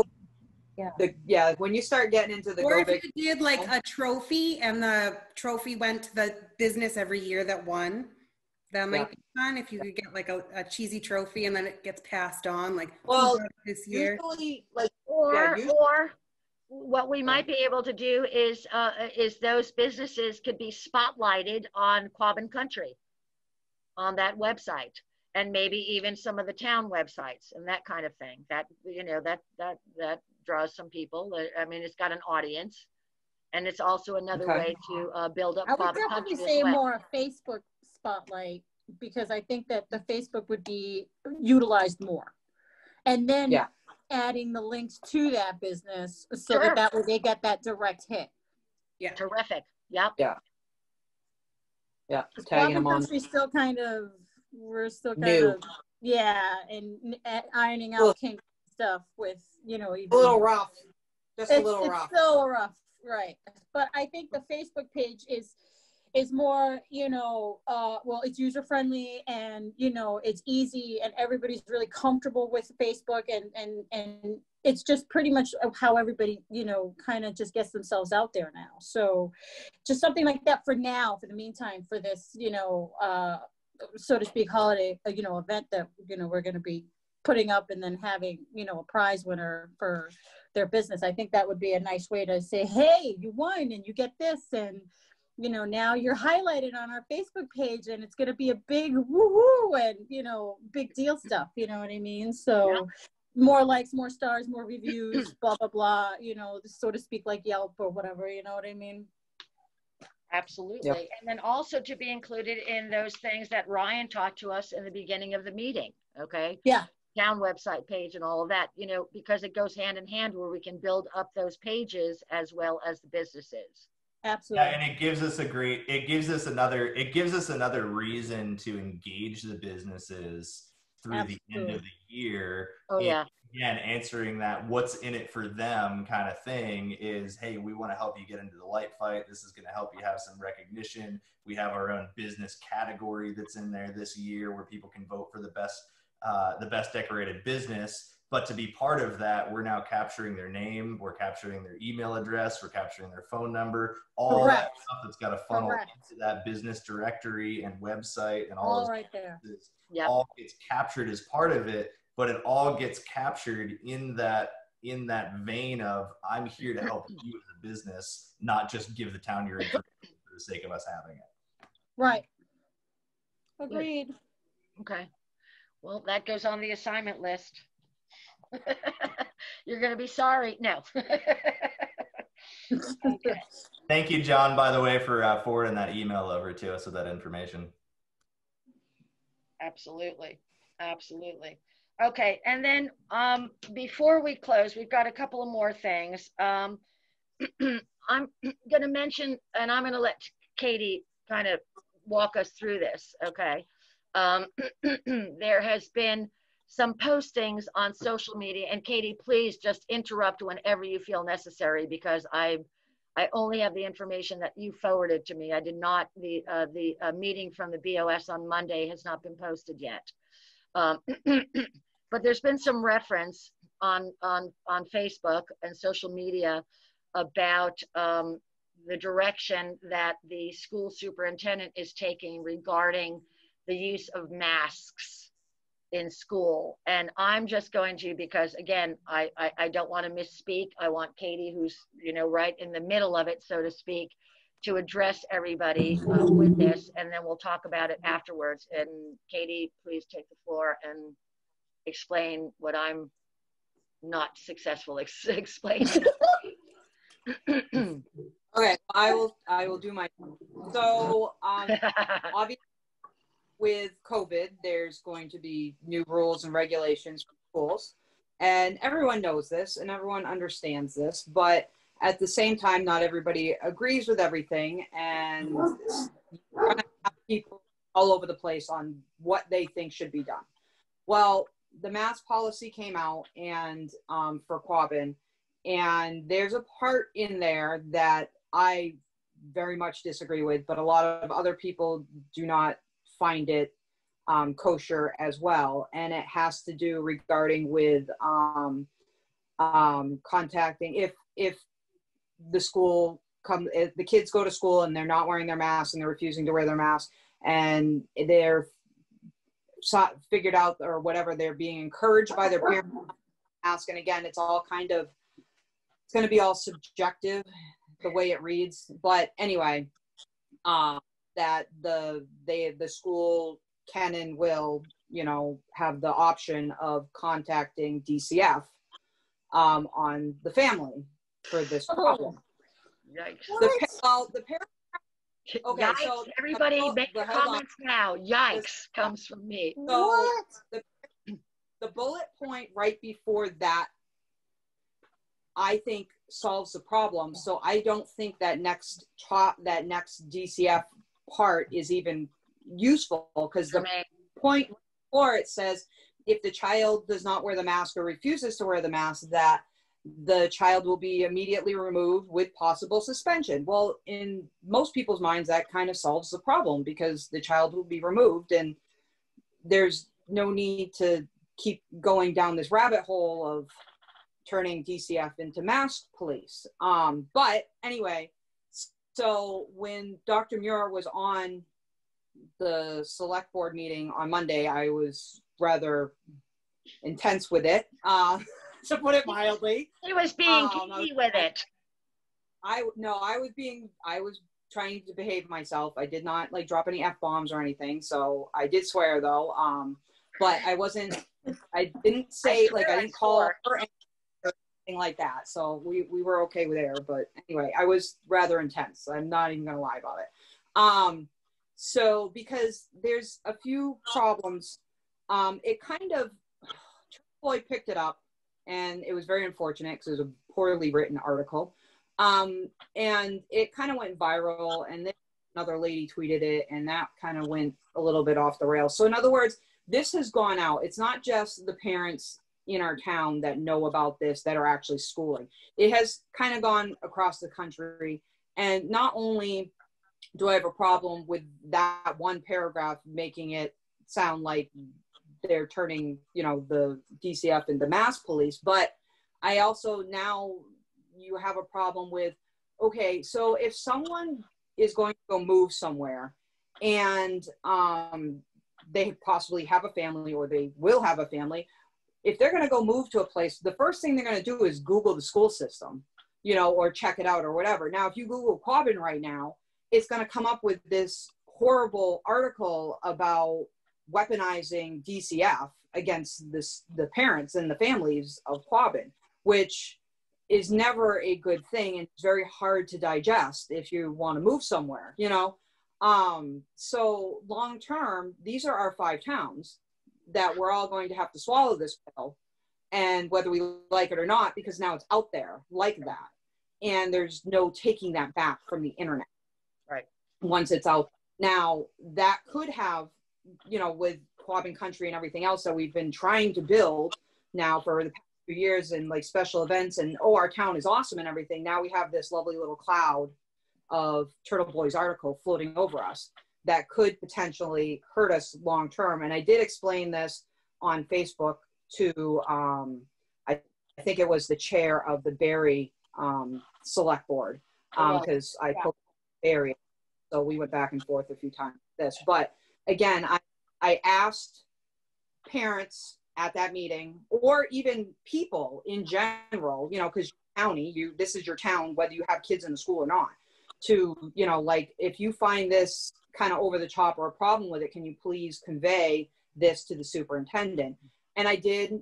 when you start getting into the Or go if big, you did like a trophy and the trophy went to the business every year that won, that might be fun. If you could get like a cheesy trophy and then it gets passed on, like, well, this year. usually like Or usually- or what we might be able to do is those businesses could be spotlighted on Quabbin Country, on that website, and maybe even some of the town websites and that kind of thing. That, you know, that draws some people. I mean, it's got an audience, and it's also another way to build up I would Quabbin definitely Country say as well. more a Facebook spotlight because I think that the Facebook would be utilized more. And then adding the links to that business so that way they get that direct hit. Yeah. Terrific. Yep. Yeah. Tagging them on. Country's still kind of, we're still kind New. of, and ironing out kink stuff with, you know, even A little rough. Just a little rough. It's still rough, right? But I think the Facebook page is more, you know, well, it's user friendly and, you know, it's easy and everybody's really comfortable with Facebook and it's just pretty much how everybody, you know, kind of just gets themselves out there now. So just something like that for now, for the meantime, for this, you know, so to speak, holiday, you know, event that, you know, we're going to be putting up and then having, you know, a prize winner for their business. I think that would be a nice way to say, hey, you won and you get this. And, you know, now you're highlighted on our Facebook page and it's going to be a big woo-woo and, you know, big deal stuff. You know what I mean? So more likes, more stars, more reviews, blah, blah, blah, you know, so to speak, like Yelp or whatever, you know what I mean? Absolutely. And then also to be included in those things that Ryan talked to us in the beginning of the meeting. Okay. Yeah. Town website page and all of that, you know, because it goes hand in hand where we can build up those pages as well as the businesses. Absolutely. Yeah, and it gives us another reason to engage the businesses through the end of the year. Oh yeah. Again, answering that what's in it for them kind of thing is, hey, we want to help you get into the light fight. This is going to help you have some recognition. We have our own business category that's in there this year where people can vote for the best decorated business. But to be part of that, we're now capturing their name, we're capturing their email address, we're capturing their phone number, all that stuff that's got to funnel into that business directory and website and all right there. Yep. All gets captured as part of it, but it all gets captured in that vein of, I'm here to help you as a business, not just give the town your information for the sake of us having it. Right. Agreed. Okay. Well, that goes on the assignment list. You're going to be sorry. No. Okay. Thank you, John, by the way, for forwarding that email over to us with that information. Absolutely. Absolutely. Okay. And then before we close, we've got a couple of more things. I'm going to mention, and I'm going to let Katie kind of walk us through this. Okay. There has been some postings on social media, and Katie, please just interrupt whenever you feel necessary, because I only have the information that you forwarded to me. I did not, the meeting from the BOS on Monday has not been posted yet. But there's been some reference on Facebook and social media about the direction that the school superintendent is taking regarding the use of masks in school. And I'm just going to, because again, I don't want to misspeak. I want Katie, who's, right in the middle of it, so to speak, to address everybody with this, and then we'll talk about it afterwards. And Katie, please take the floor and explain what I'm not successful explaining. Okay, I will do my. So obviously, with COVID, there's going to be new rules and regulations for schools, and everyone knows this and everyone understands this, but at the same time, not everybody agrees with everything, and you're gonna have people all over the place on what they think should be done. Well, the mask policy came out, and for Quabbin, and there's a part in there that I very much disagree with, but a lot of other people do not find it kosher as well. And it has to do regarding with contacting, if the school if the kids go to school and they're not wearing their masks and they're refusing to wear their mask, and they're figured out or whatever, they're being encouraged by their parents to ask. And again, it's all kind of, it's going to be all subjective the way it reads, but anyway, that the school can and will, have the option of contacting DCF on the family for this problem. Yikes. The parents. Okay, Yikes. so Everybody make your comments now. Yikes comes from me. So the bullet point right before that, I think, solves the problem. So I don't think that next DCF part is even useful, because the point before it says, if the child does not wear the mask or refuses to wear the mask, that the child will be immediately removed with possible suspension. Well, in most people's minds, that kind of solves the problem, because the child will be removed and there's no need to keep going down this rabbit hole of turning DCF into mask police. But anyway, so when Dr. Muir was on the select board meeting on Monday, I was rather intense with it, to put it mildly. He was being key with it. I was trying to behave myself. I did not drop any F-bombs or anything. So I did swear though. But I didn't say, I didn't call her anything like that. So we were okay with there. But anyway, I was rather intense. I'm not even going to lie about it. So because there's a few problems, it kind of, Floyd picked it up, and it was very unfortunate because it was a poorly written article. And it kind of went viral, and then another lady tweeted it, and that kind of went a little bit off the rails. So in other words, this has gone out. It's not just the parents in our town that know about this that are actually schooling. It has kind of gone across the country. And not only do I have a problem with that one paragraph making it sound like they're turning, you know, the DCF into mass police. But I also, now you have a problem with, okay, so if someone is going to go move somewhere and they possibly have a family or they will have a family, if they're going to go move to a place, the first thing they're going to do is Google the school system, you know, or check it out or whatever. Now, if you Google Quabbin right now, it's going to come up with this horrible article about weaponizing DCF against the parents and the families of Quabbin, which is never a good thing, and it's very hard to digest if you want to move somewhere, you know. So long term, these are our 5 towns that we're all going to have to swallow this pill, and whether we like it or not, because now it's out there like that, and there's no taking that back from the internet. Right. Once it's out. Now, that could have, you know, with Quabbin Country and everything else that we've been trying to build now for the past few years, and like special events, and oh, our town is awesome and everything. Now we have this lovely little cloud of Turtle Boy's article floating over us that could potentially hurt us long term. And I did explain this on Facebook to, I think it was the chair of the Barry select board, because I posted Barry. So we went back and forth a few times with this. But again, I asked parents at that meeting, or even people in general, you know, because county, this is your town, whether you have kids in the school or not, to, you know, like, if you find this kind of over the top or a problem with it, can you please convey this to the superintendent? And I did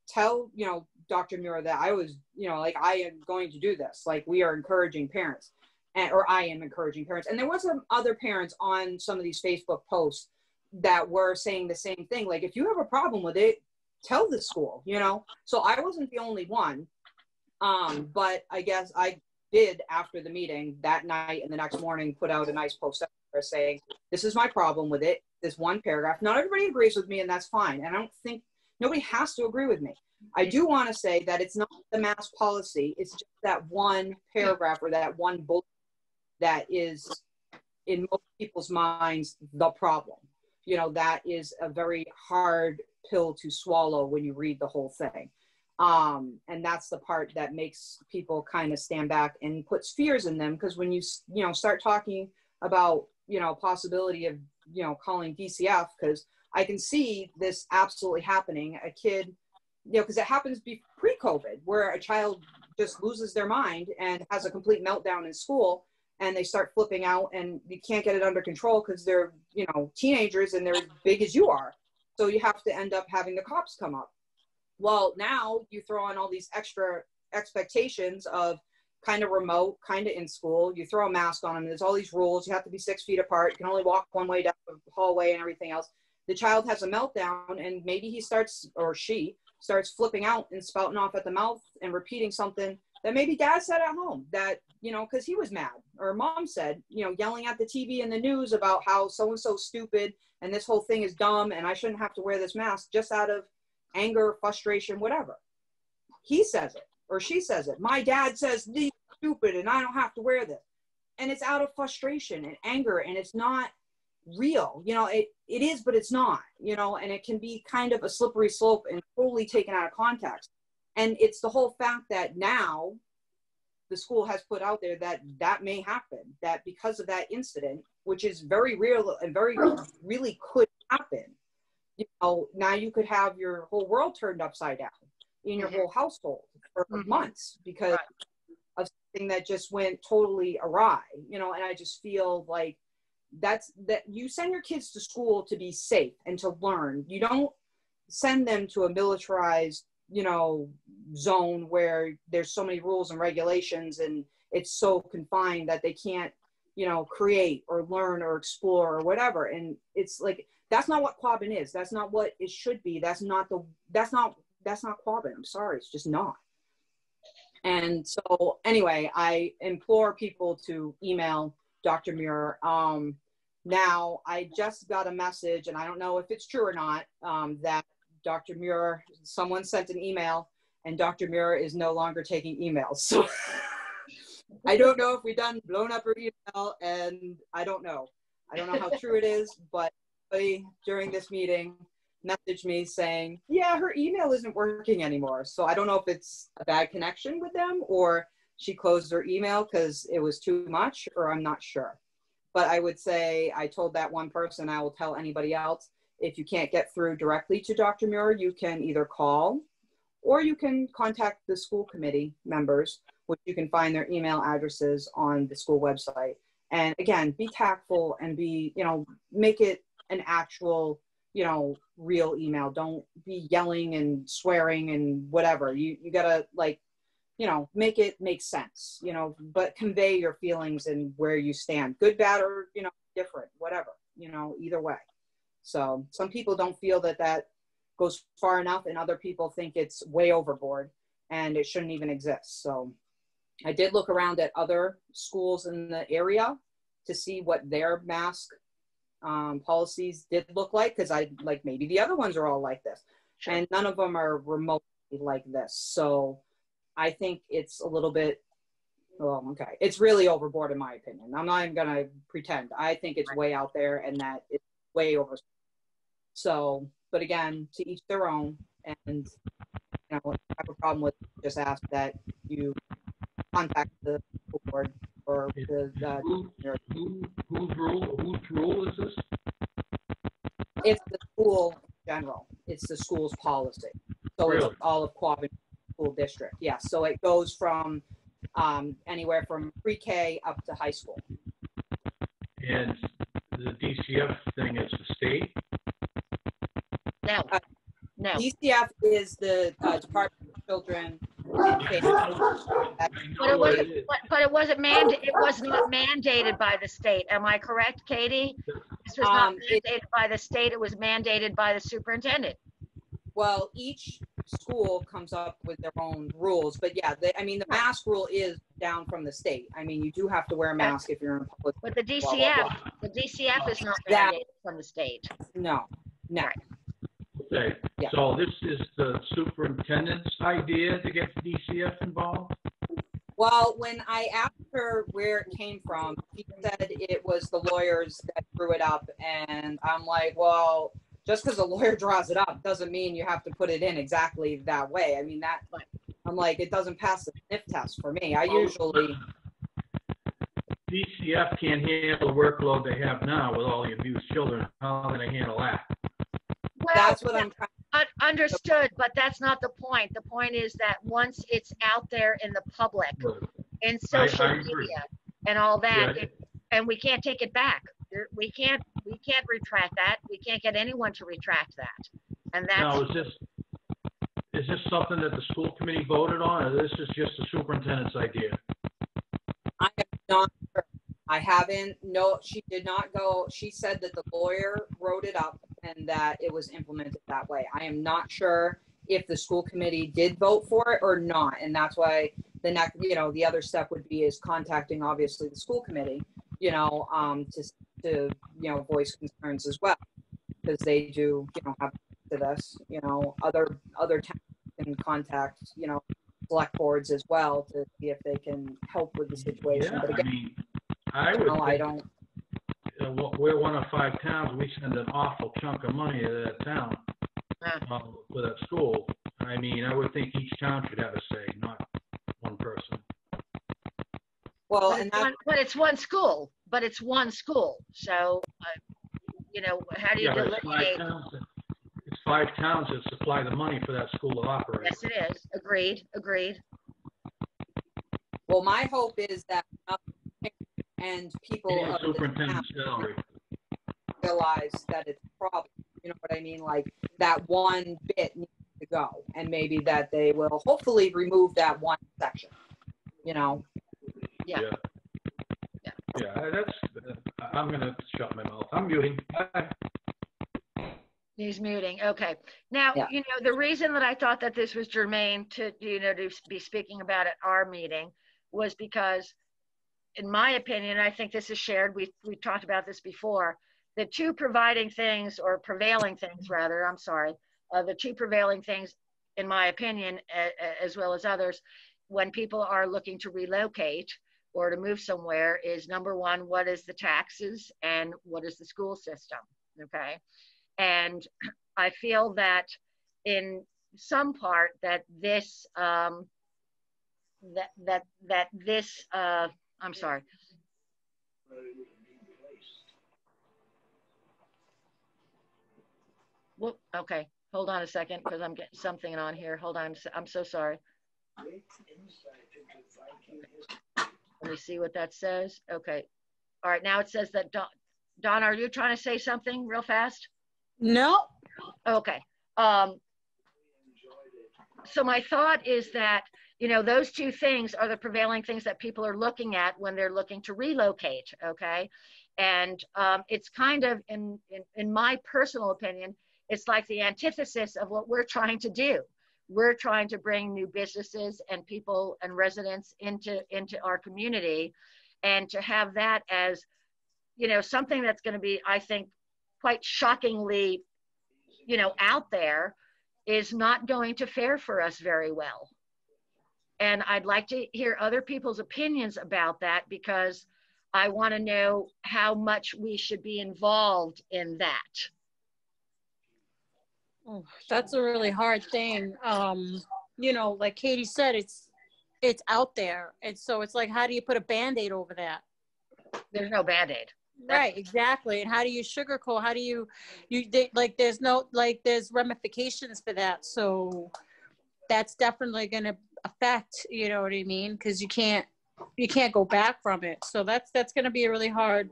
tell, you know, Dr. Muir that I was, you know, like, I am going to do this. Like, we are encouraging parents, or I am encouraging parents. And there was some other parents on some of these Facebook posts that were saying the same thing. Like, if you have a problem with it, tell the school, you know? So I wasn't the only one. But I guess I did, after the meeting that night and the next morning, put out a nice post there saying, this is my problem with it. This one paragraph. Not everybody agrees with me, and that's fine. And I don't think nobody has to agree with me. I do want to say that it's not the mass policy. It's just that one paragraph or that one bullet that is, in most people's minds, the problem. You know, that is a very hard pill to swallow when you read the whole thing. And that's the part that makes people kind of stand back and puts fears in them, because when you know, start talking about, you know, possibility of, you know, calling DCF, because I can see this absolutely happening. A kid, you know, because it happens pre-COVID, where a child just loses their mind and has a complete meltdown in school, and they start flipping out, and you can't get it under control because they're, you know, teenagers and they're as big as you are. So you have to end up having the cops come up. Well, now you throw on all these extra expectations of kind of remote, kind of in school. You throw a mask on them. There's all these rules. You have to be 6 feet apart. You can only walk one way down the hallway and everything else. The child has a meltdown, and maybe he starts, or she starts flipping out and spouting off at the mouth and repeating something that maybe dad said at home, that, you know, because he was mad, or mom said, you know, yelling at the TV and the news about how so-and-so stupid and this whole thing is dumb and I shouldn't have to wear this mask, just out of anger, frustration, whatever. He says it, or she says it. My dad says these are stupid and I don't have to wear this. And it's out of frustration and anger, and it's not real. You know, it is, but it's not, you know, and it can be kind of a slippery slope and totally taken out of context. And it's the whole fact that now the school has put out there that that may happen, that because of that incident, which is very real and very really could happen, you know, now you could have your whole world turned upside down in your whole household for months because of something that just went totally awry, you know. And I just feel like that you send your kids to school to be safe and to learn. You don't send them to a militarized, you know, zone where there's so many rules and regulations and it's so confined that they can't, you know, create or learn or explore or whatever. And it's like, that's not what Quabbin is. That's not what it should be. That's not Quabbin. I'm sorry. It's just not. And so anyway, I implore people to email Dr. Muir. Now I just got a message, and I don't know if it's true or not, that Dr. Muir, someone sent an email and Dr. Muir is no longer taking emails. So I don't know if we done blown up her email, and I don't know how true it is, but during this meeting messaged me saying, yeah, her email isn't working anymore. So I don't know if it's a bad connection with them or she closed her email because it was too much, or I'm not sure. But I would say, I told that one person, I will tell anybody else, if you can't get through directly to Dr. Muir, you can either call or you can contact the school committee members, which you can find their email addresses on the school website. And again, be tactful and be, make it an actual, real email. Don't be yelling and swearing and whatever. You gotta make it make sense, but convey your feelings and where you stand, good, bad, or, different, whatever, either way. So some people don't feel that goes far enough, and other people think it's way overboard and it shouldn't even exist. So I did look around at other schools in the area to see what their mask policies did look like, because maybe the other ones are all like this. Sure. And none of them are remotely like this. So I think it's a little bit, okay. It's really overboard in my opinion. I'm not even gonna pretend. I think it's way out there and that it's way over. So, but again, to each their own. And if you have a problem with it, just ask that you contact the school board or whose rule is this? It's the school in general. It's the school's policy. So really? It's all of Quabbin School District. Yeah. So it goes from anywhere from pre-K up to high school. And the DCF thing is the state? No. No. DCF is the Department of Children and Family. But it wasn't it was not mandated by the state. Am I correct, Katie? This was not mandated by the state. It was mandated by the superintendent. Well, each school comes up with their own rules, but yeah, the mask rule is down from the state. You do have to wear a mask if you're in public. But the DCF, the DCF is not mandated from the state. No. Right. Okay, yeah. So this is the superintendent's idea to get the DCF involved? Well, when I asked her where it came from, she said it was the lawyers that drew it up. And I'm like, well, just because a lawyer draws it up doesn't mean you have to put it in exactly that way. I'm like, it doesn't pass the sniff test for me. I usually... DCF can't handle the workload they have now with all the abused children. How are they going to handle that? Well, that's what I'm trying. Understood, but that's not the point. The point is that once it's out there in the public, in social media and all that, and we can't take it back. We can't retract that. We can't get anyone to retract that. And that's. Now, is this something that the school committee voted on, or this is just the superintendent's idea? I am not sure. I haven't. No, she did not go. She said that the lawyer wrote it up and that it was implemented that way. I am not sure if the school committee did vote for it or not. And that's why the next, the other step would be is contacting obviously the school committee, to voice concerns as well, because they do, have to this, other towns can contact, select boards as well to see if they can help with the situation. Yeah, but again, I don't. We're one of 5 towns. We send an awful chunk of money to that town for that school. I would think each town should have a say, not one person. Well, but it's one school. But it's one school. So, how do you delineate? It's 5 towns that supply the money for that school to operate. Yes, it is. Agreed. Well, my hope is that and people of superintendent's salary realize that it's a problem. You know what I mean? Like that one bit needs to go, and maybe that they will hopefully remove that one section. Yeah. Yeah, I'm going to shut my mouth. I'm muting. He's muting. Okay. Now, the reason that I thought that this was germane to be speaking about at our meeting was because, in my opinion, I think this is shared. We've talked about this before. The two prevailing things, the two prevailing things, in my opinion, as well as others, when people are looking to relocate or to move somewhere, is number one, what is the taxes and what is the school system? Okay. And I feel that in some part that this, I'm sorry. Well, okay, hold on a second because I'm getting something on here. Hold on, I'm so sorry. Let me see what that says. Okay. All right, now it says that Don, are you trying to say something real fast? No. Okay. So my thought is that, you know, those two things are the prevailing things that people are looking at when they're looking to relocate, okay? And it's kind of, in my personal opinion, it's like the antithesis of what we're trying to do. We're trying to bring new businesses and people and residents into our community, and to have that as, you know, something that's going to be, I think, quite shockingly, you know, out there, is not going to fare for us very well. And I'd like to hear other people's opinions about that, because I want to know how much we should be involved in that. Oh, that's a really hard thing. You know, like Katie said, it's out there. And so it's like, how do you put a Band-Aid over that? There's no Band-Aid. Right, exactly. And how do you sugarcoat? How do you like, there's ramifications for that. So that's definitely going to affect, you know what I mean? Because you can't go back from it. So that's going to be a really hard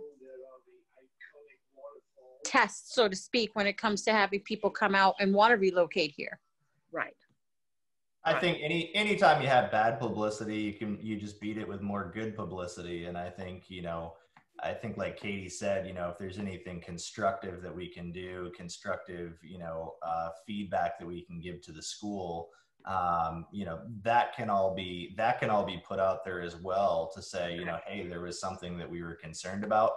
test, so to speak, when it comes to having people come out and want to relocate here. Right. I think anytime you have bad publicity, you just beat it with more good publicity. And I think, you know, like Katie said, you know, if there's anything constructive that we can do, constructive, you know, feedback that we can give to the school, you know, that can all be put out there as well, to say, you know, hey, there was something that we were concerned about,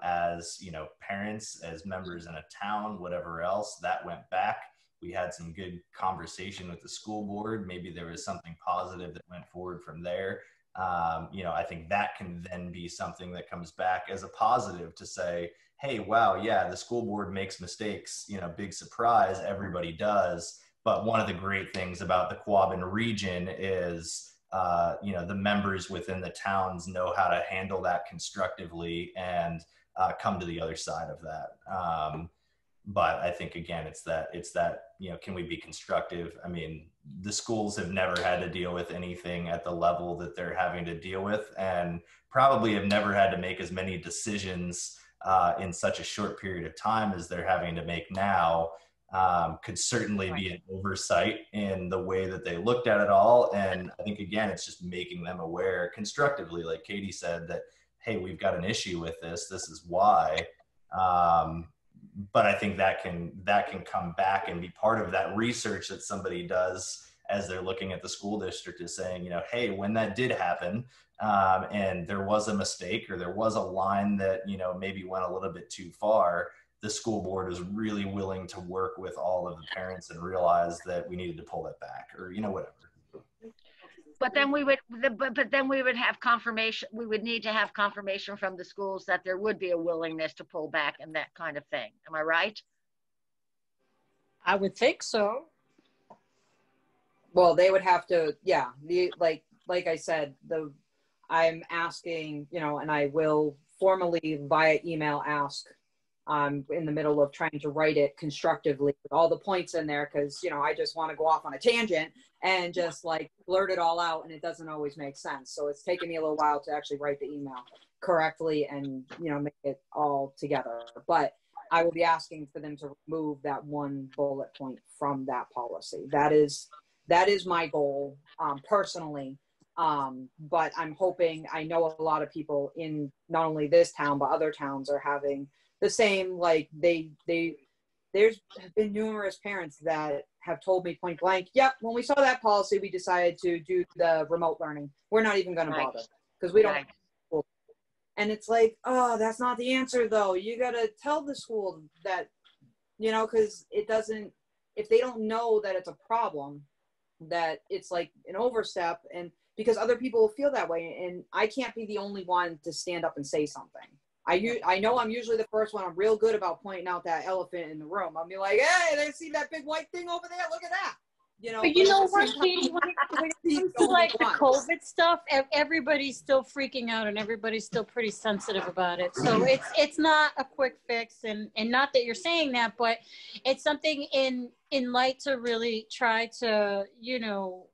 as, you know, parents, as members in a town, whatever else, that went back. We had some good conversation with the school board. Maybe there was something positive that went forward from there. You know, I think that can then be something that comes back as a positive, to say, hey, wow, yeah, the school board makes mistakes, you know, big surprise, everybody does. But one of the great things about the Quabbin region is, you know, the members within the towns know how to handle that constructively and come to the other side of that. But I think, again, it's that, you know, can we be constructive? I mean, the schools have never had to deal with anything at the level that they're having to deal with, and probably have never had to make as many decisions in such a short period of time as they're having to make now. Could certainly be an oversight in the way that they looked at it all. And I think, again, it's just making them aware constructively, like Katie said, that, hey, we've got an issue with this. This is why. But I think that can come back and be part of that research that somebody does as they're looking at the school district, is saying, you know, hey, when that did happen, and there was a mistake, or there was a line that, you know, maybe went a little bit too far, the school board is really willing to work with all of the parents and realize that we needed to pull it back, or, you know, whatever. But then we would have confirmation. We would need to have confirmation from the schools that there would be a willingness to pull back and that kind of thing. Am I right? I would think so. Well, they would have to, yeah. Like I said, I'm asking, you know, and I will formally via email ask. In the middle of trying to write it constructively with all the points in there, because, you know, I just want to go off on a tangent and just like blurt it all out, and it doesn't always make sense. So it's taken me a little while to actually write the email correctly and, you know, make it all together. But I will be asking for them to remove that one bullet point from that policy. That is my goal, personally. But I'm hoping, I know a lot of people in not only this town, but other towns are having the same, like there's been numerous parents that have told me point blank, yep, when we saw that policy, we decided to do the remote learning. We're not even going to bother because we don't. Right. And it's like, oh, that's not the answer though. You got to tell the school that, you know, because it doesn't, if they don't know that it's a problem, that it's like an overstep, and because other people will feel that way. And I can't be the only one to stand up and say something. I know I'm usually the first one. I'm real good about pointing out that elephant in the room. I'll be like, hey, they see that big white thing over there? Look at that. You know, but you know what, Katie, when it comes to like the COVID stuff, everybody's still freaking out and everybody's still pretty sensitive about it. So it's not a quick fix, and not that you're saying that, but it's something in light to really try to, you know,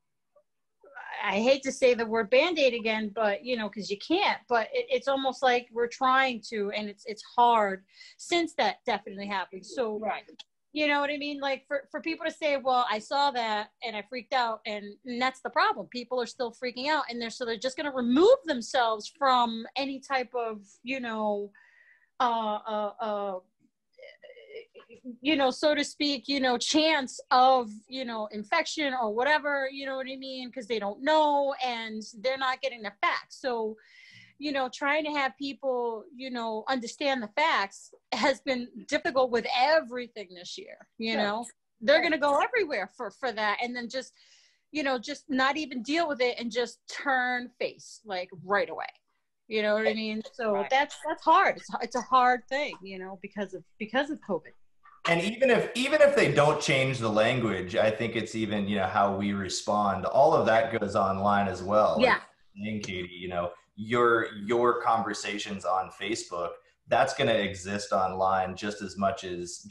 I hate to say the word Band-Aid again, but you know, because you can't, but it's almost like we're trying to, and it's hard since that definitely happened. So Right. you know what I mean? Like for people to say, well, I saw that and I freaked out, and that's the problem. People are still freaking out, and they're just going to remove themselves from any type of, you know, you know, so to speak, you know, chance of, you know, infection or whatever, you know what I mean? Because they don't know and they're not getting the facts. So, you know, trying to have people, you know, understand the facts has been difficult with everything this year. You know, they're going to go everywhere for that. And then just, you know, just not even deal with it and just turn face like right away. You know what I mean? So that's hard. It's a hard thing, you know, because of COVID. And even if they don't change the language, I think it's even, you know, how we respond. All of that goes online as well. Yeah. Like saying, Katie, you know, your conversations on Facebook, that's going to exist online just as much as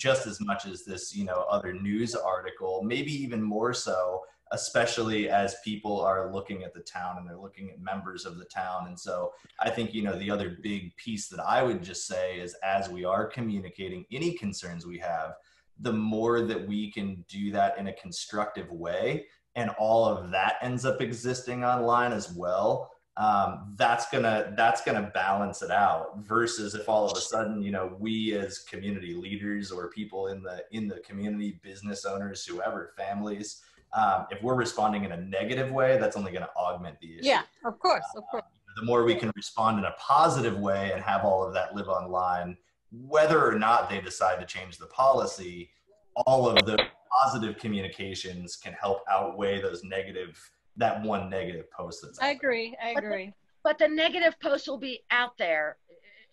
this, you know, other news article, maybe even more so, especially as people are looking at the town and they're looking at members of the town. And so I think, you know, the other big piece that I would just say is, as we are communicating any concerns we have, the more that we can do that in a constructive way, and all of that ends up existing online as well, that's gonna balance it out. Versus if all of a sudden, you know, we as community leaders or people in the community, business owners, whoever, families, if we're responding in a negative way, that's only going to augment the issue. Yeah, of course. The more we can respond in a positive way and have all of that live online, whether or not they decide to change the policy, all of the positive communications can help outweigh that one negative post that's out I agree. But the negative post will be out there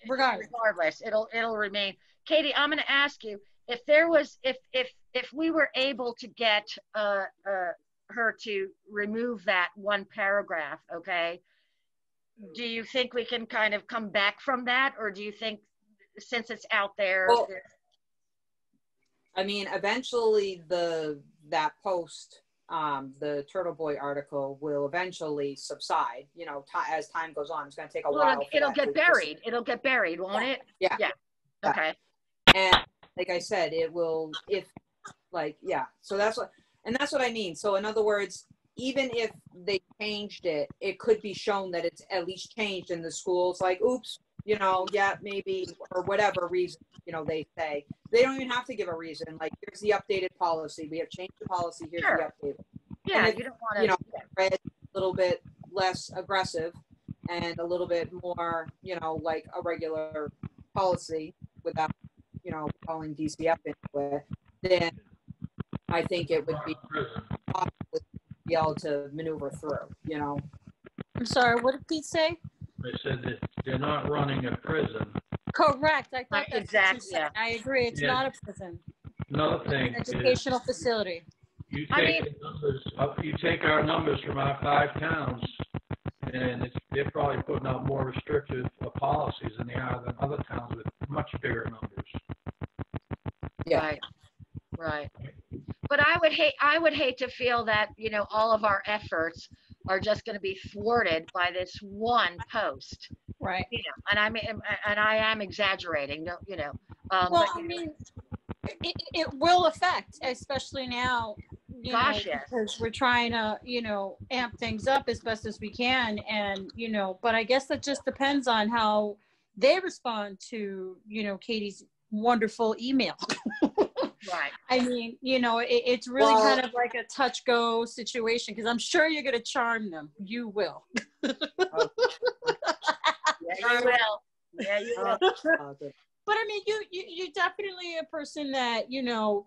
regardless. It'll remain. Katie, I'm going to ask you, if there was, if we were able to get her to remove that one paragraph, okay, do you think we can kind of come back from that, or do you think since it's out there? Well, I mean, eventually that post, the Turtle Boy article, will eventually subside. You know, as time goes on, it's going to take a while. It'll get buried. It'll get buried, won't it? Yeah. Okay. And like I said, it will, so that's what I mean. So in other words, even if they changed it, it could be shown that it's at least changed in the schools. Like, oops, you know, yeah, maybe, or whatever reason, you know, they say. They don't even have to give a reason. Like, here's the updated policy. We have changed the policy. Here's the updated. Yeah, if, you don't want to, you know, read a little bit less aggressive and a little bit more, you know, like a regular policy without, you know, calling DCF into it, then I think it would be possible to be able to maneuver through, you know. I'm sorry, what did Pete say? They said that they're not running a prison. Correct. I thought that's exactly. what you said. I agree. It's not a prison. Another thing, it's an educational facility. You take our numbers from our 5 towns, and they're probably putting out more restrictive policies than they are than other towns with much bigger numbers. Yeah. Right. But I would hate to feel that, you know, all of our efforts are just going to be thwarted by this one post. Right. You know, and I am exaggerating, you know. Well, but, I mean, it will affect, especially now, you know, because we're trying to, you know, amp things up as best as we can. And, you know, but I guess that just depends on how they respond to, you know, Katie's wonderful email. Right. I mean, you know, it's really kind of like a touch go situation, because I'm sure you're going to charm them. You will. Yeah, you will. Yeah, you will. But I mean, you're definitely a person that, you know,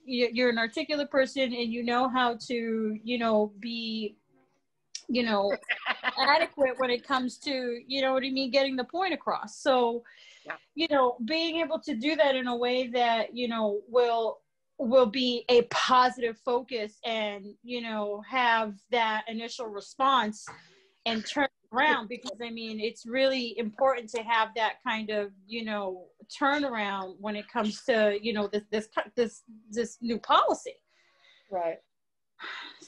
you're an articulate person, and you know how to, you know, be you know, adequate when it comes to, you know what I mean, getting the point across. So, Yeah. you know, being able to do that in a way that, you know, will be a positive focus and, you know, have that initial response and turn around, because I mean, it's really important to have that kind of, you know, turnaround when it comes to, you know, this new policy. Right.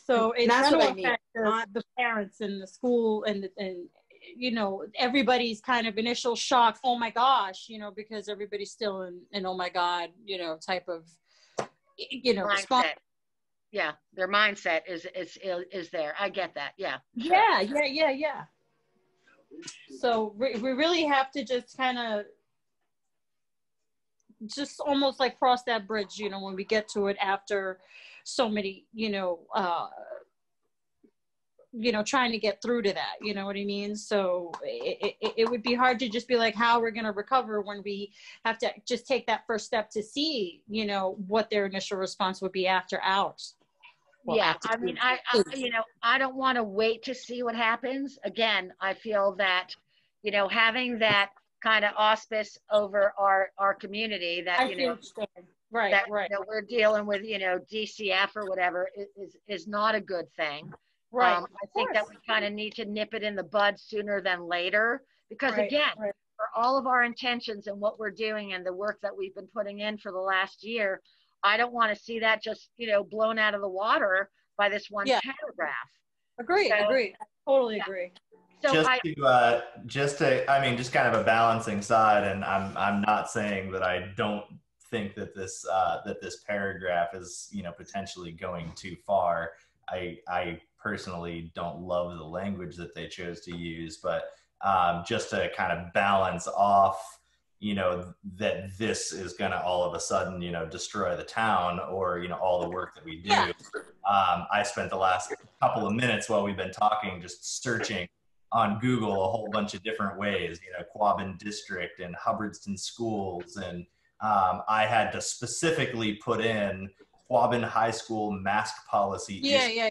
So it's that's going what to I mean. affect the parents and the school and you know, everybody's kind of initial shock. Oh my gosh, you know, because everybody's still in oh my God, you know, type of, you know, response. Mindset. Yeah, their mindset is there. I get that. Yeah. Sure. Yeah. So we really have to just kind of just almost like cross that bridge, you know, when we get to it after so many, you know, trying to get through to that, you know what I mean? So it would be hard to just be like, how we're going to recover when we have to just take that first step to see, you know, what their initial response would be after hours. Well, yeah, I mean, I you know, I don't want to wait to see what happens. Again, I feel that, you know, having that kind of auspice over our community that, you know, right, that you know, we're dealing with, you know, DCF or whatever is not a good thing. Right. I think that we kind of need to nip it in the bud sooner than later, because again, for all of our intentions and what we're doing and the work that we've been putting in for the last year, I don't want to see that just, you know, blown out of the water by this one paragraph. Agree. Totally agree. So just to, I mean, just kind of a balancing side, and I'm not saying that I don't think that this paragraph is, you know, potentially going too far. I personally don't love the language that they chose to use, but just to kind of balance off, you know, that this is going to all of a sudden, you know, destroy the town or, you know, all the work that we do. Yeah. I spent the last couple of minutes while we've been talking just searching on Google a whole bunch of different ways, you know, Quabbin District and Hubbardston Schools. And I had to specifically put in Quabbin High School mask policy to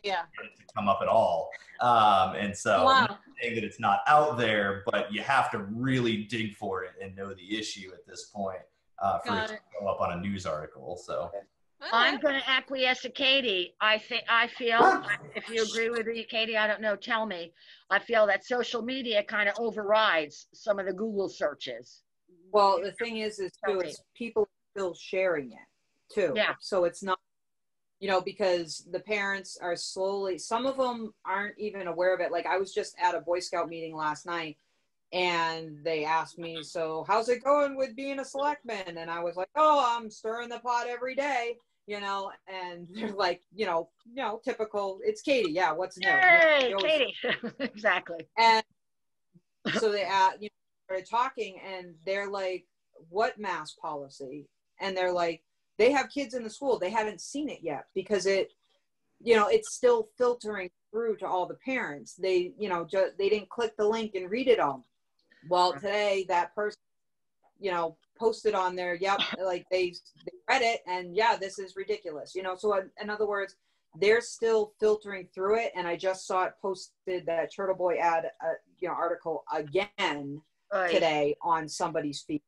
come up at all. And so I'm not saying that it's not out there, but you have to really dig for it and know the issue at this point for it to go up on a news article. So I'm going to acquiesce to Katie. I feel, if you agree with me, Katie, I don't know, tell me. I feel that social media kind of overrides some of the Google searches. Well, the thing is too, is people are still sharing it too. Yeah. So it's not, you know, because the parents are slowly, some of them aren't even aware of it. Like I was just at a Boy Scout meeting last night and they asked me, so how's it going with being a selectman? And I was like, oh, I'm stirring the pot every day, you know, and they're like, you know, typical, it's Katie. Yeah. What's new? Hey, Katie. Exactly. And so they you know, started talking and they're like, what mask policy? And they're like, they have kids in the school. They haven't seen it yet because it, you know, it's still filtering through to all the parents. They, you know, they didn't click the link and read it all. Well, today that person, you know, posted on there, yep, like they read it and yeah, this is ridiculous. You know, so in other words, they're still filtering through it. And I just saw it posted, that Turtle Boy you know, article again today on somebody's feed.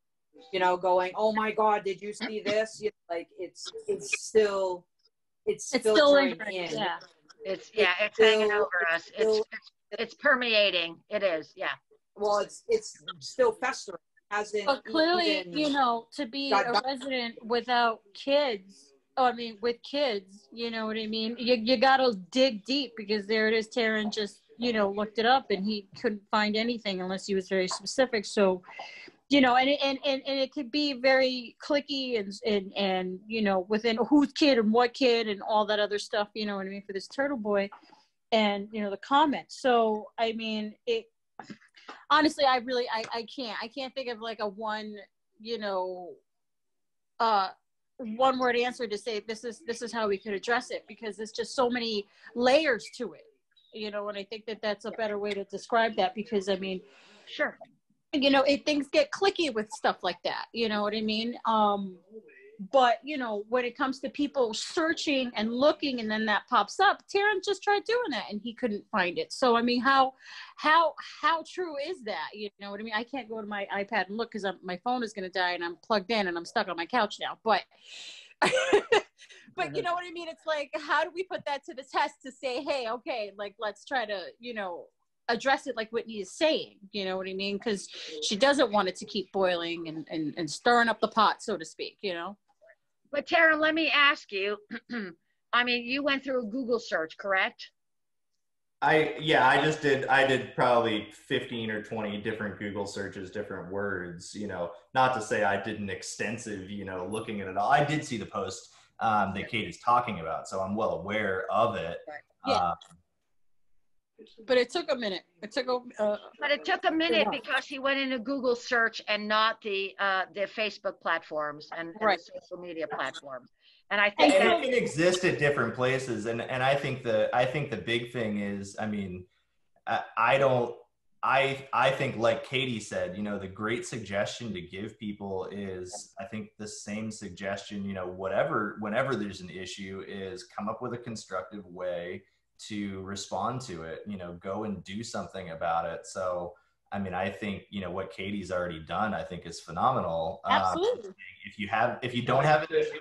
You know, going, oh my God, did you see this? You know, like it's still filtering in. Yeah. It's hanging over us. It's permeating. It is. Yeah. Well, it's still festering. But clearly, you know, to be a resident without kids, with kids, you know what I mean? You got to dig deep, because there it is. Taryn just, you know, looked it up and he couldn't find anything unless he was very specific. So, you know, and it could be very clicky and you know, within whose kid and what kid and all that other stuff, you know what I mean, for this Turtle Boy and, you know, the comments. So, I mean, honestly, I can't think of like a one, you know, one word answer to say this is how we could address it, because there's just so many layers to it, you know, and I think that's a better way to describe that, because I mean, sure, you know, things get clicky with stuff like that, you know what I mean? But, you know, when it comes to people searching and looking and then that pops up, Terrence just tried doing that and he couldn't find it. So, I mean, how true is that? You know what I mean? I can't go to my iPad and look because my phone is going to die and I'm plugged in and I'm stuck on my couch now. But, but you know what I mean? It's like, how do we put that to the test to say, hey, okay, like, let's try to, you know, address it like Whitney is saying, you know what I mean? Because she doesn't want it to keep boiling and stirring up the pot, so to speak, you know? But Tara, let me ask you, I mean, you went through a Google search, correct? I did probably 15 or 20 different Google searches, different words, you know, not to say I did an extensive, you know, looking at it all. I did see the post that Katie's talking about, so I'm well aware of it. Right. Yeah. But it took a minute. But it took a minute because he went into Google search and not the Facebook platforms and the social media platforms. And I think it can exist at different places. And I think the big thing is, I mean, I think, like Katie said, you know, the great suggestion to give people is, I think the same suggestion, you know, whenever there's an issue, is come up with a constructive way to respond to it, you know, go and do something about it. So, I mean, I think, you know, what Katie's already done, I think is phenomenal. Absolutely. If you don't have an issue,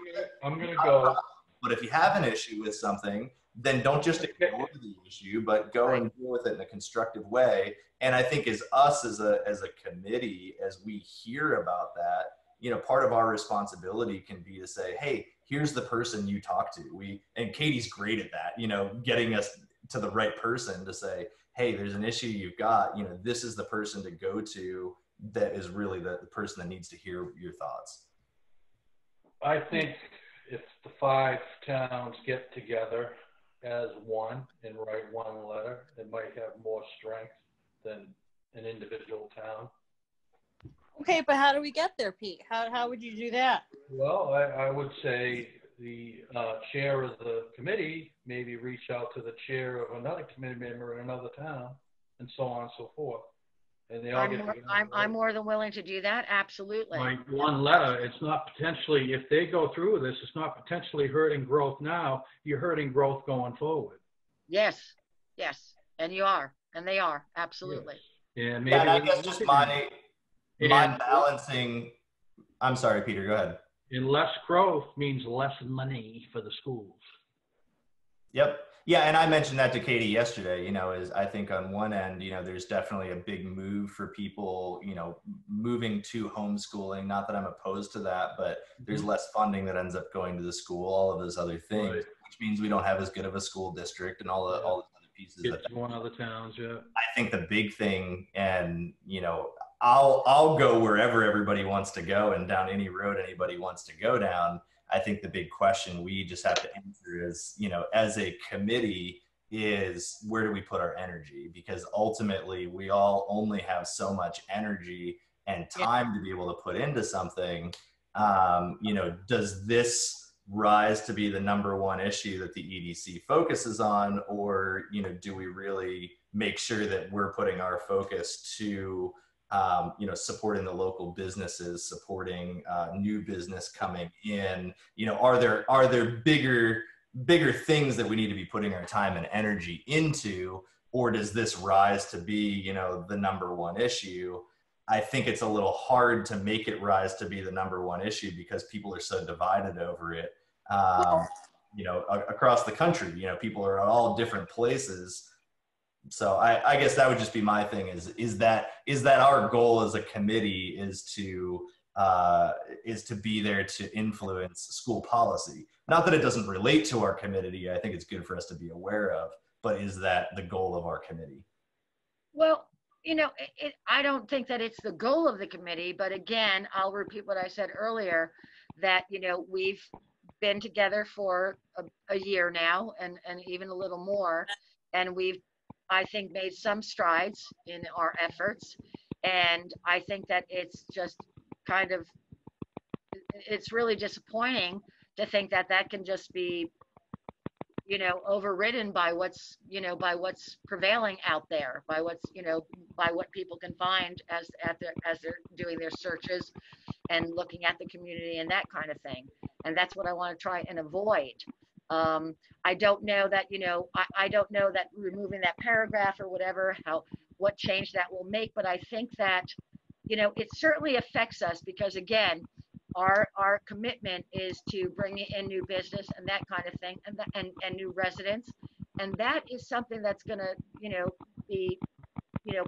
I'm going to go. But if you have an issue with something, then don't just ignore the issue, but go and deal with it in a constructive way. And I think as a committee, as we hear about that, you know, part of our responsibility can be to say, hey, here's the person you talk to. And Katie's great at that, you know, getting us to the right person to say, hey, there's an issue you've got, you know, this is the person to go to that is really the person that needs to hear your thoughts. I think if the 5 towns get together as one and write one letter, it might have more strength than an individual town. Okay, but how do we get there, Pete? How would you do that? Well, I would say the chair of the committee maybe reach out to the chair of another committee member in another town, and so on and so forth. And they all I'm more than willing to do that. Absolutely. Like one letter, it's not potentially, if they go through with this, it's not potentially hurting growth now. You're hurting growth going forward. Yes, yes, and you are, and they are, absolutely. Yes. And maybe I guess just my balancing. I'm sorry, Peter. Go ahead. And less growth means less money for the schools. Yep. Yeah, and I mentioned that to Katie yesterday, you know, is I think on one end, you know, there's definitely a big move for people, you know, moving to homeschooling. Not that I'm opposed to that, but there's less funding that ends up going to the school, all of those other things, which means we don't have as good of a school district and all the other pieces. It's one other towns, yeah. I think the big thing, and, you know, I'll go wherever everybody wants to go and down any road anybody wants to go down. I think the big question we just have to answer is, you know, as a committee, is where do we put our energy? Because ultimately we all only have so much energy and time to be able to put into something. You know, does this rise to be the #1 issue that the EDC focuses on? Or, you know, do we really make sure that we're putting our focus to you know, supporting the local businesses, supporting new business coming in? You know, are there bigger things that we need to be putting our time and energy into, or does this rise to be, you know, the #1 issue? I think it's a little hard to make it rise to be the #1 issue because people are so divided over it. You know, across the country, you know, people are at all different places. So I guess that would just be my thing is that our goal as a committee is to be there to influence school policy. Not that it doesn't relate to our committee. I think it's good for us to be aware of, but is that the goal of our committee? Well, you know, I don't think that it's the goal of the committee, but again, I'll repeat what I said earlier, that, you know, we've been together for a year now and even a little more, and we've, I think, made some strides in our efforts. And I think that it's just kind of, it's really disappointing to think that that can just be, you know, overridden by what's, you know, by what's prevailing out there, by what's, you know, by what people can find as they're doing their searches and looking at the community and that kind of thing. And that's what I want to try and avoid. I don't know that, I don't know that removing that paragraph or whatever, what change that will make, but I think that, it certainly affects us because again, our commitment is to bring in new business and that kind of thing, and new residents. And that is something that's going to, be,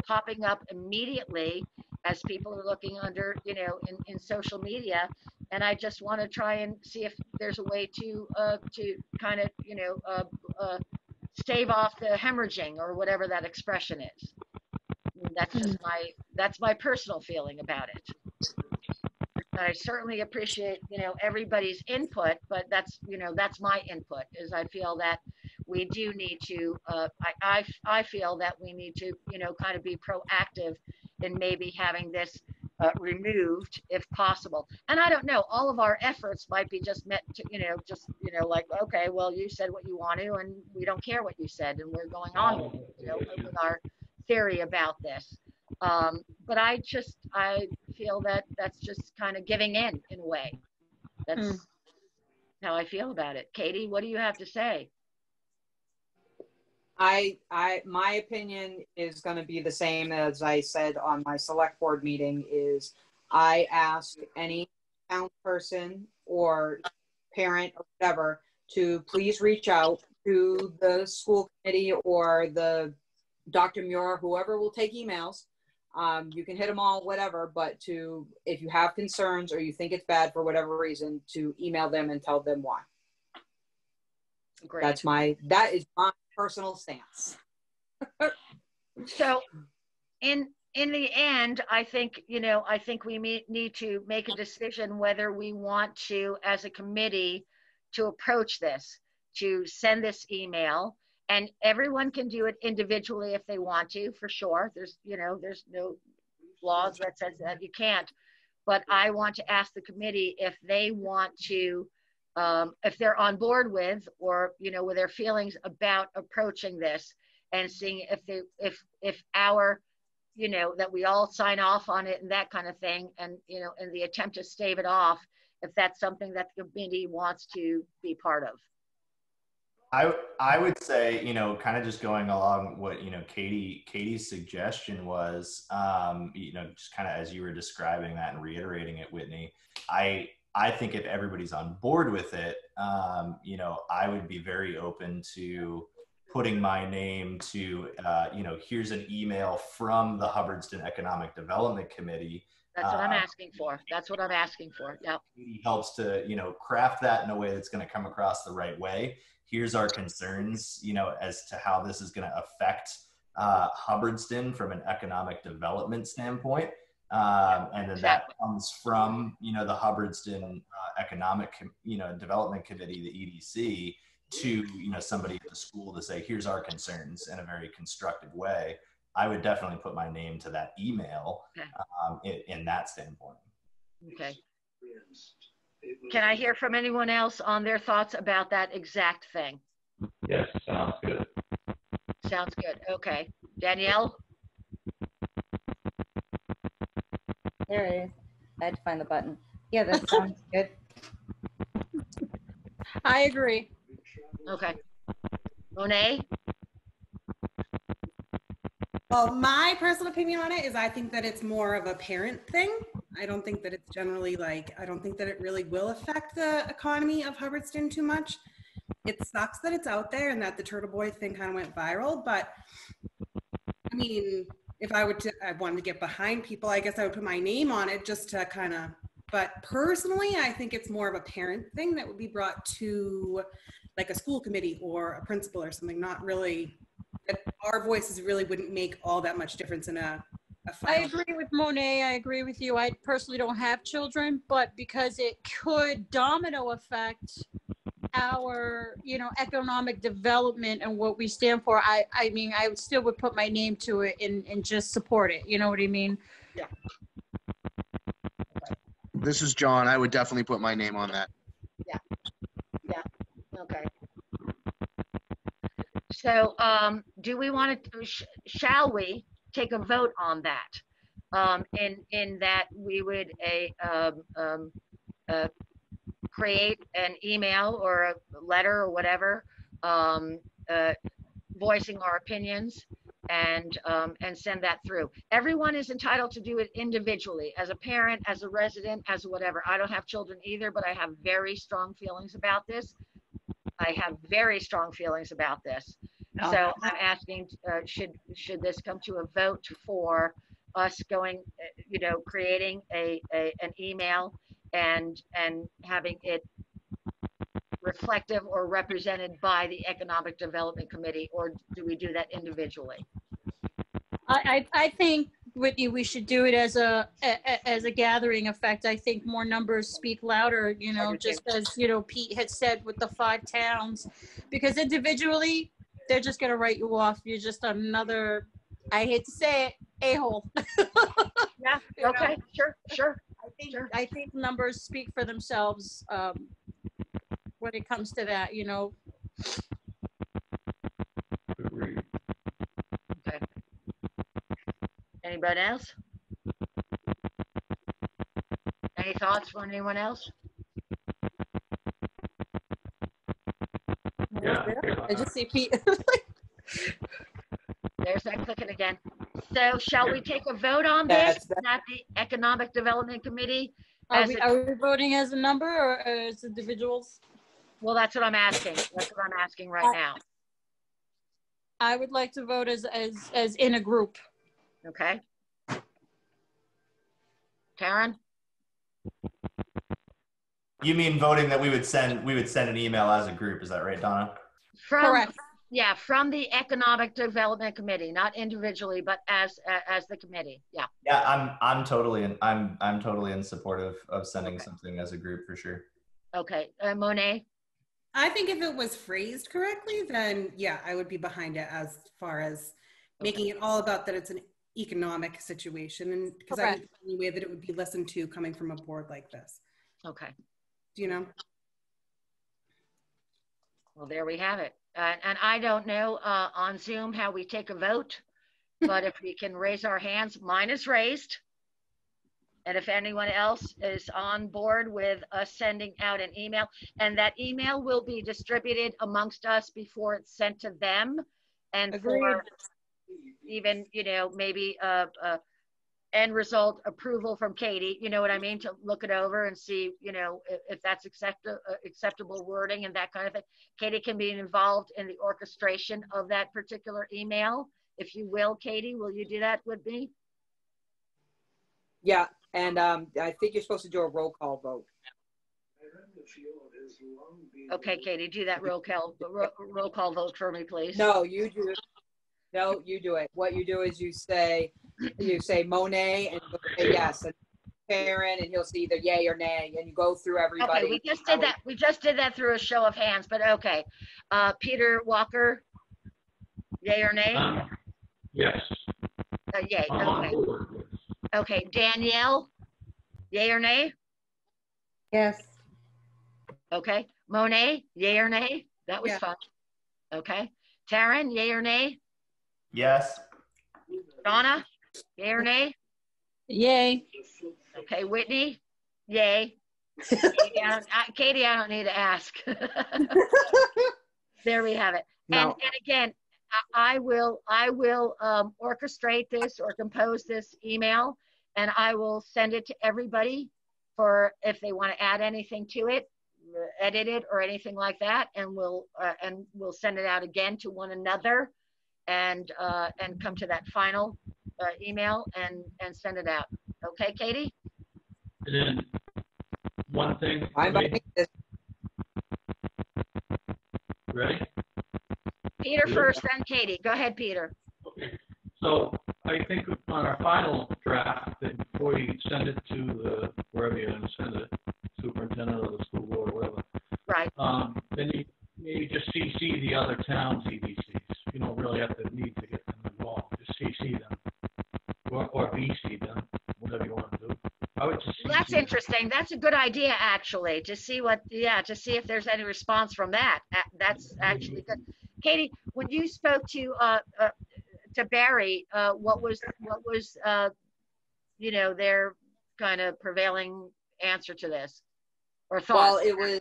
popping up immediately as people are looking under, in social media. And I just want to try and see if there's a way to kind of, stave off the hemorrhaging or whatever that expression is. That's just my personal feeling about it. I certainly appreciate, everybody's input, but that's my input is I feel that we do need to, I feel that we need to, kind of be proactive in maybe having this removed if possible. And I don't know, all of our efforts might be just meant to, like, okay, well, you said what you want to, and we don't care what you said, and we're going on, with our theory about this. But I feel that that's just kind of giving in a way. That's how I feel about it. Katie, what do you have to say? My opinion is going to be the same as I said on my select board meeting is I ask any town person or parent or whatever to please reach out to the school committee or the Dr. Muir, whoever will take emails. You can hit them all, whatever, but if you have concerns or you think it's bad for whatever reason, to email them and tell them why. Great. That is my personal stance. So in the end, I think we need to make a decision whether we want to, as a committee, to approach this, to send this email. And everyone can do it individually if they want to, for sure. There's no laws that says that you can't. But I want to ask the committee if they want to, if they're on board with, or, with their feelings about approaching this and seeing if our, that we all sign off on it and that kind of thing. And, in the attempt to stave it off, if that's something that the committee wants to be part of. I would say, kind of just going along what, Katie's suggestion was, just kind of as you were describing that and reiterating it, Whitney, I think if everybody's on board with it, I would be very open to putting my name to, here's an email from the Hubbardston Economic Development Committee. That's what I'm asking for. That's what I'm asking for. Yep. Katie helps to, craft that in a way that's going to come across the right way. Here's our concerns, as to how this is going to affect Hubbardston from an economic development standpoint. And then that comes from, the Hubbardston Economic, Development Committee, the EDC, to, somebody at the school to say, here's our concerns in a very constructive way. I would definitely put my name to that email in that standpoint. Okay. Can I hear from anyone else on their thoughts about that exact thing? Yes, sounds good. Sounds good. Okay. Danielle? There it is. I had to find the button. Yeah, that sounds good. I agree. Okay. Monet? Well, my personal opinion on it is I think that it's more of a parent thing. I don't think that it's generally I don't think that it really will affect the economy of Hubbardston too much. It sucks that it's out there and that the Turtle Boy thing kind of went viral, but I mean, if I wanted to get behind people, I guess I would put my name on it just to kind of, but personally, I think it's more of a parent thing that would be brought to like a school committee or a principal or something, not really, that our voices really wouldn't make all that much difference in a I agree with Monet. I agree with you. I personally don't have children, but because it could domino affect our, economic development and what we stand for, I mean, I still would put my name to it and just support it. You know what I mean? Yeah. This is John. I would definitely put my name on that. Yeah. Yeah. Okay. So, do we want to, shall we take a vote on that? in that we would create an email or a letter or whatever, voicing our opinions, and send that through. Everyone is entitled to do it individually, as a parent, as a resident, as whatever. I don't have children either, but I have very strong feelings about this. I have very strong feelings about this. So I'm asking, should this come to a vote for us going, creating an email and having it reflective or represented by the Economic Development Committee, or do we do that individually? I think, Whitney, we should do it as a gathering effect. I think more numbers speak louder, just as, Pete had said with the 5 towns, because individually, they're just going to write you off. You're just another, I hate to say it, a-hole. Yeah, okay, sure. I think numbers speak for themselves when it comes to that, Agreed. Okay. Anybody else? Any thoughts from anyone else? Yeah. I just see Pete. There's that clicking again. So shall we take a vote on this? That's Not the Economic Development Committee? Are we voting as a number or as individuals? Well, that's what I'm asking. That's what I'm asking right now. I would like to vote as in a group. Okay. Karen? You mean voting that we would send an email as a group? Is that right, Donna? Correct. Yeah, from the Economic Development Committee, not individually, but as the committee. Yeah. Yeah, I'm totally in support of sending something as a group for sure. Okay, Monet? I think if it was phrased correctly, then yeah, I would be behind it as far as making it all about that it's an economic situation, and because I think the only way that it would be listened to coming from a board like this. Okay. Well, there we have it. And I don't know on Zoom how we take a vote, but if we can raise our hands, mine is raised. And if anyone else is on board with us sending out an email, and that email will be distributed amongst us before it's sent to them, and Agreed. for even, maybe end result approval from Katie, you know what I mean, to look it over and see, if that's acceptable wording and that kind of thing. Katie can be involved in the orchestration of that particular email. If you will, Katie, will you do that with me? Yeah, and I think you're supposed to do a roll call vote. Okay, Katie, do that roll call vote for me, please. No, you do it. No, you do it. What you do is you say Monet, and you'll say yes, and Karen, and you'll see either yay or nay, and you go through everybody. Okay, we just did that. We just did that through a show of hands, but okay. Peter Walker, yay or nay? Yes. Yay. Okay. Okay, Danielle, yay or nay? Yes. Okay, Monet, yay or nay? That was fun. Okay, Taryn, yay or nay? Yes. Donna, yay or nay? Yay. Okay, Whitney, yay. Katie, I don't need to ask. There we have it. No. And again, I will orchestrate this or compose this email, and I will send it to everybody for if they want to add anything to it, edit it or anything like that, and we'll send it out again to one another, and come to that final email and send it out. Okay, Katie? And then one thing. Ready? Peter first, then Katie. Go ahead, Peter. Okay. So I think on our final draft, that before you send it to wherever you're going to send it, superintendent or the school board or whatever. Right. Then you maybe just CC the other towns EDCs. You don't really have to need to get them involved. Just CC them or VC them, whatever you want to do. I would just. That's interesting. That's a good idea, actually, to see to see if there's any response from that. That's actually good. Katie, when you spoke to Barry, what was you know, their kind of prevailing answer to this or Well, thoughts?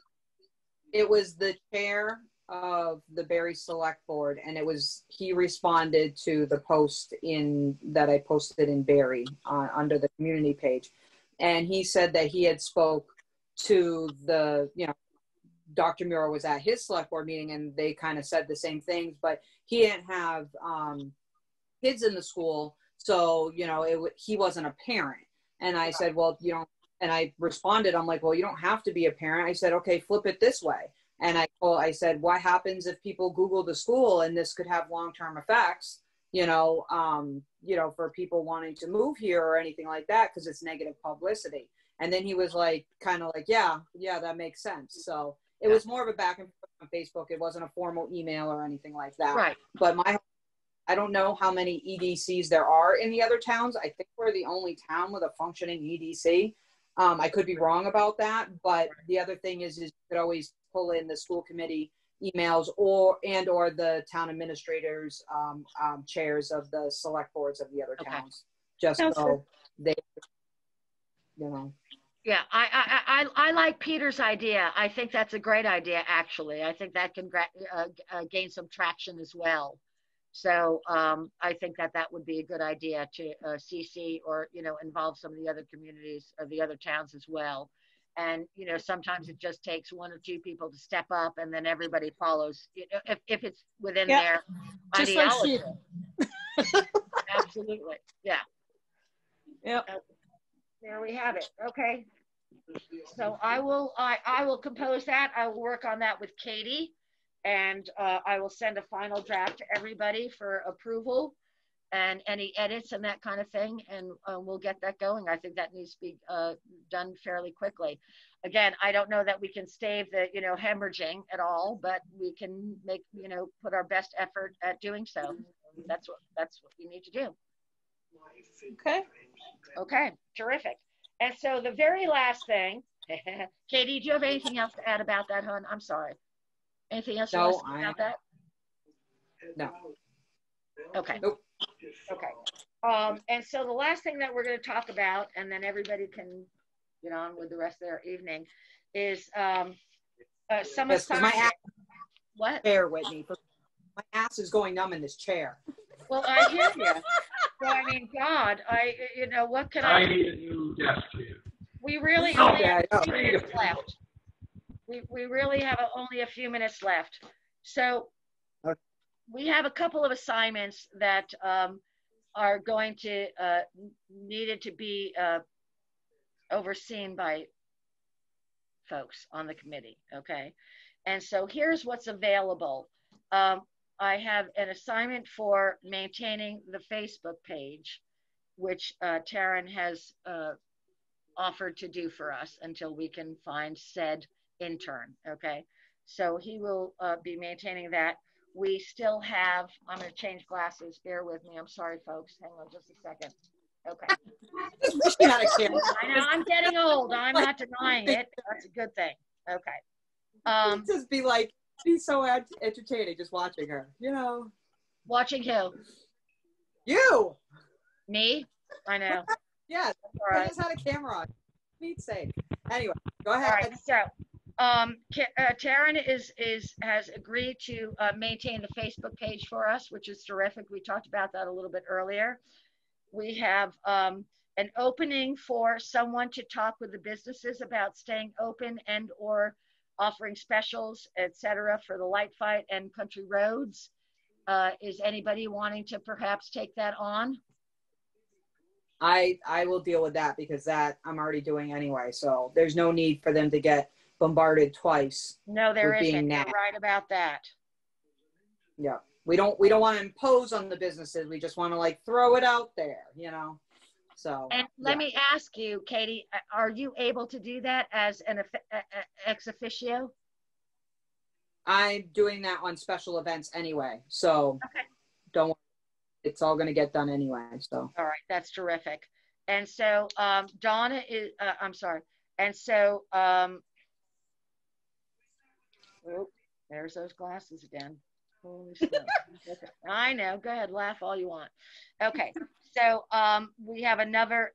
it was the chair of the Barry Select Board, and he responded to the post that I posted in Barry under the community page, and he said that he had spoke to Dr. Muir was at his select board meeting, and they kind of said the same things, but he didn't have kids in the school, so he wasn't a parent. And I said, well, and I responded, I'm like, well, you don't have to be a parent. I said, okay, flip it this way. And I said, what happens if people Google the school, and this could have long-term effects, for people wanting to move here or anything like that, because it's negative publicity. And then he was like, kind of like, yeah, that makes sense. So it was more of a back and forth on Facebook. It wasn't a formal email or anything like that. Right. But I don't know how many EDCs there are in the other towns. I think we're the only town with a functioning EDC. I could be wrong about that, but the other thing is you could always pull in the school committee emails or the town administrators, chairs of the select boards of the other towns, just so they, Yeah, I like Peter's idea. I think that's a great idea, actually. I think that can gain some traction as well. So I think that would be a good idea to CC or, involve some of the other communities or the other towns as well. And, sometimes it just takes one or two people to step up, and then everybody follows, if it's within their just ideology. Like she. Absolutely. Yeah. Yep. There we have it. Okay. So I will compose that. I will work on that with Katie, and I will send a final draft to everybody for approval and any edits and that kind of thing. And we'll get that going. I think that needs to be done fairly quickly. Again, I don't know that we can stave the, hemorrhaging at all, but we can make, put our best effort at doing so. That's what we need to do. Okay. Okay, terrific. And so the very last thing, Katie, do you have anything else to add about that, hon? I'm sorry. Anything else you want to say about that? No. Okay. Nope. Okay. And so the last thing that we're going to talk about, and then everybody can get on with the rest of their evening, is some assignment. What? Chair, Whitney. My ass is going numb in this chair. Well, I hear you. So, I mean, God, what can I do? Yes, please. We really only have a few minutes left. We really have only a few minutes left. So we have a couple of assignments that are going to needed to be overseen by folks on the committee. Okay. And so here's what's available. I have an assignment for maintaining the Facebook page, which Taryn has offered to do for us until we can find said intern. Okay. So he will be maintaining that. We still have, I'm going to change glasses. Bear with me. I'm sorry, folks. Hang on just a second. Okay. I know I'm getting old. I'm not denying it. That's a good thing. Okay. Just be so entertaining just watching her, Watching who? You. Me? I know. Yes. All right. I just had a camera on. Pete's sake. Anyway, go ahead. All right. So, Taryn has agreed to maintain the Facebook page for us, which is terrific. We talked about that a little bit earlier. We have an opening for someone to talk with the businesses about staying open and or offering specials, etc., for the Light Fight and Country Roads. Is anybody wanting to perhaps take that on? I will deal with that because that I'm already doing anyway. So there's no need for them to get bombarded twice. No, there isn't. You're right about that. Yeah. We don't want to impose on the businesses. We just want to throw it out there, So. And let me ask you, Katie, are you able to do that as an ex officio? I'm doing that on special events anyway. So don't worry. It's all going to get done anyway. So. All right. That's terrific. And so Donna is, I'm sorry. And so, there's those glasses again. Holy smoke. Okay. I know. Go ahead, laugh all you want. Okay, so we have another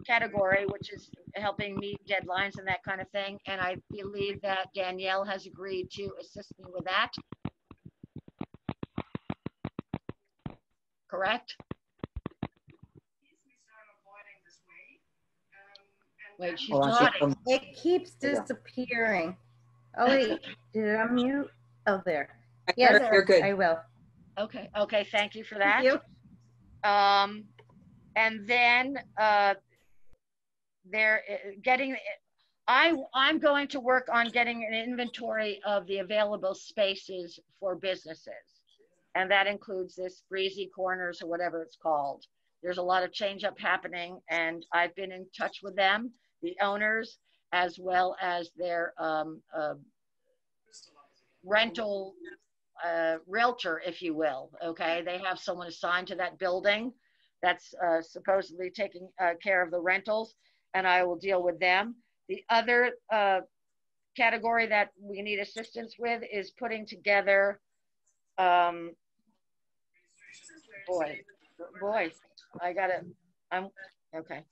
category, which is helping meet deadlines and that kind of thing. And I believe that Danielle has agreed to assist me with that. Correct? Wait, she's nodding. It keeps disappearing. Oh wait, did it unmute? Oh, there. Yes, you're good. I will. Okay. Okay. Thank you for that. Thank you. And then they're getting. I'm going to work on getting an inventory of the available spaces for businesses, and that includes this Breezy Corners or whatever it's called. There's a lot of change up happening, and I've been in touch with them, the owners, as well as their rental realtor, if you will. Okay, they have someone assigned to that building that's supposedly taking care of the rentals, and I will deal with them. The other category that we need assistance with is putting together, boy, I'm okay.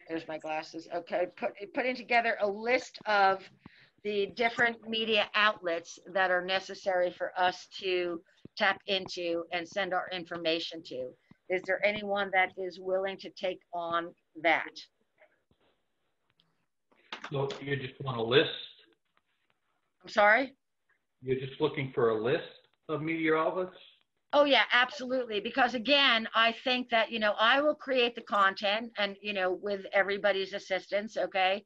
There's my glasses. Okay, putting together a list of the different media outlets that are necessary for us to tap into and send our information to. Is there anyone that is willing to take on that? So you just want a list? I'm sorry? You're just looking for a list of media outlets? Oh yeah, absolutely. Because again, I think that, I will create the content and, with everybody's assistance, okay,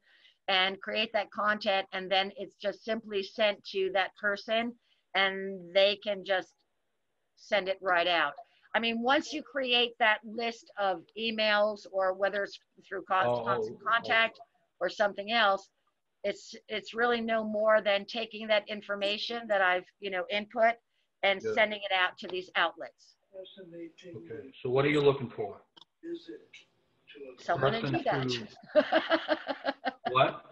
and create that content, and then it's just simply sent to that person and they can just send it right out. I mean, once you create that list of emails, or whether it's through constant contact or something else, it's really no more than taking that information that I've, input and sending it out to these outlets. Okay, so what are you looking for? Someone to do that. What?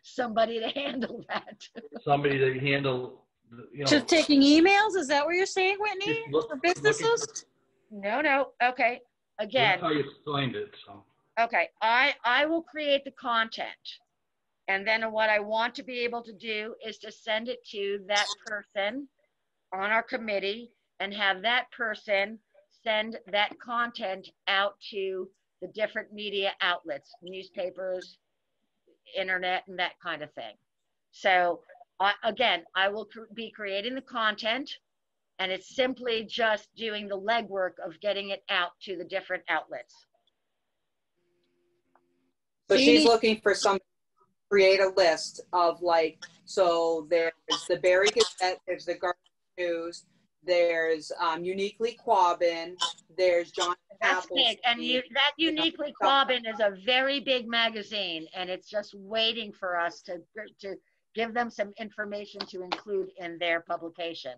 Somebody to handle that. Somebody to handle, Just taking emails? Is that what you're saying, Whitney? For businesses? No. Okay. Again. That's how you explained it, so. Okay, I will create the content. And then what I want to be able to do is to send it to that person on our committee and have that person send that content out to the different media outlets, newspapers, internet, and that kind of thing. So again, I will be creating the content, and it's simply just doing the legwork of getting it out to the different outlets. So she's looking for some, create a list of so there's the Barry Gazette, there's the Garden News, there's Uniquely Quabbin, there's John That's big, and that Uniquely Quabbin is a very big magazine, and it's just waiting for us to give them some information to include in their publication.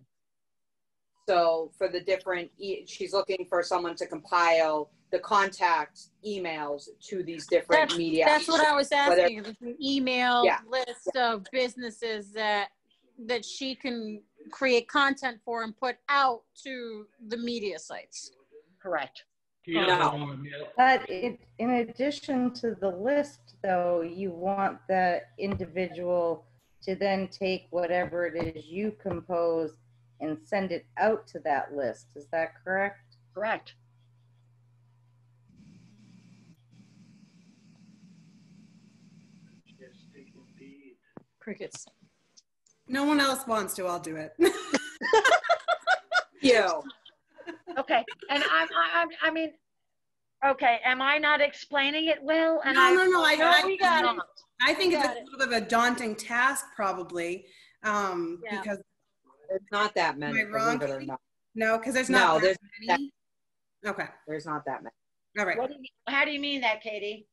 So for the different, she's looking for someone to compile the contact emails to these different media. That's what I was asking. There's an email list of businesses that she can create content for and put out to the media sites. Correct. But in addition to the list, though, you want the individual to then take whatever it is you compose and send it out to that list. Is that correct? Correct. Crickets. No one else wants to. I'll do it. You. Okay, and I mean, okay, am I not explaining it well? And No. We got it. I think it's a little bit of a daunting task, probably, because there's not that many. Am I wrong? Believe it or not. No, because there's not that many. Okay. There's not that many. All right. How do you mean that, Katie?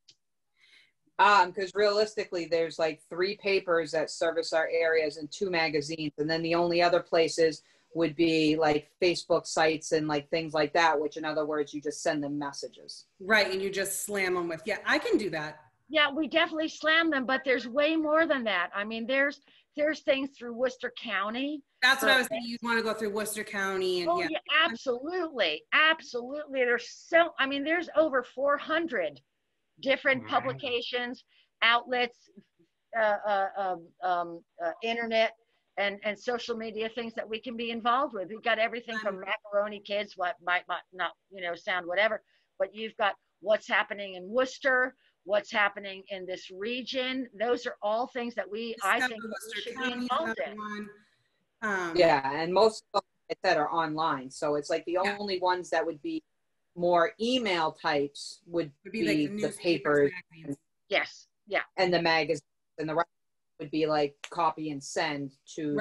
Because realistically, there's 3 papers that service our areas and 2 magazines, and then the only other places would be Facebook sites and things like that, which in other words, you just send them messages. Right, and you just slam them with, I can do that. Yeah, we definitely slam them, but there's way more than that. I mean, there's things through Worcester County. That's what I was thinking. You'd want to go through Worcester County. And Oh, yeah, absolutely. Absolutely. I mean, there's over 400 different publications, outlets, internet, and social media things that we can be involved with. We've got everything from Macaroni Kids, what might not, sound whatever, but you've got what's happening in Worcester, what's happening in this region. Those are all things that I think we should be involved in. Yeah, and most of them, like I said, are online. So it's like the only ones that would be more email types would be like the papers. Yes, yeah. And the magazines, and the rest would be like copy and send to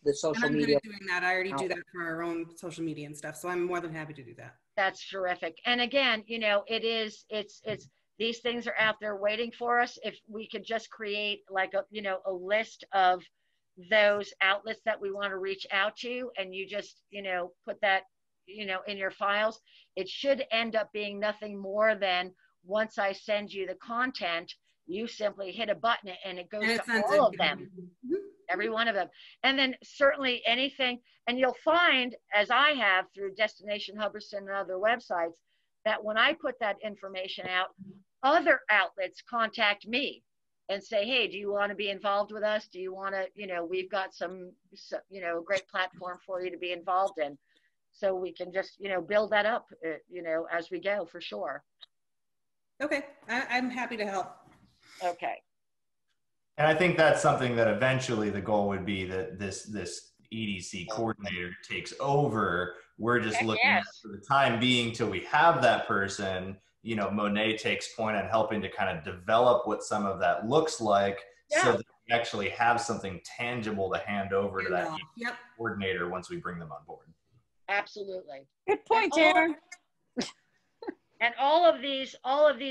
the social media. I'm good at doing that. I already do that for our own social media and stuff. So I'm more than happy to do that. That's terrific. And again, it's these things are out there waiting for us. If we could just create like a list of those outlets that we want to reach out to, and you just, put that, in your files, it should end up being nothing more than once I send you the content, you simply hit a button and it goes to all of them, every one of them. And then certainly anything, and you'll find, as I have through Destination Hubbardston and other websites, that when I put that information out, other outlets contact me and say, hey, do you want to be involved with us? Do you want to, we've got some great platform for you to be involved in. So we can just, build that up, as we go, for sure. Okay, I'm happy to help. Okay. And I think that's something that eventually the goal would be that this EDC coordinator takes over. We're just looking at, for the time being, till we have that person, Monet takes point on helping to kind of develop what some of that looks like, so that we actually have something tangible to hand over to that coordinator once we bring them on board. Absolutely. Good point, Darren. And all of these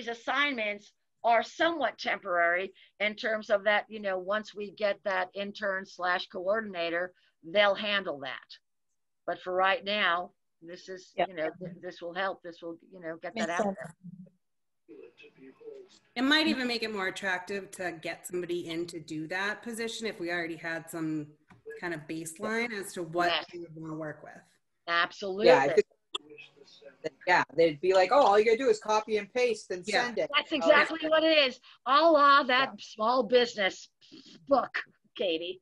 assignments are somewhat temporary in terms of that, once we get that intern / coordinator, they'll handle that. But for right now, this is, this will help. This will, get that out there. It might even make it more attractive to get somebody in to do that position if we already had some kind of baseline as to what we would want to work with. Absolutely. Yeah, they'd be like, oh, all you gotta do is copy and paste and send it. That's exactly what it is. A la that small business book, Katie.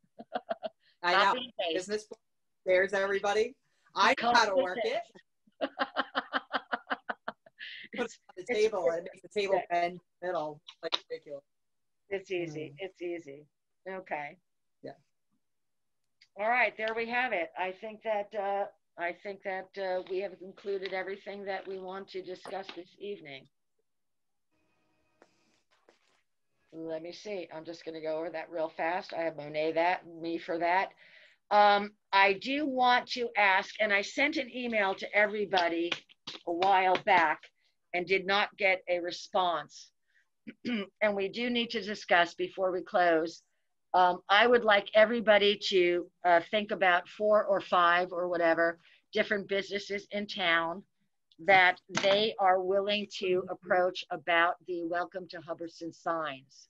I know. Business book. There's everybody. I know how to work it. Put it on the table and make the table bend middle. Like ridiculous. It's easy. It's easy. Okay. Yeah. All right, there we have it. I think that we have included everything that we want to discuss this evening. Let me see. I'm just going to go over that real fast. I have Monet me for that. I do want to ask, and I sent an email to everybody a while back and did not get a response. And we do need to discuss before we close. I would like everybody to think about 4 or 5 or whatever different businesses in town that they are willing to approach about the Welcome to Hubbardston signs.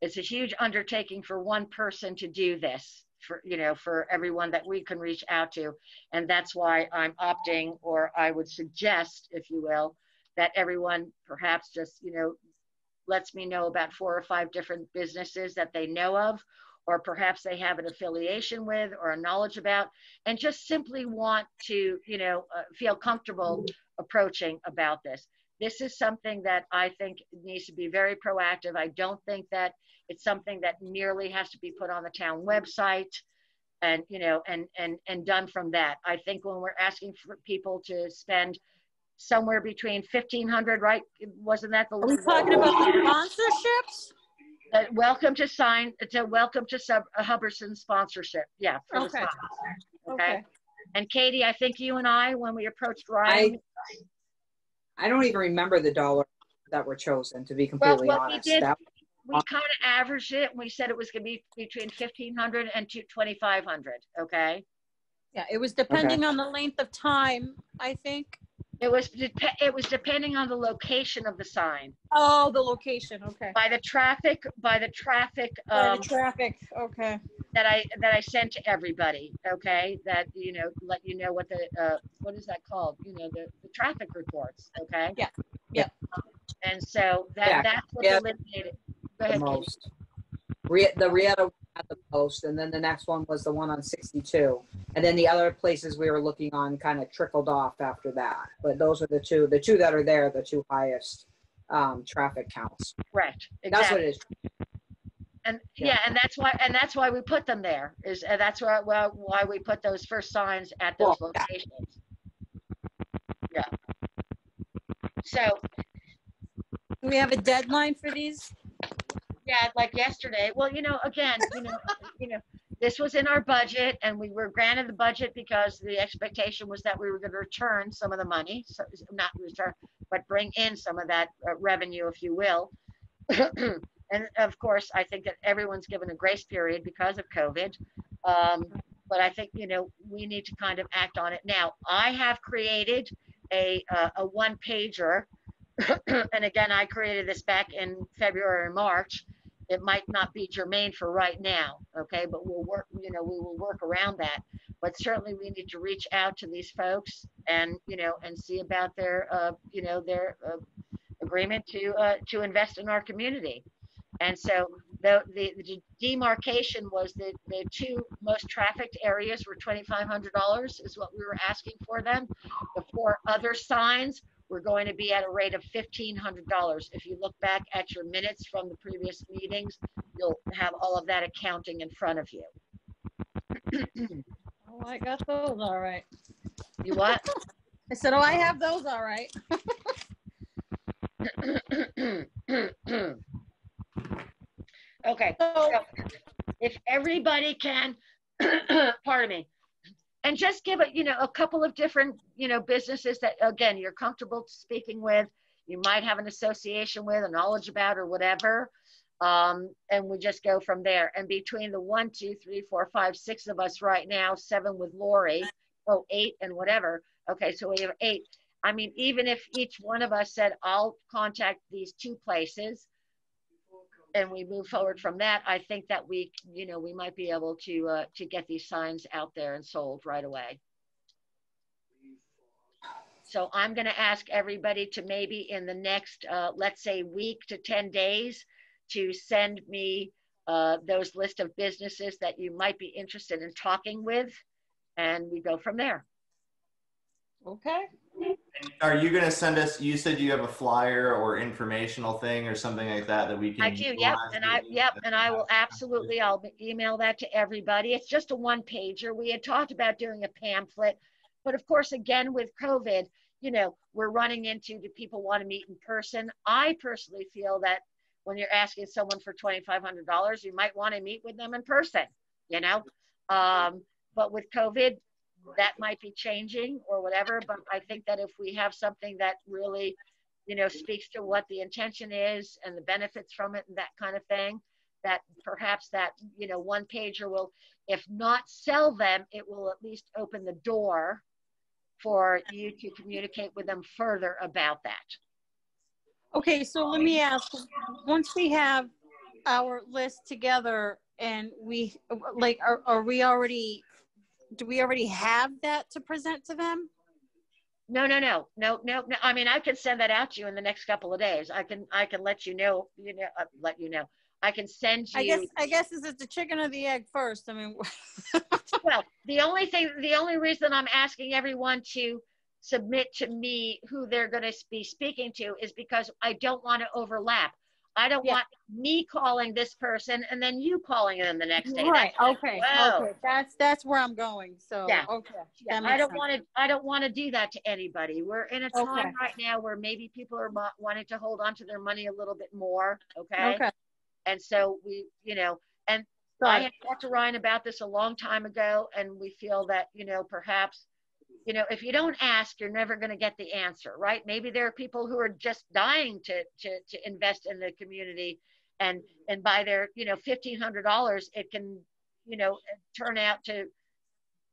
It's a huge undertaking for one person to do this, for everyone that we can reach out to. And that's why I'm opting, or I would suggest, if you will, that everyone perhaps just, lets me know about 4 or 5 different businesses that they know of, or perhaps they have an affiliation with or a knowledge about, and just simply want to, feel comfortable approaching about this. This is something that I think needs to be very proactive. I don't think that it's something that merely has to be put on the town website and, and done from that. I think when we're asking for people to spend somewhere between 1,500, right? Wasn't that the? Are we talking about the sponsorships? Welcome to Hubbardston sponsorship. Yeah. Okay. And Katie, I think you and I, when we approached Ryan, I don't even remember the dollar that were chosen, to be completely honest. We kind of averaged it, and we said it was going to be between 1,500 and 2,500. Okay. Yeah, it was depending on the length of time, I think. It was depending on the location of the sign. Oh, the location. Okay. By the traffic, By the traffic. Okay. that I sent to everybody. Okay, that let you know what the what is that called? The traffic reports. Okay. Yeah. Yeah. And so Yeah. that's what Yeah. eliminated. Go The ahead, Katie. most. The Rieta had the most, and then the next one was the one on 62. And then the other places we were looking on kind of trickled off after that. But those are the two that are there, the two highest traffic counts. Correct. Exactly. That's what it is. And yeah, and that's why we put them there. That's why we put those first signs at those locations. Yeah. So Do we have a deadline for these? yeah, like yesterday. Well, again, this was in our budget, and we were granted the budget because the expectation was that we were going to return some of the money, so not return, but bring in some of that revenue, if you will. And of course, I think that everyone's given a grace period because of COVID. But I think, we need to kind of act on it now. I have created a one pager. And again, I created this back in February or March. It might not be germane for right now. Okay. But we'll work, we will work around that. But certainly we need to reach out to these folks and, and see about their, their agreement to invest in our community. And so the demarcation was the two most trafficked areas were $2,500 is what we were asking for them. The four other signs were going to be at a rate of $1,500. If you look back at your minutes from the previous meetings, you'll have all of that accounting in front of you. Oh, I got those all right. You what? I said, oh, I have those all right. Okay, so if everybody can, pardon me, and just give it, a couple of different, businesses that, again, you're comfortable speaking with, you might have an association with, a knowledge about, or whatever, and we just go from there. And between the 1, 2, 3, 4, 5, 6 of us right now, 7 with Lori, 8 and whatever. Okay, so we have 8. I mean, even if each one of us said, I'll contact these 2 places, and we move forward from that, I think that we might be able to get these signs out there and sold right away. So I'm going to ask everybody to maybe in the next, let's say, week to 10 days to send me those list of businesses that you might be interested in talking with, and we go from there. Okay. Are you going to send us, you said you have a flyer or informational thing or something like that we can I do, yep. And I will absolutely, I'll email that to everybody. It's just a 1-pager. We had talked about doing a pamphlet, but of course, again, with COVID, we're running into, do people want to meet in person? I personally feel that when you're asking someone for $2,500, you might want to meet with them in person, but with COVID, that might be changing or whatever. But I think that if we have something that really, speaks to what the intention is and the benefits from it and that kind of thing, that perhaps that, 1-pager will, if not sell them, it will at least open the door for you to communicate with them further about that. Okay, so let me ask, once we have our list together and we, are we already, do we already have that to present to them? No. I mean, I can send that out to you in the next couple of days. I can let you know, I can send you. I guess is it the chicken or the egg first? I mean, well, the only reason I'm asking everyone to submit to me who they're going to be speaking to is because I don't want to overlap. I don't want me calling this person and then you calling them the next day. Right. Okay. Okay. That's where I'm going. So yeah. Okay. Yeah. I don't want to do that to anybody. We're in a time right now where maybe people are wanting to hold on to their money a little bit more. Okay. And so we, and I had talked to Ryan about this a long time ago, and we feel that, perhaps, if you don't ask, you're never going to get the answer, right? Maybe there are people who are just dying to invest in the community, and by their, $1,500, it can, turn out to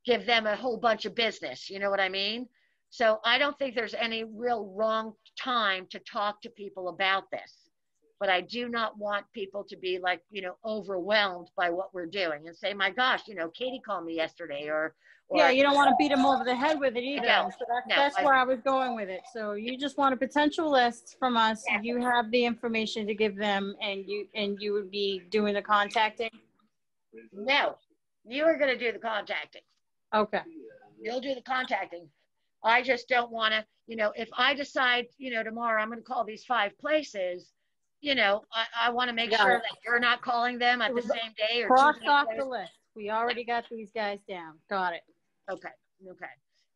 give them a whole bunch of business. You know what I mean? So I don't think there's any real wrong time to talk to people about this. But I do not want people to be like, overwhelmed by what we're doing and say, my gosh, Katie called me yesterday or yeah, you don't want to beat them over the head with it either. No, so that's where I was going with it. So you just want a potential list from us. Yeah. You have the information to give them, and you would be doing the contacting. No, you are going to do the contacting. Okay. You'll do the contacting. I just don't want to, if I decide, tomorrow I'm going to call these 5 places, I want to make sure that you're not calling them at the same day or cross off the list. We already got these guys down. Got it. Okay.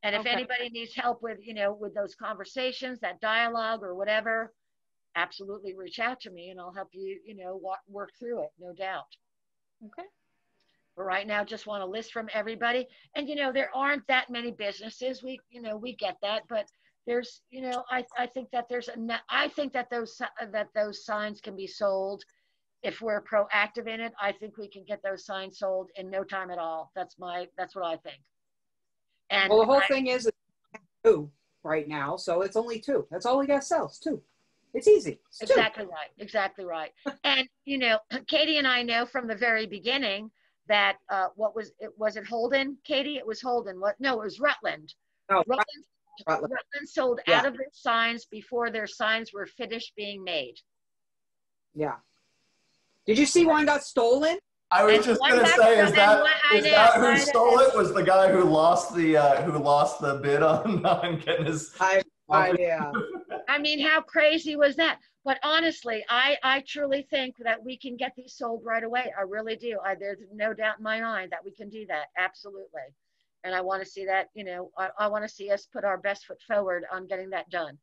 And if anybody needs help with, with those conversations, that dialogue or whatever, absolutely reach out to me and I'll help you, work through it. No doubt. Okay. But right now, just want a list from everybody. And, there aren't that many businesses. We get that, but there's, I think that I think that those signs can be sold. If we're proactive in it, I think we can get those signs sold in no time at all. That's what I think. And well, the whole thing is 2 right now, so it's only 2. That's all we got to sell is 2. It's easy. It's Exactly right. And Katie and I know from the very beginning that was it Holden, Katie? It was Holden. No, it was Rutland. Oh, Rutland sold out of their signs before their signs were finished being made. Yeah. Did you see one got stolen? I was just going to say, is that who stole it? Was the guy who lost the bid on getting his? Yeah. I mean, how crazy was that? But honestly, I truly think that we can get these sold right away. I really do. There's no doubt in my mind that we can do that. Absolutely. And I want to see that, I want to see us put our best foot forward on getting that done.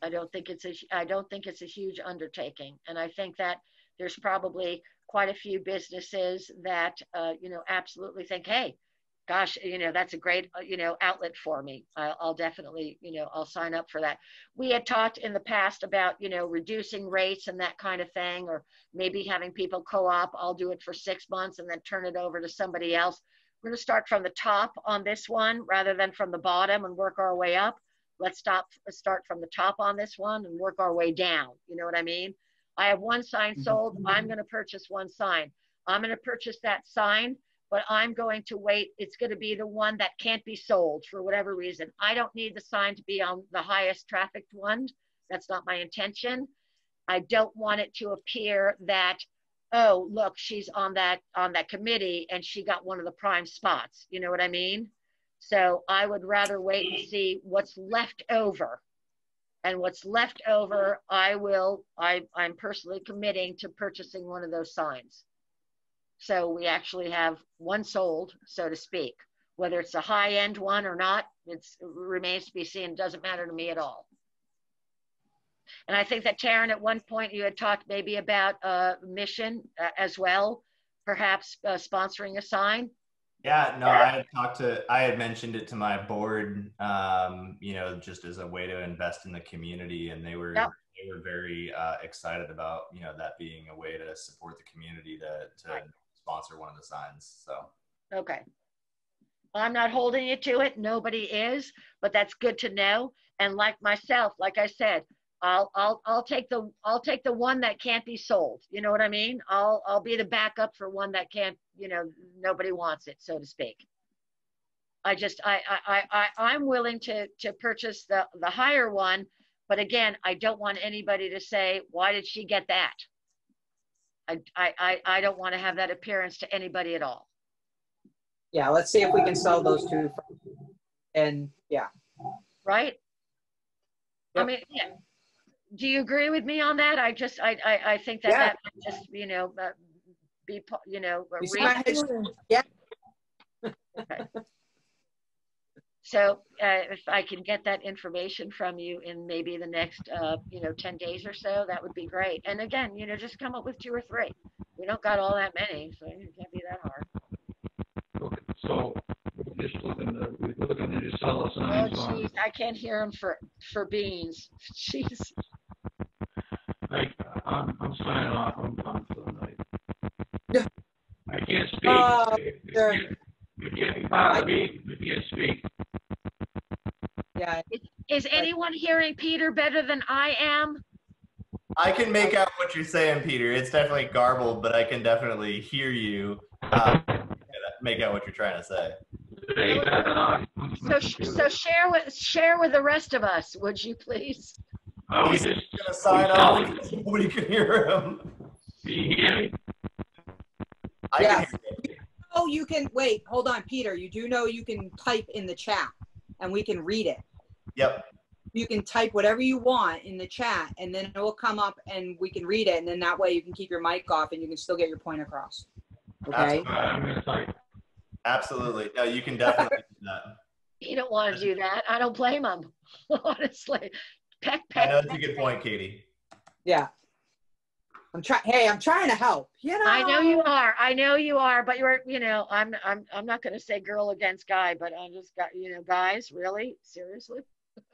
I don't think it's a huge undertaking. And I think that there's probably quite a few businesses that, absolutely think, hey, gosh, that's a great, outlet for me. I'll definitely, I'll sign up for that. We had talked in the past about, reducing rates and that kind of thing, or maybe having people co-op. I'll do it for 6 months and then turn it over to somebody else. We're going to start from the top on this one rather than from the bottom and work our way up. Let's start from the top on this one and work our way down. You know what I mean? I have 1 sign sold. I'm going to purchase 1 sign. I'm going to purchase that sign, but I'm going to wait. It's going to be the one that can't be sold for whatever reason. I don't need the sign to be on the highest trafficked one. That's not my intention. I don't want it to appear that, oh, look, she's on that committee and she got one of the prime spots. You know what I mean? So I would rather wait and see what's left over. And what's left over, I'm personally committing to purchasing one of those signs. So we actually have 1 sold, so to speak. Whether it's a high-end one or not, it remains to be seen. It doesn't matter to me at all. And I think that, Taryn, at one point you had talked maybe about Mission as well, perhaps sponsoring a sign. Yeah, no, I had mentioned it to my board, just as a way to invest in the community, and they were very excited about, that being a way to support the community to sponsor one of the signs. So okay, I'm not holding you to it. Nobody is, but that's good to know. And like myself, like I said, I'll take the one that can't be sold. You know what I mean? I'll be the backup for one that can't, nobody wants it, so to speak. I'm willing to purchase the higher one, but again, I don't want anybody to say, why did she get that? I don't want to have that appearance to anybody at all. Yeah, let's see if we can sell those 2. And yeah. Right? Yep. I mean, yeah. Do you agree with me on that? I think that that might just, be, yeah. Okay. So if I can get that information from you in maybe the next, 10 days or so, that would be great. And again, just come up with 2 or 3. We don't got all that many, so it can't be that hard. Okay, so we're looking to just sell us signs. Oh, jeez, I can't hear him for beans. Jeez. I'm signing off. I'm done for the night. I can't speak. You can't bother me. You can't speak. Is anyone hearing Peter better than I am? I can make out what you're saying, Peter. It's definitely garbled, but I can definitely hear you. Make out what you're trying to say. So share with the rest of us, would you please? He's gonna sign off because nobody can hear him. I can hear you. Oh, you can wait. Hold on, Peter. You do know you can type in the chat, and we can read it. Yep. You can type whatever you want in the chat, and then it will come up, and we can read it, and then that way you can keep your mic off, and you can still get your point across. Okay. Absolutely. No, you can definitely do that. You don't want to do that. I don't blame him, honestly. Peck. I know that's a good point, Katie. Yeah. I'm trying to help. You know. I know you are, but I'm not going to say girl against guy, but I just got, guys, really? Seriously?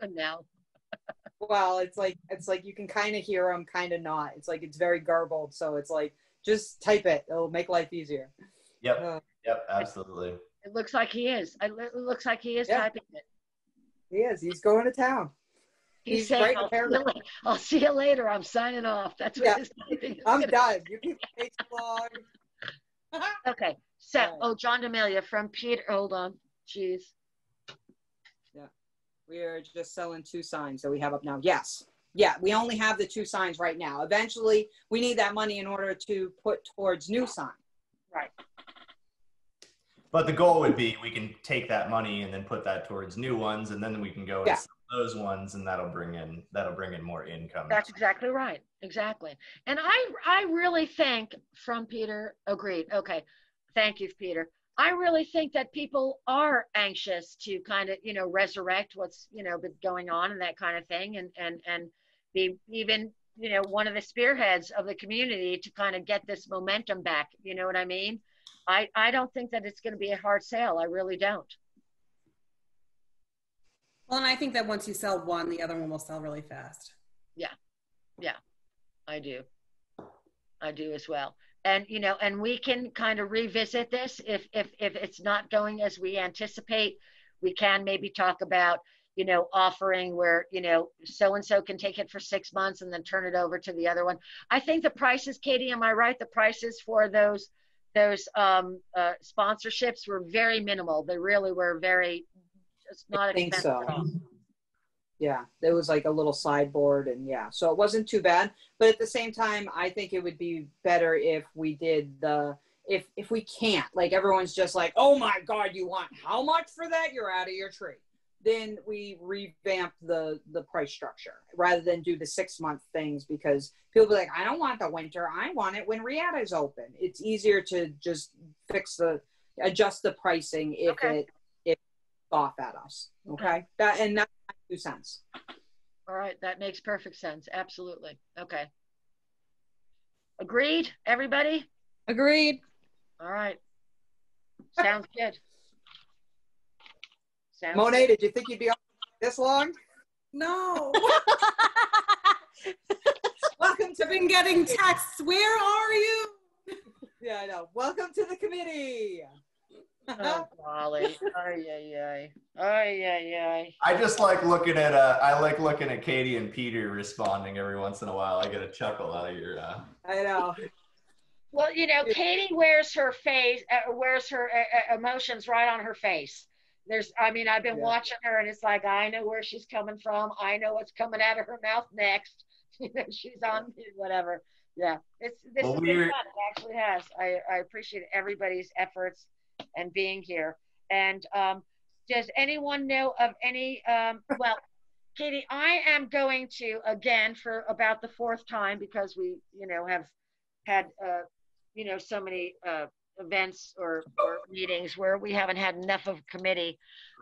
No. Well, it's like you can kind of hear them, kind of not. It's like it's very garbled, so it's like just type it. It'll make life easier. Yep. Yep. Absolutely. It looks like he is. It looks like he is typing it. He is. He's going to town. He's saying, I'll see you later. I'm signing off. That's what his typing is. I'm done. You keep the Facebook log. Okay. So, John D'Amelia from Peter. Hold on. Jeez. Yeah. We are just selling 2 signs that we have up now. Yes. Yeah, we only have the 2 signs right now. Eventually, we need that money in order to put towards new signs. Right. But the goal would be we can take that money and then put that towards new ones, and then we can go and sell those ones, and that'll bring in more income. That's exactly right. Exactly. And I really think from Peter, agreed. Okay. Thank you, Peter. I really think that people are anxious to kind of, resurrect what's, been going on and that kind of thing, and be even, one of the spearheads of the community to kind of get this momentum back. You know what I mean? I don't think that it's going to be a hard sale. I really don't. Well, and I think that once you sell one, the other one will sell really fast. Yeah, I do as well. And, and we can kind of revisit this if it's not going as we anticipate. We can maybe talk about, offering where, so-and-so can take it for 6 months and then turn it over to the other one. I think the prices, Katie, am I right? The prices for those sponsorships were very minimal. They really were just not expensive at all. Yeah, there was like a little sideboard, and so it wasn't too bad. But at the same time, I think it would be better if we did if we can't, like everyone's just like, oh my God, you want how much for that? You're out of your tree. Then we revamp the price structure rather than do the 6-month things, because people be like, I don't want the winter. I want it when Riata is open. It's easier to just adjust the pricing if it's off at us. Okay. That's my 2 cents. All right. That makes perfect sense. Absolutely. Okay. Agreed, everybody? Agreed. All right. Sounds good. Monet, did you think you'd be on this long? No. Welcome to. I've been getting texts. Where are you? Yeah, I know. Welcome to the committee. Oh, golly. Ay. I just like looking at Katie and Peter responding every once in a while. I get a chuckle out of your. I know. Well, Katie wears her emotions right on her face. I've been watching her, and it's like, I know where she's coming from. I know what's coming out of her mouth next. She's on whatever. Yeah, this has been fun. It actually has. I appreciate everybody's efforts and being here. And does anyone know of any? Well, Katie, I am going to again for about the 4th time, because we, have had, so many events or meetings where we haven't had enough of a committee.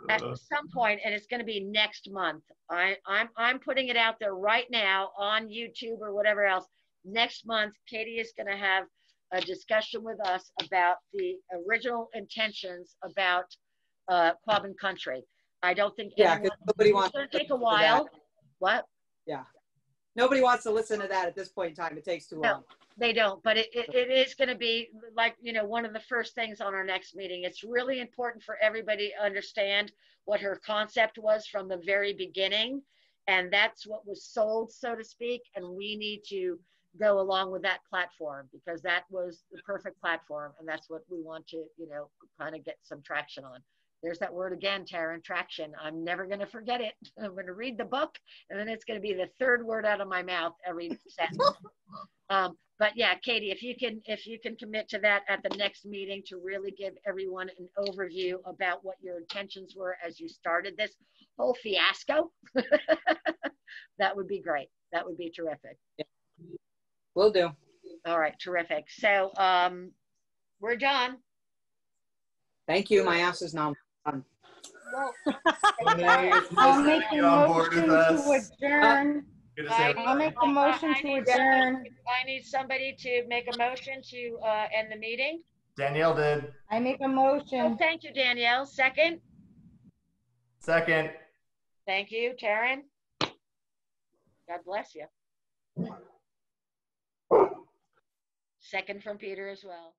At some point, and it's going to be next month. I'm putting it out there right now on YouTube or whatever else. Next month, Katie is going to have a discussion with us about the original intentions about Quabbin Country. I don't think nobody wants. It's going to take a while. What? Yeah. Nobody wants to listen to that at this point in time. It takes too long. They don't, but it is going to be like, you know, one of the first things on our next meeting. It's really important for everybody to understand what her concept was from the very beginning. And that's what was sold, so to speak. And we need to go along with that platform because that was the perfect platform. And that's what we want to, you know, kind of get some traction on. There's that word again, Taryn, traction. I'm never going to forget it. I'm going to read the book and then it's going to be the third word out of my mouth every sentence. But yeah, Katie, if you can commit to that at the next meeting to really give everyone an overview about what your intentions were as you started this whole fiasco, that would be great. That would be terrific. Yeah. Will do. All right, terrific. So we're done. Thank you. My ass is now done. Well, I'll make a motion to adjourn. I'll make a motion to adjourn. I need somebody to make a motion to end the meeting. Danielle did. I make a motion. Oh, thank you, Danielle. Second. Second. Thank you, Taryn. God bless you. Second from Peter as well.